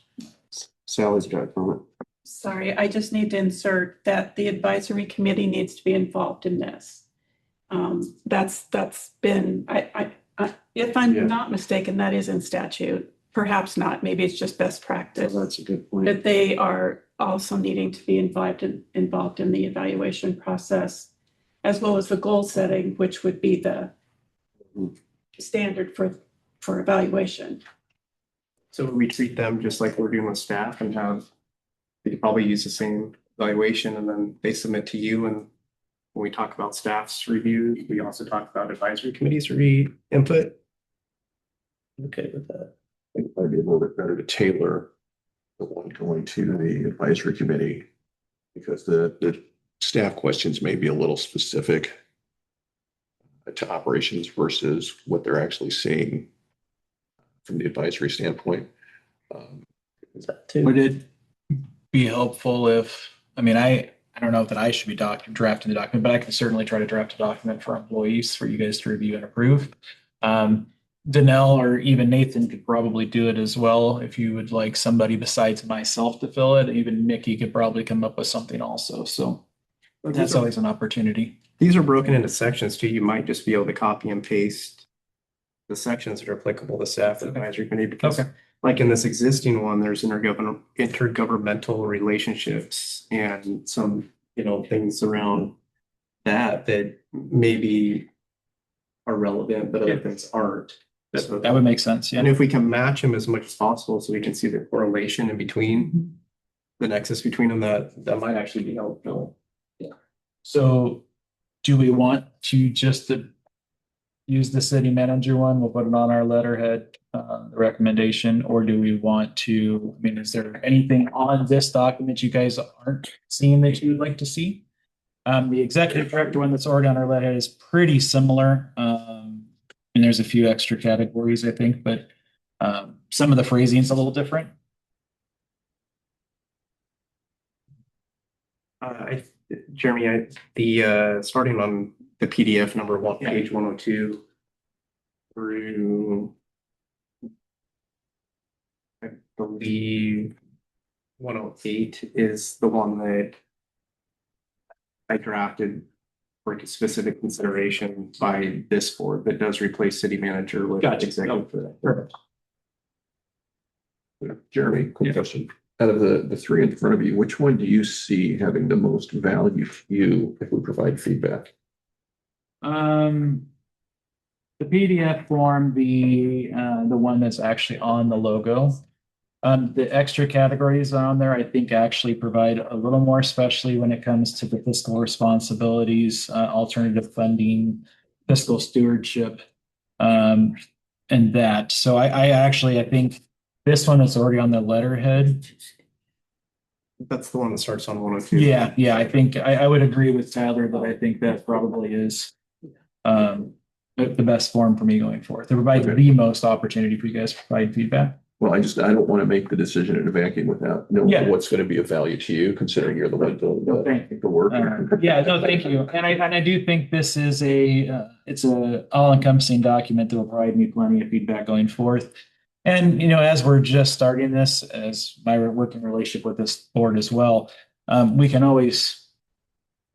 S3: Sally's got a comment.
S9: Sorry, I just need to insert that the advisory committee needs to be involved in this. That's been, if I'm not mistaken, that is in statute. Perhaps not, maybe it's just best practice.
S3: That's a good point.
S9: But they are also needing to be involved in the evaluation process, as well as the goal setting, which would be the standard for evaluation.
S11: So we treat them just like we're doing with staff and have, they could probably use the same evaluation and then they submit to you. And when we talk about staff's review, we also talk about advisory committees input. Okay with that.
S15: I think it might be a little bit better to tailor the one going to the advisory committee because the staff questions may be a little specific to operations versus what they're actually seeing from the advisory standpoint.
S13: Would it be helpful if, I mean, I don't know that I should be drafting the document, but I can certainly try to draft a document for employees for you guys to review and approve. Danelle or even Nathan could probably do it as well. If you would like somebody besides myself to fill it, even Mickey could probably come up with something also. So that's always an opportunity.
S11: These are broken into sections too. You might just be able to copy and paste the sections that are applicable to staff and advisory committee because like in this existing one, there's intergovernmental relationships and some, things around that maybe are relevant, but other things aren't. So
S13: That would make sense. Yeah.
S11: And if we can match them as much as possible so we can see the correlation in between, the nexus between them, that might actually be helpful.
S13: Yeah. So do we want to just use the city manager one? We'll put it on our letterhead, the recommendation, or do we want to, I mean, is there anything on this document you guys aren't seeing that you would like to see? The executive director one that's already on our letterhead is pretty similar. And there's a few extra categories, I think, but some of the phrasing is a little different.
S11: Jeremy, starting on the PDF number one, page 102 through, I believe 108 is the one that I drafted for specific consideration by this board that does replace city manager with executive.
S13: Perfect.
S15: Jeremy, quick question. Out of the three in front of you, which one do you see having the most value for you if we provide feedback?
S13: The PDF form, the one that's actually on the logo. The extra categories on there, I think actually provide a little more, especially when it comes to the fiscal responsibilities, alternative funding, fiscal stewardship, and that. So I think this one is already on the letterhead.
S11: That's the one that starts on 102.
S13: Yeah. I think I would agree with Tyler that I think that probably is the best form for me going forth. It provides the most opportunity for you guys to provide feedback.
S15: Well, I don't want to make the decision in a vacuum without knowing what's going to be of value to you, considering you're the one doing the work.
S13: Thank you. And I do think this is it's a all-encompassing document that will provide me plenty of feedback going forth. And, as we're just starting this, as my working relationship with this board as well, we can always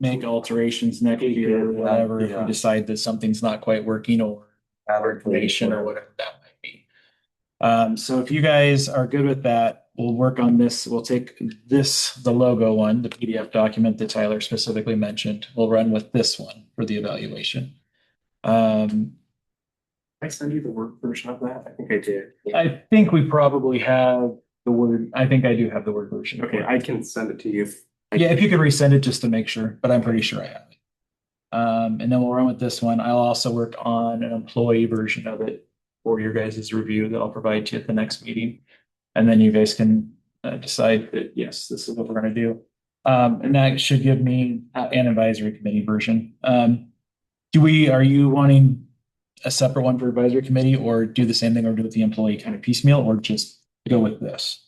S13: make alterations next year or whatever if we decide that something's not quite working or add information or whatever that might be. So if you guys are good with that, we'll work on this. We'll take the logo one, the PDF document that Tyler specifically mentioned. We'll run with this one for the evaluation.
S11: I send you the Word version of that? I think I did.
S13: I think we probably have the Word. I think I do have the Word version.
S11: Okay, I can send it to you.
S13: If you could resend it just to make sure, but I'm pretty sure I have it. And then we'll run with this one. I'll also work on an employee version of it for your guys' review that I'll provide to you at the next meeting. And then you guys can decide that, yes, this is what we're going to do. And that should give me an advisory committee version. Are you wanting a separate one for advisory committee, or do the same thing or do with the employee kind of piecemeal, or just go with this?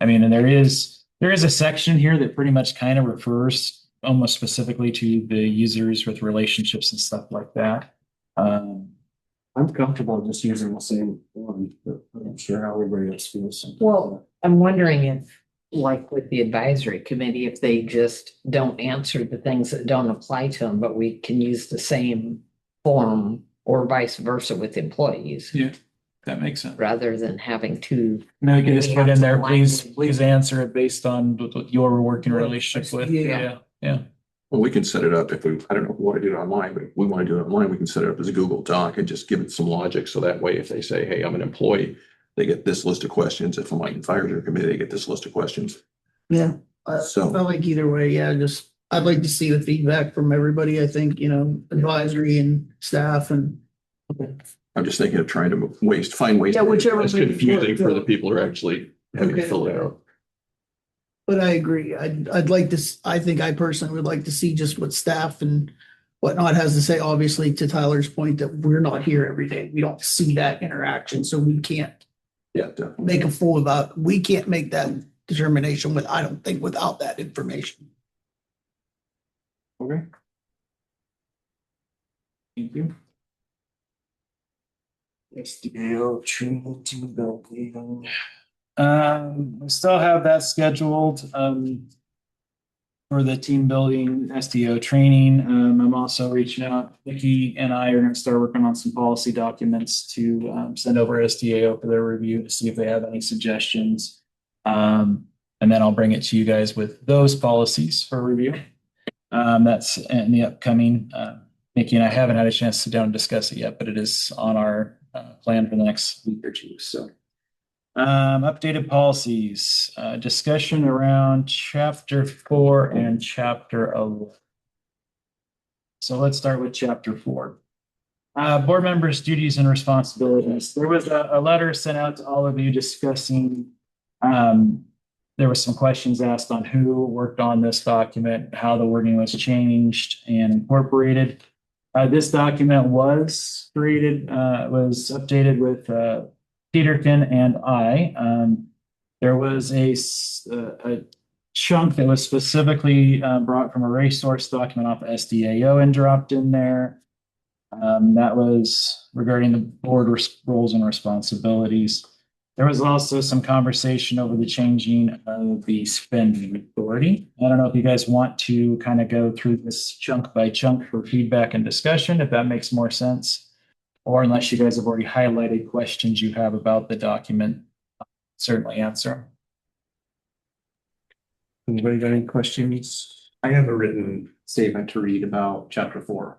S13: I mean, and there is a section here that pretty much kind of refers almost specifically to the users with relationships and stuff like that. I'm comfortable just using the same one, but I'm not sure how everybody else feels.
S5: Well, I'm wondering if, like with the advisory committee, if they just don't answer the things that don't apply to them, but we can use the same form, or vice versa with employees.
S13: Yeah, that makes sense.
S5: Rather than having to.
S13: No, you can just put in there, please answer it based on what your working relationship with.
S5: Yeah.
S15: Well, we can set it up if we, I don't know if we want to do it online, but if we want to do it online, we can set it up as a Google Doc and just give it some logic. So that way, if they say, hey, I'm an employee, they get this list of questions. If I'm like in fire committee, they get this list of questions.
S2: Yeah.
S15: So-
S2: I like either way. Yeah, I'd like to see the feedback from everybody. I think, advisory and staff and.
S15: I'm just thinking of trying to find ways.
S2: Yeah, whichever
S15: It's
S2: way-
S15: confusing for the people who are actually having to
S2: Okay.
S15: fill it out.
S2: But I agree. I'd like to, I think I personally would like to see just what staff and whatnot has to say, obviously to Tyler's point that we're not here every day. We don't see that interaction, so we can't
S15: Yeah, definitely.
S2: make we can't make that determination I don't think without that information.
S13: Okay. Thank you. SDO training team building. We still have that scheduled, for the team building SDO training. I'm also reaching out, Nikki and I are gonna start working on some policy documents to, send over SDAO for their review to see if they have any suggestions. And then I'll bring it to you guys with those policies for review. That's in the upcoming, Nikki and I haven't had a chance to sit down and discuss it yet, but it is on our plan for the next week or two. So updated policies, discussion around chapter 4 and chapter 11. So let's start with chapter 4. Board members' duties and responsibilities. There was a letter sent out to all of you discussing, there were some questions asked on who worked on this document, how the wording was changed and incorporated. This document was created, was updated with Peterkin and I. There was a chunk that was specifically brought from a resource document off of SDAO and dropped in there. That was regarding the board roles and responsibilities. There was also some conversation over the changing of the spending authority. I don't know if you guys want to kind of go through this chunk by chunk for feedback and discussion, if that makes more sense. Or unless you guys have already highlighted questions you have about the document, certainly answer.
S3: Anybody got any questions?
S11: I have a written statement to read about chapter 4,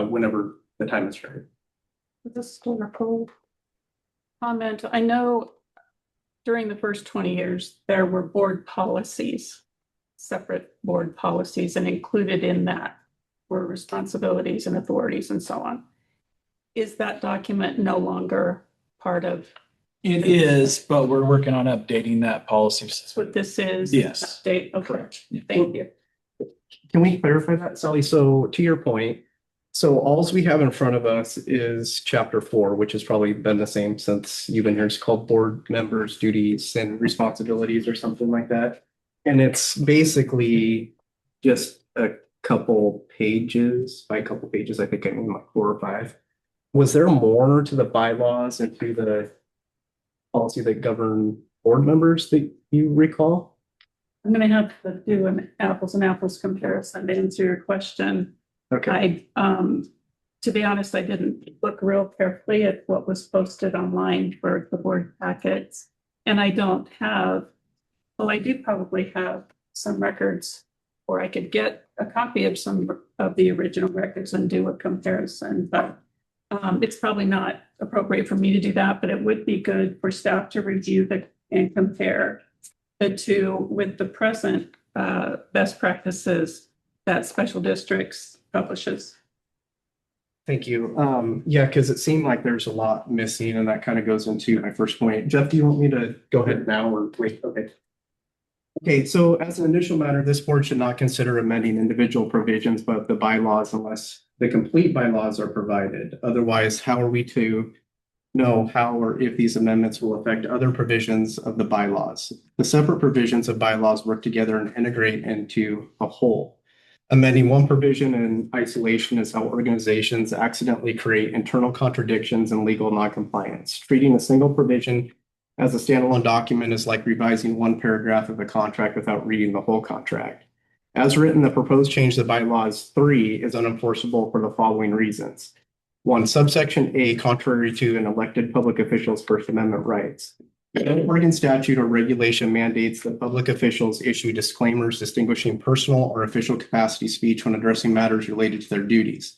S11: whenever the time is right.
S9: This is a cold comment. I know during the first 20 years, there were board policies, separate board policies, and included in that were responsibilities and authorities and so on. Is that document no longer part of?
S13: It is, but we're working on updating that policy.
S9: That's what this is?
S13: Yes.
S9: Update, okay,
S13: Correct.
S9: thank you.
S4: Can we clarify that, Sally? So to your point, so alls we have in front of us is chapter 4, which has probably been the same since you've been here. It's called board members' duties and responsibilities or something like that. And it's basically just a couple pages, by a couple pages, I think I mean like 4 or 5. Was there more to the bylaws and to the policy that govern board members that you recall?
S9: I'm gonna have to do an apples and apples comparison to answer your question.
S4: Okay.
S9: To be honest, I didn't look real carefully at what was posted online for the board packets. And I don't have, well, I do probably have some records, or I could get a copy of some of the original records and do a comparison, but it's probably not appropriate for me to do that, but it would be good for staff to review and compare the two with the present best practices that special districts publishes.
S4: Thank you. Yeah, because it seemed like there's a lot missing, and that kind of goes into my first point. Jeff, do you want me to go ahead now or wait? Okay. Okay, so as an initial matter, this board should not consider amending individual provisions of the bylaws unless the complete bylaws are provided. Otherwise, how are we to know how or if these amendments will affect other provisions of the bylaws? The separate provisions of bylaws work together and integrate into a whole. Amending one provision in isolation is how organizations accidentally create internal contradictions and legal noncompliance. Treating a single provision as a standalone document is like revising one paragraph of a contract without reading the whole contract. As written, the proposed change to bylaws 3 is unenforceable for the following reasons. 1, subsection A, contrary to an elected public official's First Amendment rights.
S11: No Oregon statute or regulation mandates that public officials issue disclaimers distinguishing personal or official capacity speech when addressing matters related to their duties.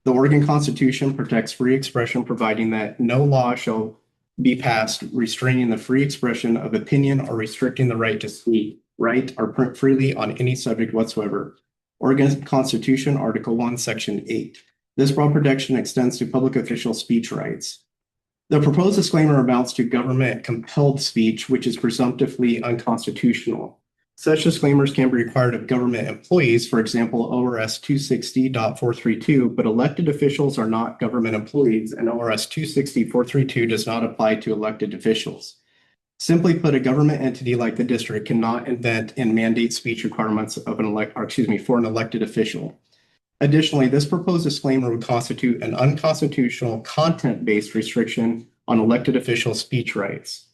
S11: The Oregon Constitution protects free expression, providing that no law shall be passed restraining the free expression of opinion or restricting the right to speak, write, or print freely on any subject whatsoever. Oregon Constitution, Article 1, Section 8. This broad protection extends to public official speech rights. The proposed disclaimer amounts to government compelled speech, which is presumptively unconstitutional. Such disclaimers can be required of government employees, for example, ORS 260.432, but elected officials are not government employees, and ORS 260.432 does not apply to elected officials. Simply put, a government entity like the district cannot invent and mandate speech requirements of for an elected official. Additionally, this proposed disclaimer would constitute an unconstitutional content-based restriction on elected official speech rights.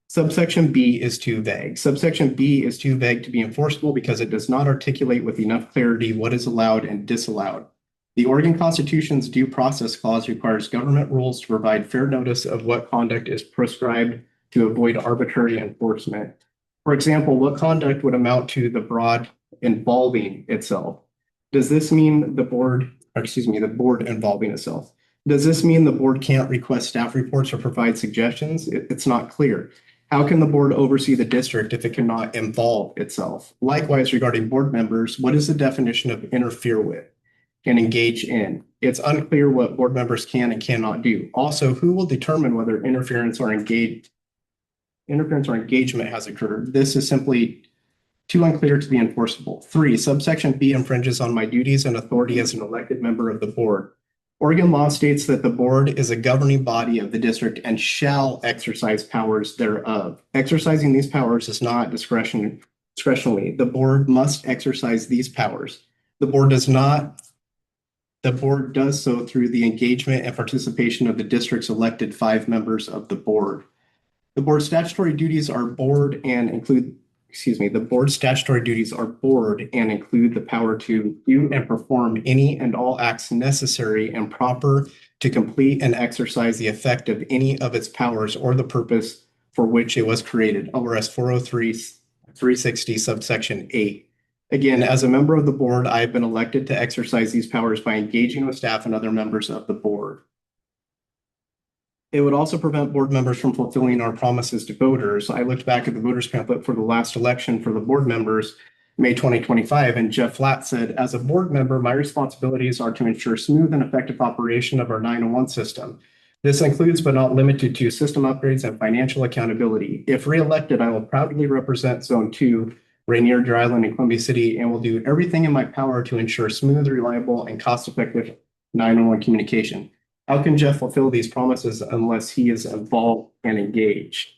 S11: Subsection B is too vague. Subsection B is too vague to be enforceable because it does not articulate with enough clarity what is allowed and disallowed. The Oregon Constitution's Due Process Clause requires government rules to provide fair notice of what conduct is prescribed to avoid arbitrary enforcement. For example, what conduct would amount to the broad involving itself? Does this mean the board involving itself? Does this mean the board can't request staff reports or provide suggestions? It's not clear. How can the board oversee the district if it cannot involve itself? Likewise, regarding board members, what is the definition of interfere with and engage in? It's unclear what board members can and cannot do. Also, who will determine whether interference or engagement has occurred? This is simply too unclear to be enforceable. 3, subsection B infringes on my duties and authority as an elected member of the board. Oregon law states that the board is a governing body of the district and shall exercise powers thereof. Exercising these powers is not discretionally. The board must exercise these powers. The board does so through the engagement and participation of the district's elected 5 members of the board. The board's statutory duties are board and include the board's statutory duties are board and include the power to do and perform any and all acts necessary and proper to complete and exercise the effect of any of its powers or the purpose for which it was created. ORS 403-360 subsection 8. Again, as a member of the board, I have been elected to exercise these powers by engaging with staff and other members of the board. It would also prevent board members from fulfilling our promises to voters. I looked back at the voters pamphlet for the last election for the board members, May 2025, and Jeff Flatt said, as a board member, my responsibilities are to ensure smooth and effective operation of our 901 system. This includes, but not limited to, system upgrades and financial accountability. If reelected, I will proudly represent Zone 2, Rainier, Dry Island, and Columbia City, and will do everything in my power to ensure smooth, reliable, and cost-effective 911 communication. How can Jeff fulfill these promises unless he is involved and engaged?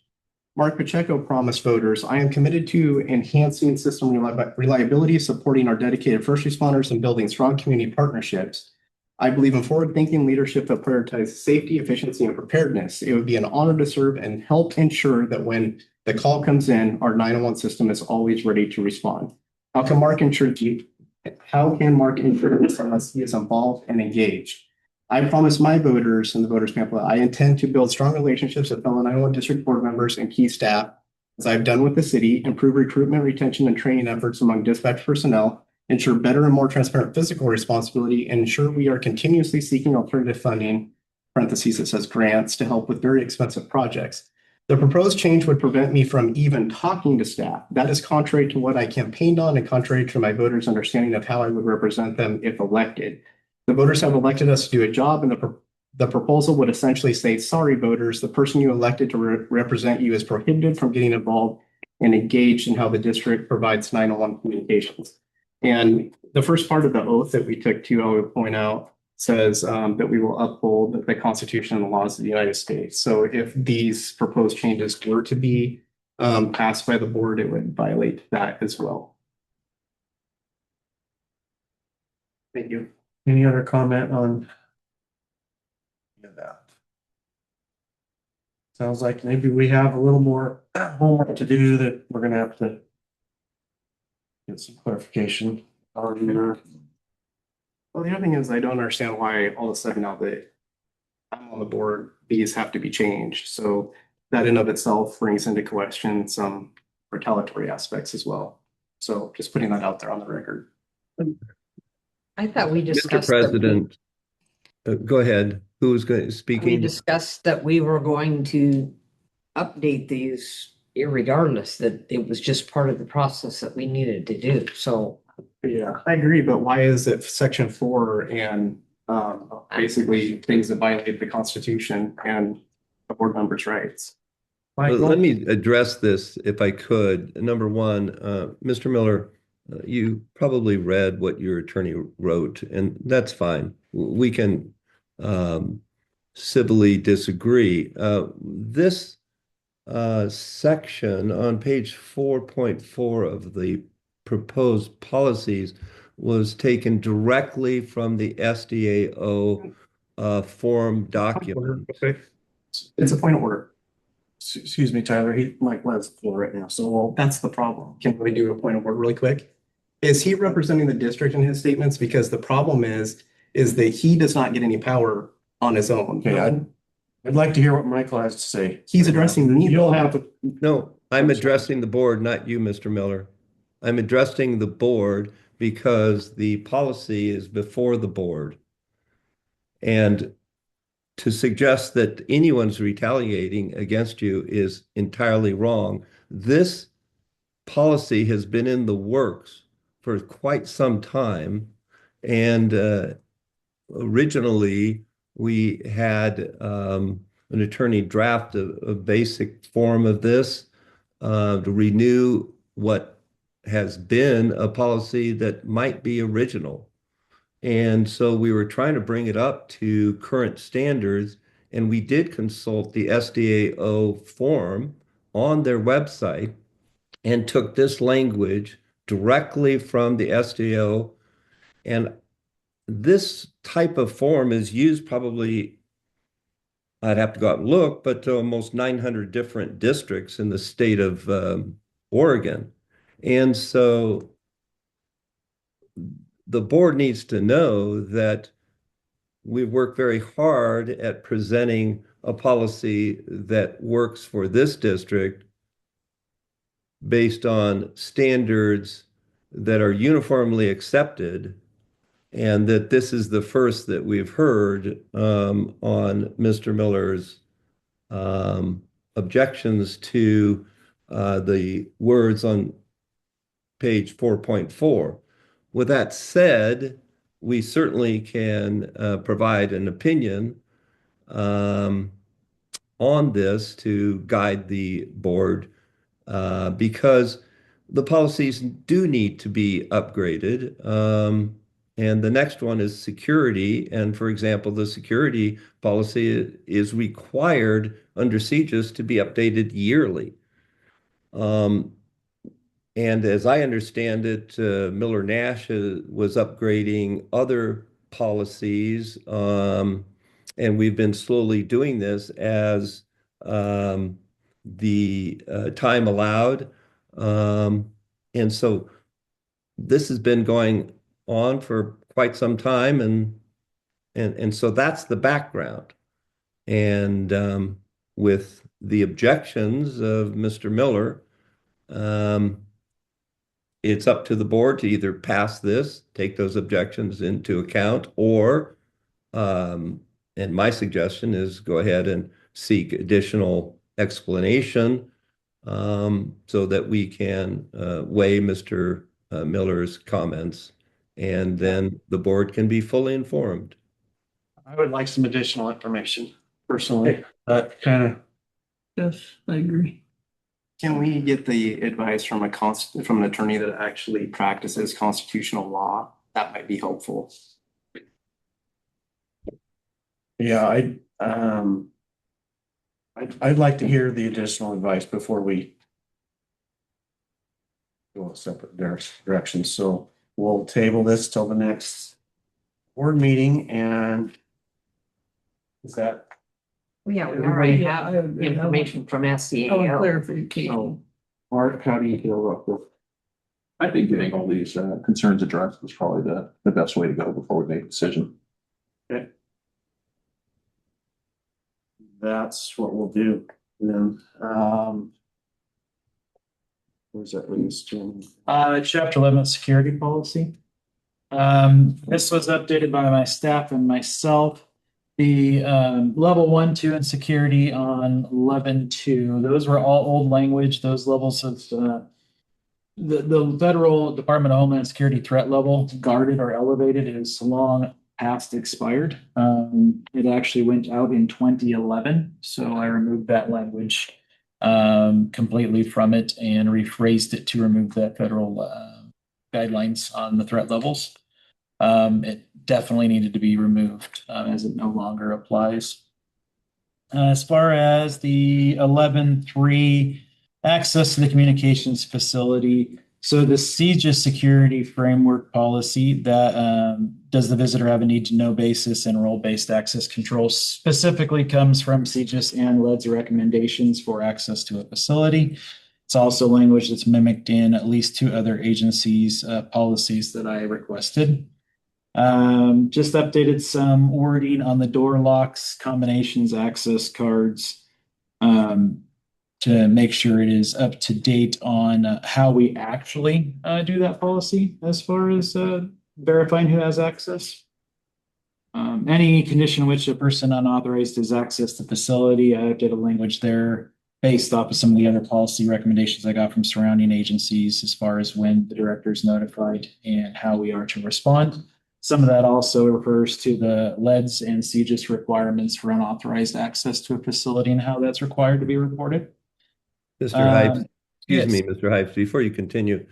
S11: Mark Pacheco promised voters, I am committed to enhancing system reliability, supporting our dedicated first responders, and building strong community partnerships. I believe in forward-thinking leadership that prioritizes safety, efficiency, and preparedness. It would be an honor to serve and help ensure that when the call comes in, our 911 system is always ready to respond. How can Mark ensure this unless he is involved and engaged? I promise my voters in the voters pamphlet, I intend to build strong relationships with fellow 911 district board members and key staff, as I've done with the city, improve recruitment, retention, and training efforts among dispatch personnel, ensure better and more transparent physical responsibility, and ensure we are continuously seeking alternative funding, parentheses, it says grants, to help with very expensive projects. The proposed change would prevent me from even talking to staff. That is contrary to what I campaigned on and contrary to my voters' understanding of how I would represent them if elected. The voters have elected us to do a job, and the proposal would essentially say, sorry, voters, the person you elected to represent you is prohibited from getting involved and engaged in how the district provides 911 communications. And the first part of the oath that we took to, I would point out, says that we will uphold the Constitution and the laws of the United States. So if these proposed changes were to be passed by the board, it would violate that as well. Thank you.
S3: Any other comment on that? Sounds like maybe we have a little more homework to do that we're gonna have to get some clarification on.
S11: Well, the other thing is I don't understand why all of a sudden now that I'm on the board, these have to be changed. So that in of itself brings into question some retaliatory aspects as well. So just putting that out there on the record.
S5: I thought we
S8: Mr.
S5: discussed.
S8: President, go ahead. Who's going
S5: We
S8: speaking?
S5: discussed that we were going to update these irregardless, that it was just part of the process that we needed to do. So
S11: Yeah, I agree, but why is it section 4 and basically things that violate the Constitution and the board members' rights?
S8: Well, let me address this if I could. Number one, Mr. Miller, you probably read what your attorney wrote, and that's fine. We can civilly disagree. This section on page 4.4 of the proposed policies was taken directly from the SDAO form document.
S11: Okay. It's a point of order.
S3: Excuse me, Tyler, Mike has the floor right now, so we'll.
S11: That's the problem. Can we do a point of order really quick? Is he representing the district in his statements? Because the problem is that he does not get any power on his own.
S3: Okay, I'd like to hear what Michael has to say.
S11: He's addressing me.
S3: You'll have to.
S8: No, I'm addressing the board, not you, Mr. Miller. I'm addressing the board because the policy is before the board. And to suggest that anyone's retaliating against you is entirely wrong. This policy has been in the works for quite some time. And originally, we had an attorney draft a basic form of this to renew what has been a policy that might be original. And so we were trying to bring it up to current standards, and we did consult the SDAO form on their website and took this language directly from the SDAO. And this type of form is used probably, I'd have to go out and look, but to almost 900 different districts in the state of Oregon. And so the board needs to know that we've worked very hard at presenting a policy that works for this district based on standards that are uniformly accepted, and that this is the first that we've heard on Mr. Miller's objections to the words on page 4.4. With that said, we certainly can provide an opinion on this to guide the board because the policies do need to be upgraded. And the next one is security. And for example, the security policy is required under CJIS to be updated yearly. And as I understand it, Miller Nash was upgrading other policies, and we've been slowly doing this as the time allowed. And so this has been going on for quite some time, and so that's the background. And with the objections of Mr. Miller, it's up to the board to either pass this, take those objections into account, or, and my suggestion is go ahead and seek additional explanation so that we can weigh Mr. Miller's comments, and then the board can be fully informed.
S3: I would like some additional information personally. That kind of.
S2: Yes, I agree.
S11: Can we get the advice from from an attorney that actually practices constitutional law? That might be helpful.
S3: Yeah, I'd like to hear the additional advice before we go a separate direction. So we'll table this till the next board meeting. And is that?
S5: yeah, we already have information from SDAO.
S2: Clarification.
S3: So, Mark, how do you feel about this?
S15: I think getting all these concerns addressed was probably the best way to go before we make a decision.
S3: Okay. That's what we'll do. Then, where's that list, Jim?
S13: Chapter 11, security policy. This was updated by my staff and myself. The level 1, 2, and security on 11.2, those were all old language. Those levels of the federal Department of Homeland Security threat level, guarded or elevated, is long past expired. It actually went out in 2011, so I removed that language completely from it and rephrased it to remove that federal guidelines on the threat levels. It definitely needed to be removed as it no longer applies. As far as the 11.3 access to the communications facility, so the CJIS security framework policy that does the visitor have a need to know basis and role-based access control specifically comes from CJIS and LED's recommendations for access to a facility. It's also language that's mimicked in at least 2 other agencies' policies that I requested. Just updated some wording on the door locks, combinations, access cards, to make sure it is up to date on how we actually do that policy as far as verifying who has access. Any condition in which a person unauthorized has access to facility, I updated language there based off of some of the other policy recommendations I got from surrounding agencies as far as when the director is notified and how we are to respond. Some of that also refers to the LEDs and CJIS requirements for unauthorized access to a facility and how that's required to be reported.
S8: Mr. Hipes, excuse
S13: yes.
S8: me, Mr. Hipes, before you continue,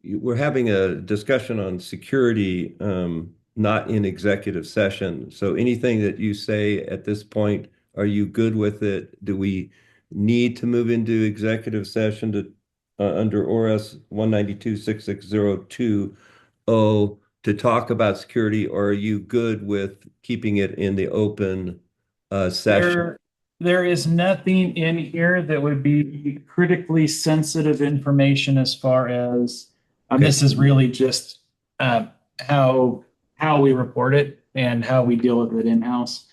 S8: we're having a discussion on security, not in executive session. So anything that you say at this point, are you good with it? Do we need to move into executive session to under ORS 192-6602 to talk about security, or are you good with keeping it in the open session?
S13: There is nothing in here that would be critically sensitive information as far as this is really just how we report it and how we deal with it in-house.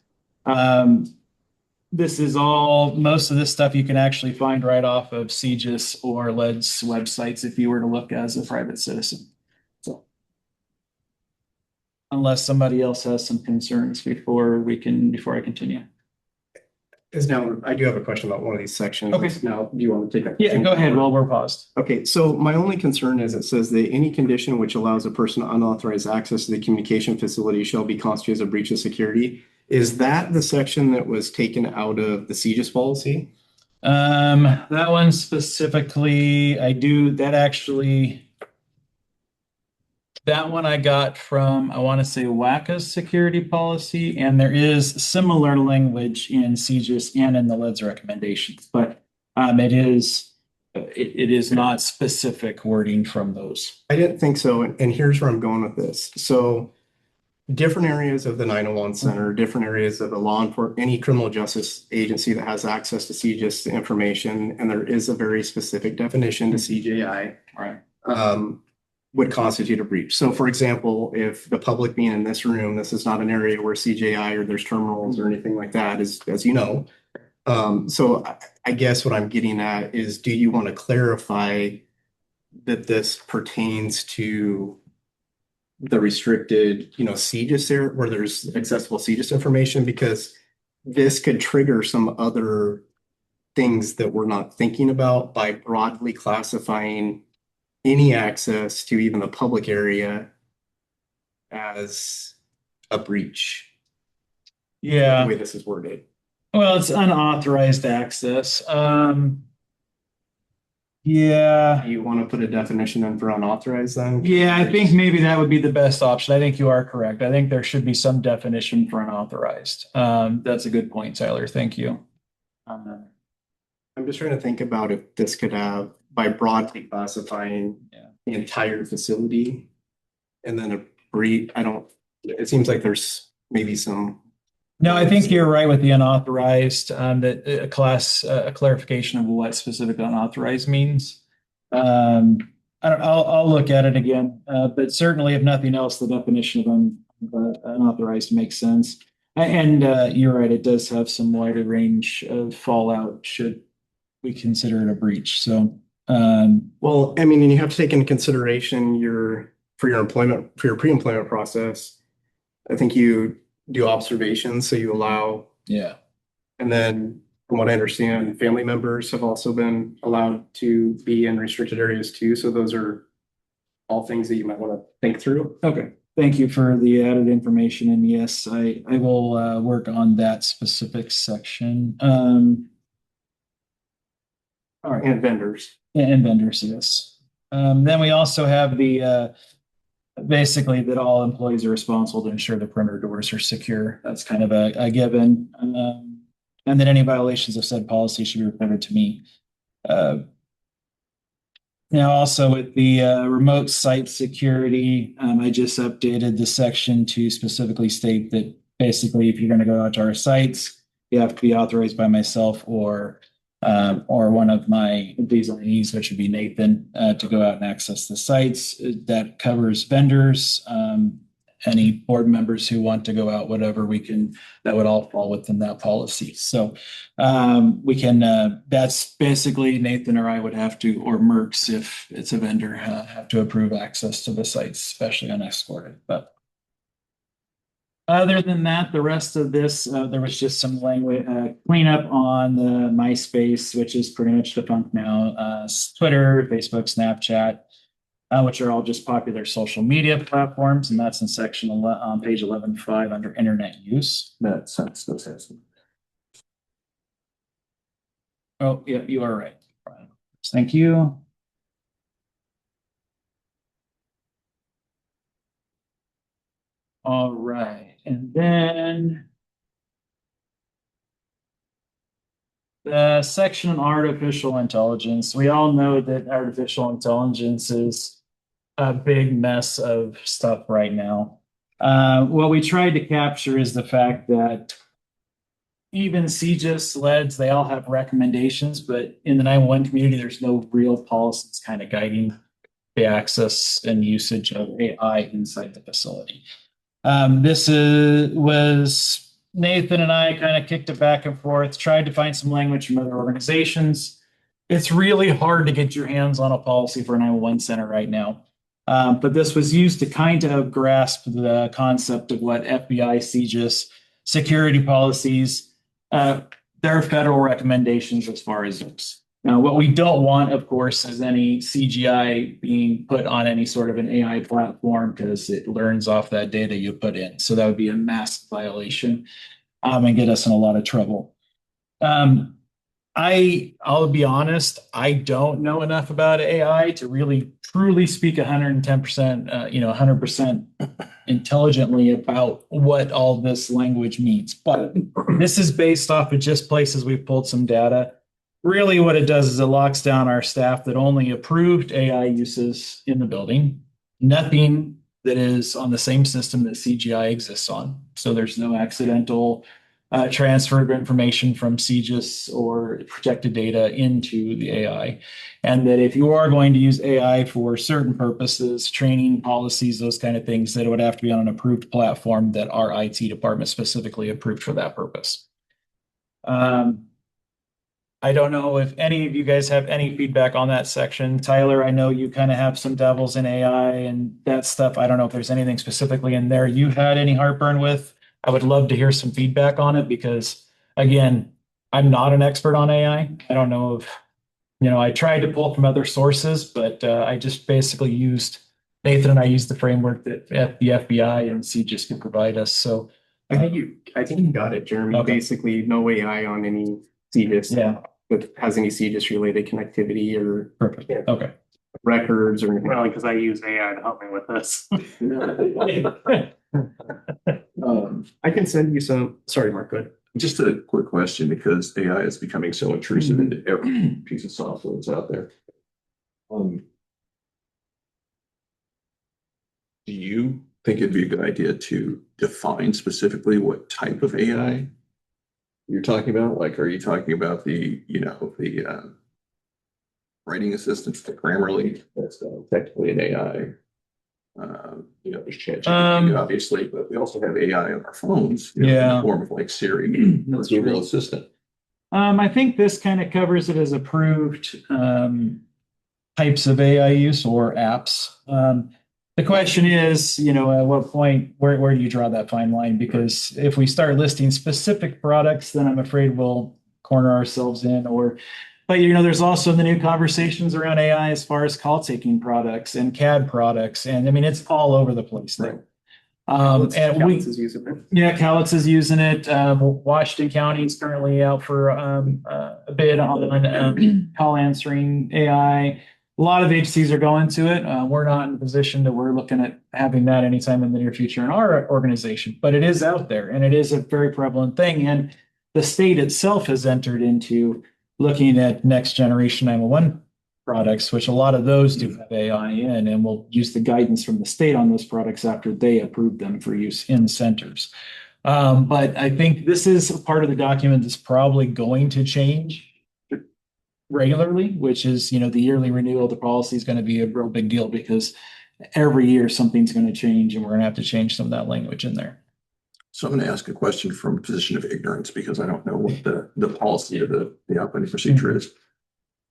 S13: This is most of this stuff you can actually find right off of CJIS or LED's websites if you were to look as a private citizen. So, unless somebody else has some concerns before I continue.
S11: Now, I do have a question about one of these sections.
S13: Okay.
S11: Now, do you want to take that?
S13: Yeah, go ahead while we're paused.
S11: Okay, so my only concern is it says that any condition which allows a person unauthorized access to the communication facility shall be constituted as a breach of security. Is that the section that was taken out of the CJIS policy?
S13: That one specifically, that one I got from, I want to say WACA's security policy, and there is similar language in CJIS and in the LED's recommendations, but it is not specific wording from those.
S11: I didn't think so, and here's where I'm going with this. So different areas of the 901 Center, different areas of the law enforcement, any criminal justice agency that has access to CJIS information, and there is a very specific definition to CJI.
S13: Right.
S11: Would constitute a breach. So for example, if the public being in this room, this is not an area where CJI or there's terminals or anything like that, as you know. So I guess what I'm getting at is, do you want to clarify that this pertains to the restricted, CJIS area where there's accessible CJIS information? Because this could trigger some other things that we're not thinking about by broadly classifying any access to even the public area as a breach.
S13: Yeah.
S11: The way this is worded.
S13: Well, it's unauthorized access. Yeah.
S11: You want to put a definition in for unauthorized then?
S13: Yeah, I think maybe that would be the best option. I think you are correct. I think there should be some definition for unauthorized. That's a good point, Tyler. Thank you.
S11: I'm just trying to think about if this could have, by broadly classifying the entire facility and then a breach. It seems like there's maybe some.
S13: No, I think you're right with the unauthorized, that a clarification of what specifically unauthorized means. I'll look at it again, but certainly if nothing else, the definition of unauthorized makes sense. And you're right, it does have some wider range of fallout should we consider it a breach. So,
S4: Well, I mean, and you have to take into consideration for your employment, for your pre-employment process. I think you do observations, so you allow,
S13: yeah.
S4: and then from what I understand, family members have also been allowed to be in restricted areas too. So those are all things that you might want to think through.
S13: Okay. Thank you for the added information. And yes, I will work on that specific section. All right.
S4: And vendors.
S13: And vendors, yes. Then we also have the basically that all employees are responsible to ensure the perimeter doors are secure. That's kind of a given. And that any violations of said policy should be reported to me. Now, also with the remote site security, I just updated the section to specifically state that basically if you're going to go out to our sites, you have to be authorized by myself or one of my designees, which would be Nathan, to go out and access the sites. That covers vendors, any board members who want to go out, whatever we can, that would all fall within that policy. So we can, that's basically Nathan or I would have to, or Mercs, if it's a vendor, have to approve access to the sites, especially unescorted. But other than that, the rest of this, there was just some language cleanup on the MySpace, which is pretty much defunct now. Twitter, Facebook, Snapchat, which are all just popular social media platforms, and that's in section on page 11.5 under internet use.
S15: That's sense.
S13: Oh, yeah, you are right. Thank you. All right, and then the section on artificial intelligence. We all know that artificial intelligence is a big mess of stuff right now. What we tried to capture is the fact that even CGIS, LEDs, they all have recommendations, but in the 911 community, there's no real policies kind of guiding the access and usage of AI inside the facility. This was Nathan and I kind of kicked it back and forth, tried to find some language from other organizations. It's really hard to get your hands on a policy for a 911 center right now. But this was used to kind of grasp the concept of what FBI, CGIS, security policies, their federal recommendations as far as those. Now, what we don't want, of course, is any CGI being put on any sort of an AI platform because it learns off that data you put in. So that would be a massive violation and get us in a lot of trouble. I'll be honest, I don't know enough about AI to really truly speak 110%, 100% intelligently about what all this language means. But this is based off of just places we've pulled some data. Really what it does is it locks down our staff that only approved AI uses in the building, nothing that is on the same system that CGI exists on. So there's no accidental transfer of information from CGIS or protected data into the AI. And that if you are going to use AI for certain purposes, training policies, those kind of things, that it would have to be on an approved platform that our IT department specifically approved for that purpose. I don't know if any of you guys have any feedback on that section. Tyler, I know you kind of have some devils in AI and that stuff. I don't know if there's anything specifically in there you had any heartburn with. I would love to hear some feedback on it because, again, I'm not an expert on AI. I don't know if, I tried to pull from other sources, but I just basically Nathan and I used the framework that the FBI and CGIS can provide us. So
S4: I think you got it, Jeremy.
S13: Okay.
S4: Basically, no AI on any CGIS that has any CGIS related connectivity or
S13: perfect. Okay.
S4: Records or anything. Well, because I use AI to help me with this. I can send you some. Sorry, Mark, go ahead.
S15: Just a quick question, because AI is becoming so intrusive into every piece of software that's out there. Do you think it'd be a good idea to define specifically what type of AI you're talking about? Like, are you talking about the writing assistants, the Grammarly, that's technically an AI? There's ChatGPT, obviously, but we also have AI on our phones. In the form of like Siri, or Google Assistant.
S13: I think this kind of covers it as approved types of AI use or apps. The question is, at what point, where do you draw that fine line? Because if we start listing specific products, then I'm afraid we'll corner ourselves in. But there's also the new conversations around AI as far as call taking products and CAD products, and I mean it's all over the place now.
S4: Cowlitz is using it.
S13: Yeah, Cowlitz is using it. Washington County is currently out for a bid on call answering AI. A lot of agencies are going to it. We're not in a position that we're looking at having that anytime in the near future in our organization, but it is out there and it is a very prevalent thing. And the state itself has entered into looking at next generation 911 products, which a lot of those do have AI in, and we'll use the guidance from the state on those products after they approve them for use in centers. But I think this is a part of the document that's probably going to change regularly, which is, the yearly renewal of the policy is going to be a real big deal because every year something's going to change and we're going to have to change some of that language in there.
S15: So I'm going to ask a question from a position of ignorance because I don't know what the policy of the operating procedure is.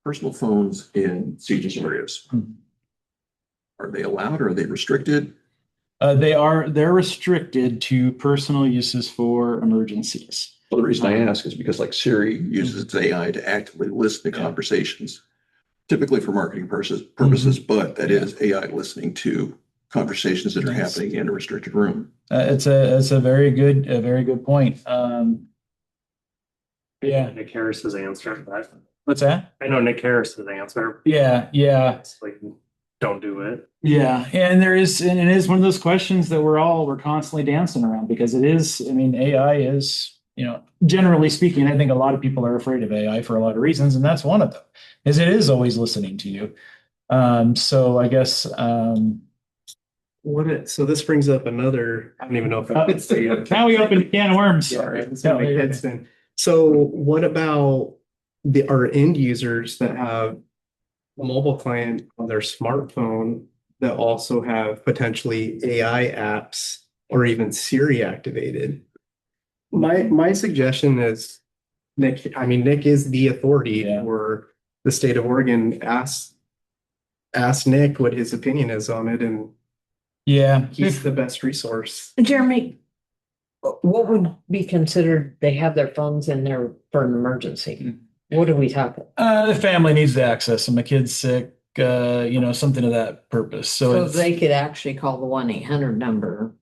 S15: Personal phones in siege areas. Are they allowed or are they restricted?
S13: They're restricted to personal uses for emergencies.
S15: Well, the reason I ask is because like Siri uses its AI to actively listen to conversations, typically for marketing purposes, but that is AI listening to conversations that are happening in a restricted room.
S13: It's a very good point.
S4: Nick Harris's answer.
S13: What's that?
S4: I know Nick Harris's answer.
S13: Yeah.
S4: It's like, don't do it.
S13: Yeah, and it is one of those questions that we're constantly dancing around because it is. I mean, AI is, generally speaking, I think a lot of people are afraid of AI for a lot of reasons, and that's one of them. Is it is always listening to you. So I guess.
S4: So this brings up another. I don't even know if I could say it.
S13: Now we open a can of worms.
S4: Sorry, So what about our end users that have a mobile client on their smartphone that also have potentially AI apps or even Siri activated? My suggestion is Nick is the authority for the state of Oregon. Ask Nick what his opinion is on it, and he's the best resource.
S5: Jeremy, what would be considered they have their phones in there for an emergency? What are we talking?
S13: The family needs to access them. A kid's sick, something to that purpose. So
S5: they could actually call the 1-800 number.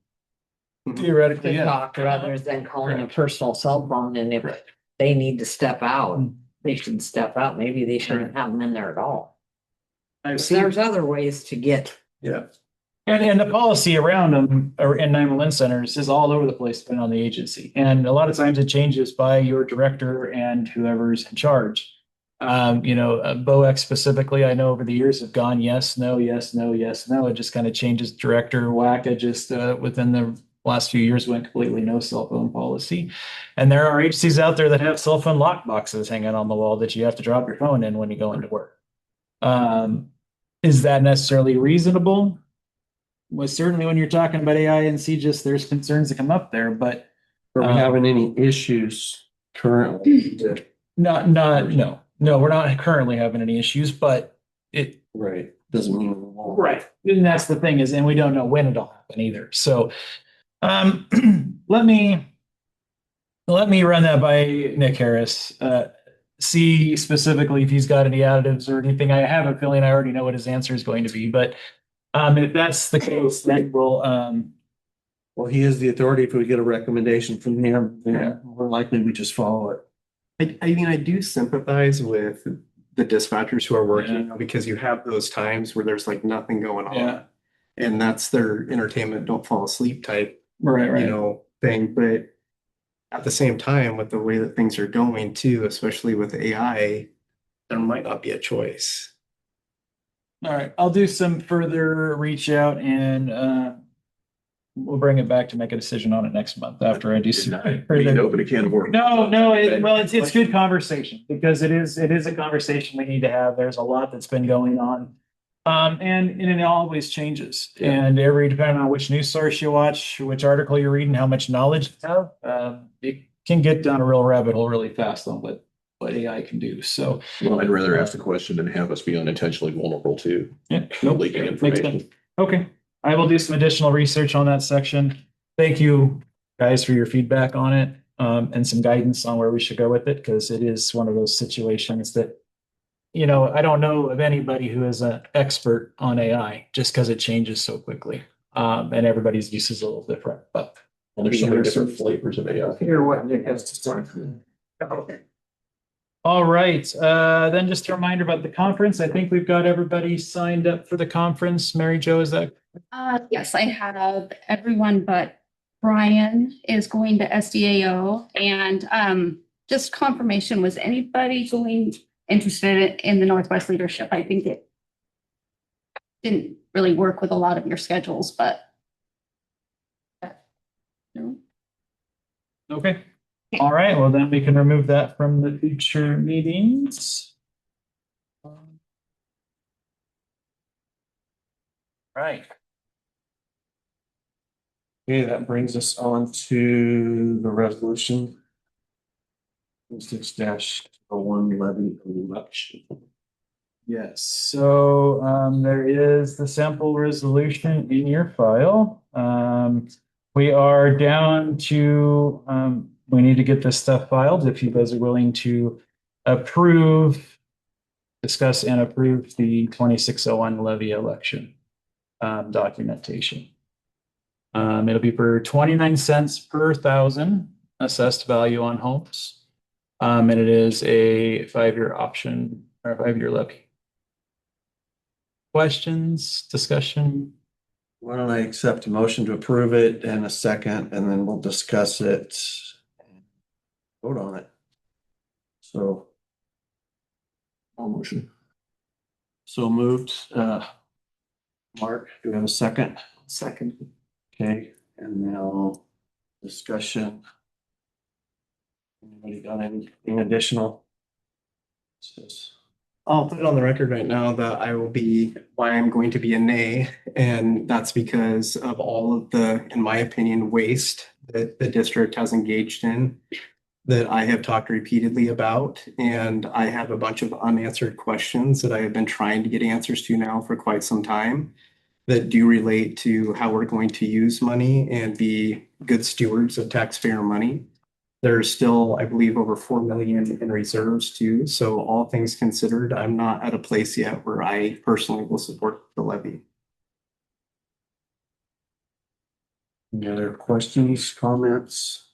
S13: Theoretically,
S5: to talk rather than calling a personal cell phone. And if they need to step out, they should step out. Maybe they shouldn't have them in there at all. There's other ways to get.
S13: Yeah. And the policy around them or in 911 centers is all over the place depending on the agency. And a lot of times it changes by your director and whoever's in charge. BOEX specifically, I know over the years have gone yes, no, yes, no, yes, no. It just kind of changes director. WACA just within the last few years went completely no cell phone policy. And there are agencies out there that have cell phone lock boxes hanging on the wall that you have to drop your phone in when you go into work. Is that necessarily reasonable? Well, certainly when you're talking about AI and CGIS, there's concerns that come up there, but
S3: are we having any issues currently?
S13: No, we're not currently having any issues, but it
S3: doesn't mean we won't.
S13: Right. And that's the thing is, and we don't know when it'll happen either. So let me run that by Nick Harris. See specifically if he's got any additives or anything. I have a feeling I already know what his answer is going to be, but if that's the case, then
S3: well, he is the authority. If we get a recommendation from him, we're likely we just follow it.
S4: I do sympathize with the dispatchers who are working because you have those times where there's like nothing going on, and that's their entertainment, don't fall asleep type, thing. But at the same time, with the way that things are going too, especially with AI, there might not be a choice.
S13: All right, I'll do some further reach out and we'll bring it back to make a decision on it next month after I do some.
S15: Open a can of worms.
S13: No. It's good conversation because it is a conversation we need to have. There's a lot that's been going on. And it always changes. And depending on which news source you watch, which article you're reading, how much knowledge you have, it can get down a real rabbit hole really fast on what AI can do. So,
S15: Well, I'd rather ask the question than have us be unintentionally vulnerable to
S13: yeah,
S15: leaking
S13: makes
S15: information.
S13: sense. Okay, I will do some additional research on that section. Thank you guys for your feedback on it, and some guidance on where we should go with it, because it is one of those situations that, I don't know of anybody who is an expert on AI just because it changes so quickly. And everybody's use is a little different, but.
S15: And there's so many different flavors of AI.
S5: Hear what Nick has to say.
S13: All right, then just a reminder about the conference. I think we've got everybody signed up for the conference. Mary Jo, is that?
S6: Yes, I have everyone but Brian is going to SDAO, and just confirmation, was anybody interested in the Northwest Leadership? I think it didn't really work with a lot of your schedules, but no.
S13: Okay. All right, well, then we can remove that from the future meetings. Right. Okay, that brings us on to the resolution. 6-01 levy election. Yes, so there is the sample resolution in your file. We are down to, we need to get this stuff filed. If you guys are willing to discuss and approve the 2601 levy election documentation. It'll be for 29 cents per thousand assessed value on homes. And it is a 5-year option or a 5-year levy. Questions, discussion?
S3: Why don't I accept a motion to approve it and a second, and then we'll discuss it. And vote on it. So. All motion. So moved. Mark, do we have a second?
S5: Second.
S3: Okay, and now discussion. Anybody got anything additional?
S11: I'll put it on the record right now that why I'm going to be a nay. And that's because of all of the, in my opinion, waste that the district has engaged in that I have talked repeatedly about. And I have a bunch of unanswered questions that I have been trying to get answers to now for quite some time that do relate to how we're going to use money and be good stewards of taxpayer money. There's still, I believe, over 4 million in reserves too. So all things considered, I'm not at a place yet where I personally will support the levy.
S3: Any other questions, comments?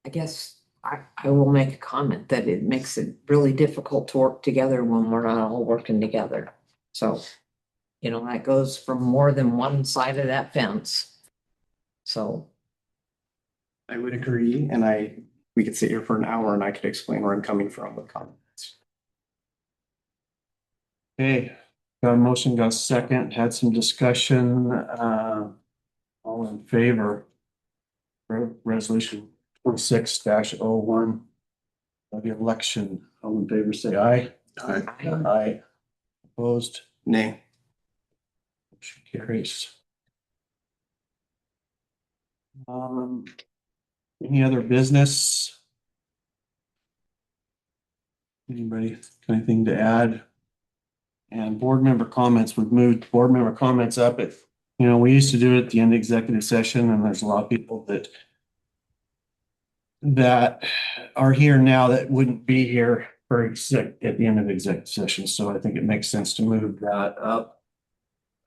S5: I guess I will make a comment that it makes it really difficult to work together when we're not all working together. So, that goes from more than one side of that fence. So.
S11: I would agree. And we could sit here for an hour and I could explain where I'm coming from with comments.
S3: Okay, got a motion, got a second, had some discussion, all in favor. Resolution 26-01. The election, all in favor, say aye.
S15: Aye.
S3: Aye. Opposed?
S11: Nay.
S3: Motion carries. Any other business? Anybody, anything to add? And board member comments, we've moved board member comments up at, we used to do it at the end of executive session, and there's a lot of people that are here now that wouldn't be here at the end of executive session. So I think it makes sense to move that up.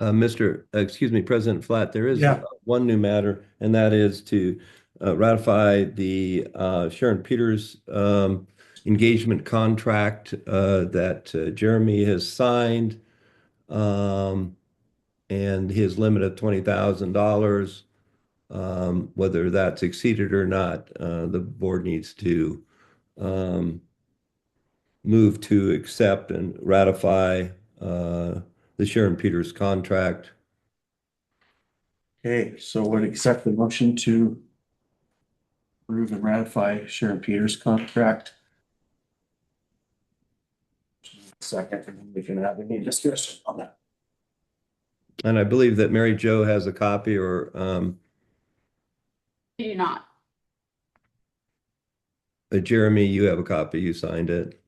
S8: President Flatt, there is
S3: Yeah.
S8: one new matter, and that is to ratify the Sharon Peters engagement contract that Jeremy has signed, and his limit of $20,000. Whether that's exceeded or not, the board needs to move to accept and ratify the Sharon Peters contract.
S3: Okay, so would accept the motion to approve and ratify Sharon Peters contract. second, and we can have any discussion on that.
S8: And I believe that Mary Jo has a copy, or
S6: I do not.
S8: Jeremy, you have a copy, you signed it.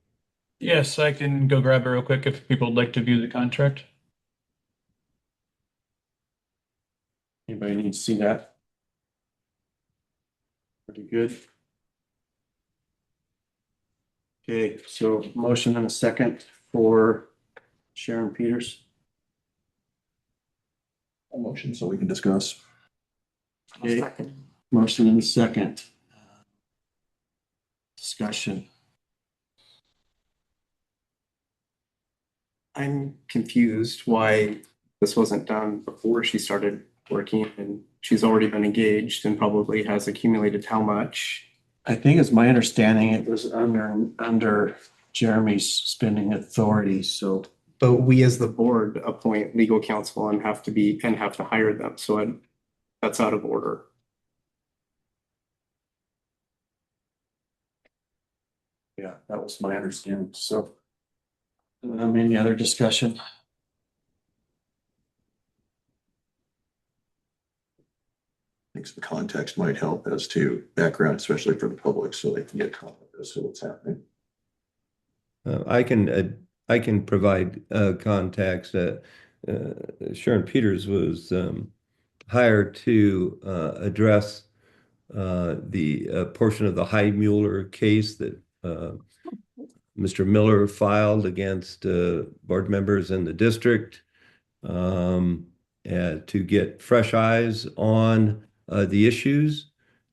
S13: Yes, I can go grab it real quick if people would like to view the contract.
S3: Anybody need to see that? Pretty good. Okay, so motion and a second for Sharon Peters.
S15: A motion so we can discuss.
S3: Okay, motion and a second. Discussion.
S11: I'm confused why this wasn't done before she started working, and she's already been engaged and probably has accumulated how much?
S3: I think it's my understanding it was under Jeremy's spending authority, so.
S11: But we as the board appoint legal counsel and have to hire them, so that's out of order.
S3: Yeah, that was my understanding, so. Any other discussion?
S15: I think some context might help as to background, especially for the public, so they can get confident as to what's happening.
S8: I can provide context. Sharon Peters was hired to address the portion of the Heidmuller case that Mr. Miller filed against board members in the district, to get fresh eyes on the issues,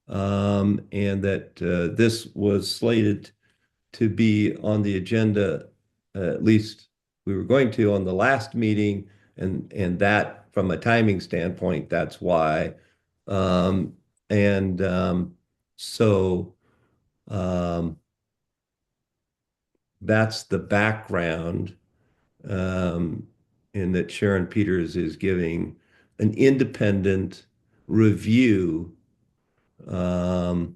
S8: and that this was slated to be on the agenda, at least we were going to on the last meeting, and that from a timing standpoint, that's why. So that's the background, in that Sharon Peters is giving an independent review, and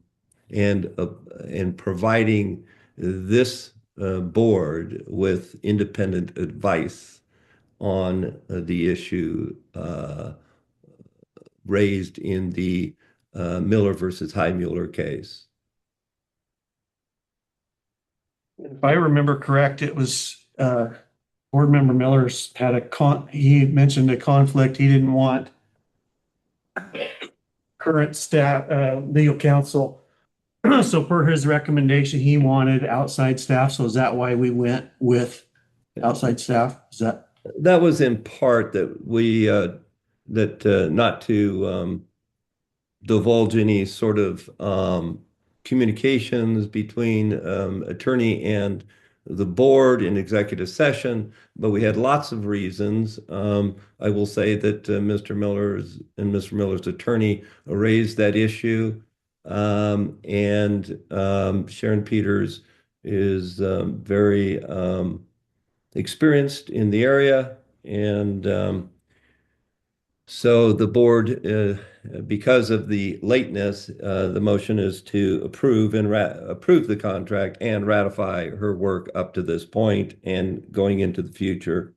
S8: providing this board with independent advice on the issue raised in the Miller versus Heidmuller case.
S3: If I remember correct, it was board member Miller's had he mentioned a conflict. He didn't want current staff, legal counsel. So per his recommendation, he wanted outside staff. So is that why we went with outside staff? Is that
S8: was in part that we not to divulge any sort of communications between attorney and the board in executive session, but we had lots of reasons. I will say that Mr. Miller's attorney raised that issue, and Sharon Peters is very experienced in the area, and so the board, because of the lateness, the motion is to approve the contract and ratify her work up to this point and going into the future.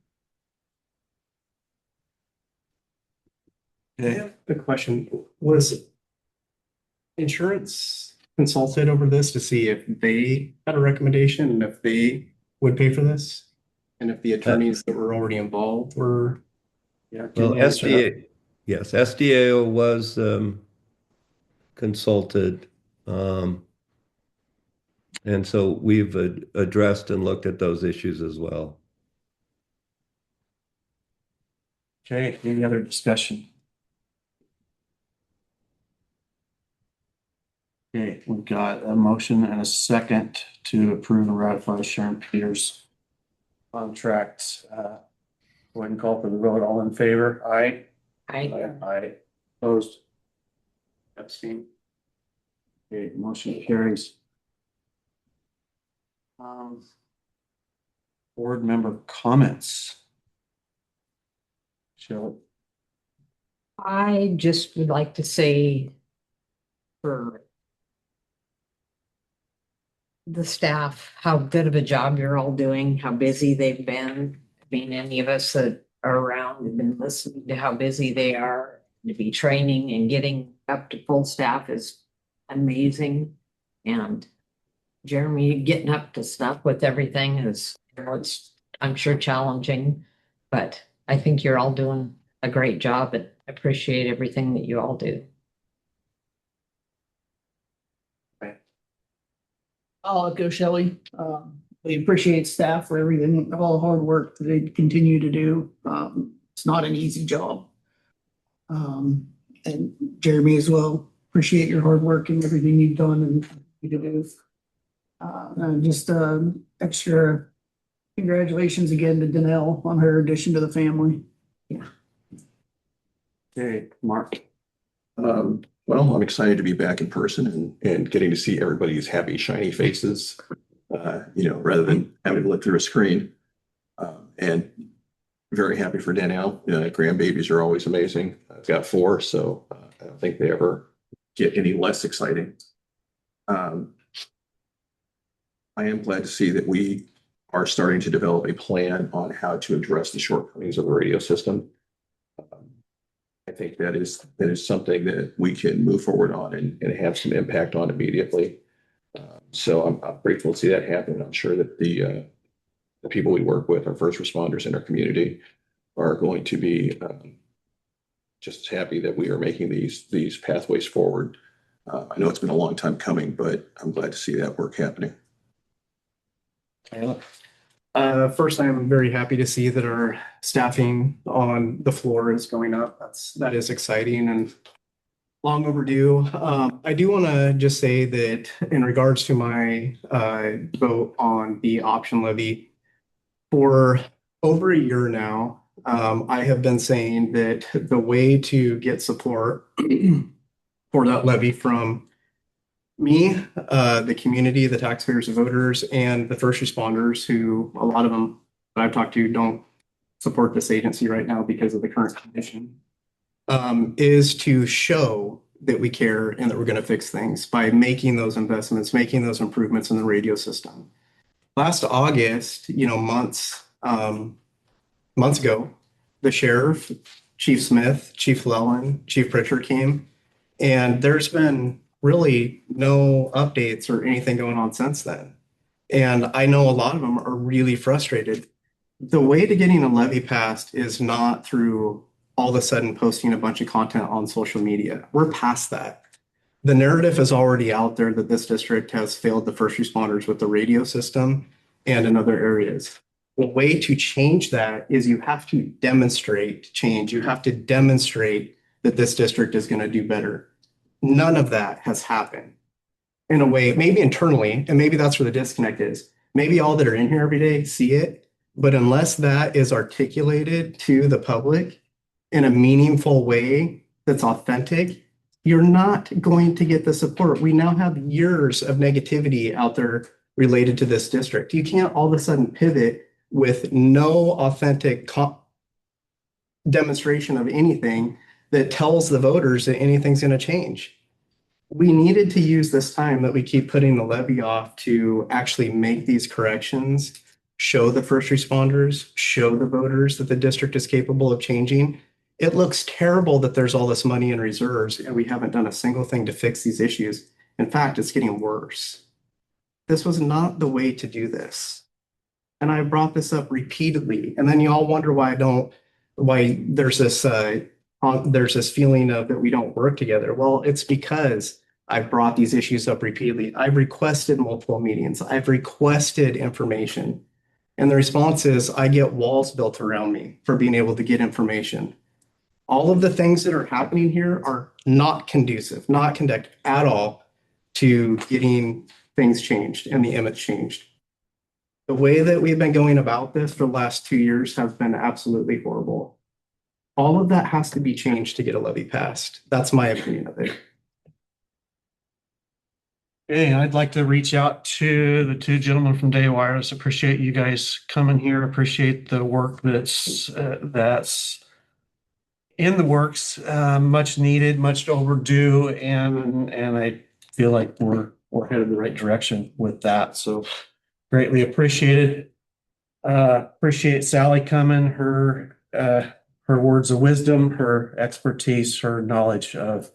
S11: I have a question. Was insurance consulted over this to see if they had a recommendation and if they would pay for this? And if the attorneys that were already involved were?
S3: Yeah.
S8: Well, SDAO was consulted, and so we've addressed and looked at those issues as well.
S3: okay? Any other discussion? Okay, we've got a motion and a second to approve and ratify Sharon Peters contract. Go ahead and call for the vote. All in favor? Aye. Aye. Opposed? Abstain. Okay, motion carries. Board member comments. Shelley.
S5: I just would like to say for the staff, how good of a job you're all doing, how busy they've been. I mean, any of us that are around have been listening to how busy they are. To be training and getting up to full staff is amazing. And Jeremy, getting up to snuff with everything is, it's, I'm sure, challenging, but I think you're all doing a great job and appreciate everything that you all do.
S2: I'll echo Shelley. We appreciate staff for everything, all the hard work that they continue to do. It's not an easy job. And Jeremy as well, appreciate your hard work and everything you've done and you do. And just extra congratulations again to Danelle on her addition to the family.
S3: Okay, Mark.
S15: Well, I'm excited to be back in person and getting to see everybody's happy, shiny faces, rather than having to look through a screen. And very happy for Danielle. Grandbabies are always amazing. I've got 4, so I don't think they ever get any less exciting. I am glad to see that we are starting to develop a plan on how to address the shortcomings of the radio system. I think that is something that we can move forward on and have some impact on immediately. So I'm grateful to see that happen. I'm sure that the people we work with, our first responders in our community, are going to be just happy that we are making these pathways forward. I know it's been a long time coming, but I'm glad to see that work happening.
S4: First, I'm very happy to see that our staffing on the floor is going up. That is exciting and long overdue. I do want to just say that in regards to my vote on the option levy, for over a year now, I have been saying that the way to get support for that levy from me, the community, the taxpayers, the voters, and the first responders, who a lot of them that I've talked to don't support this agency right now because of the current condition, is to show that we care and that we're going to fix things by making those investments, making those improvements in the radio system. Last August, months ago, the sheriff, Chief Smith, Chief Llewellyn, Chief Pritchard came, and there's been really no updates or anything going on since then. And I know a lot of them are really frustrated. The way to getting a levy passed is not through all of a sudden posting a bunch of content on social media. We're past that. The narrative is already out there that this district has failed the first responders with the radio system and in other areas. The way to change that is you have to demonstrate change. You have to demonstrate that this district is going to do better. None of that has happened. In a way, maybe internally, and maybe that's where the disconnect is. Maybe all that are in here every day see it, but unless that is articulated to the public in a meaningful way that's authentic, you're not going to get the support. We now have years of negativity out there related to this district. You can't all of a sudden pivot with no authentic demonstration of anything that tells the voters that anything's going to change. We needed to use this time that we keep putting the levy off to actually make these corrections, show the first responders, show the voters that the district is capable of changing. It looks terrible that there's all this money in reserves and we haven't done a single thing to fix these issues. In fact, it's getting worse. This was not the way to do this. And I brought this up repeatedly. And then you all wonder why there's this feeling of that we don't work together. Well, it's because I've brought these issues up repeatedly. I've requested multiple meetings. I've requested information. And the response is I get walls built around me for being able to get information. All of the things that are happening here are not conducive, not conducive at all to getting things changed and the image changed. The way that we've been going about this for the last 2 years has been absolutely horrible. All of that has to be changed to get a levy passed. That's my opinion of it.
S3: Hey, I'd like to reach out to the 2 gentlemen from Day Wireless. Appreciate you guys coming here. Appreciate the work that's in the works, much needed, much overdue, and I feel like we're we're headed in the right direction with that. So greatly appreciated. Appreciate Sally coming, her words of wisdom, her expertise, her knowledge of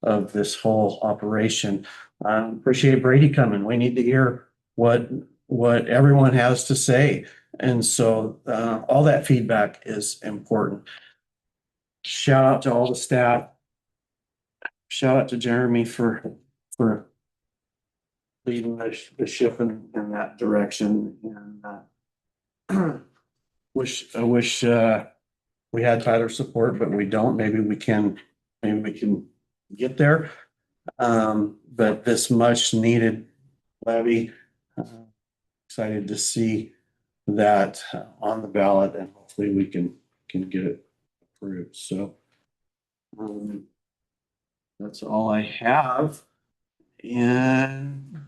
S3: this whole operation. Appreciate Brady coming. We need to hear what everyone has to say. And so all that feedback is important. Shout out to all the staff. Shout out to Jeremy for leading the ship in that direction. And I wish we had Tyler's support, but we don't. Maybe we can get there. But this much needed levy, excited to see that on the ballot, and hopefully we can get it approved. So that's all I have. And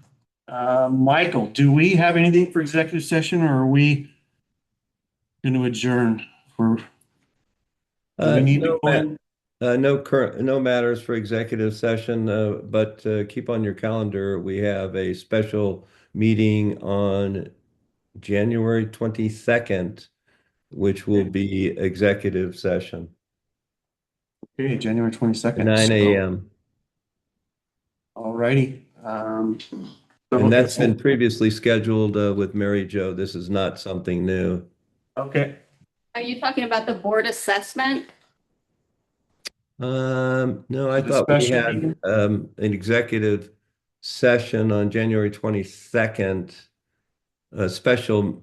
S3: Michael, do we have anything for executive session, or are we going to adjourn for?
S8: No matters for executive session, but keep on your calendar. We have a special meeting on January 22nd, which will be executive session.
S3: Okay, January 22nd.
S8: 9 a.m.
S3: All righty.
S8: And that's been previously scheduled with Mary Jo. This is not something new.
S3: Okay.
S6: Are you talking about the board assessment?
S8: No, I thought we had an executive session on January 22nd, a special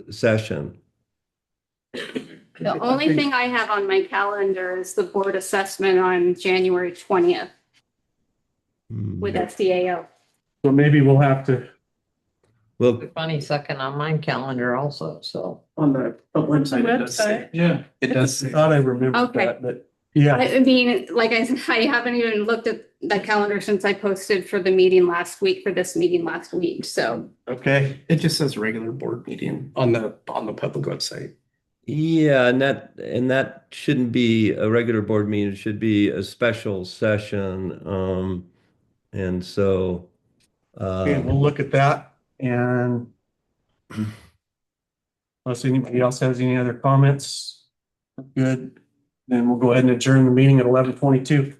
S8: session.
S6: The only thing I have on my calendar is the board assessment on January 20th with SDAO.
S3: So maybe we'll have to.
S8: Well,
S5: Funny second on my calendar also, so.
S2: On the website.
S9: it does say.
S3: Yeah,
S11: It does.
S3: I thought I remembered
S6: Okay.
S3: that, but yeah.
S6: I mean, like I said, I haven't even looked at the calendar since I posted for the meeting last week, for this meeting last week, so.
S3: Okay.
S11: It just says regular board meeting on the public website.
S8: Yeah, and that shouldn't be a regular board meeting. It should be a special session. And so
S3: Okay, we'll look at that, and unless anybody else has any other comments, good, then we'll go ahead and adjourn the meeting at 11:22.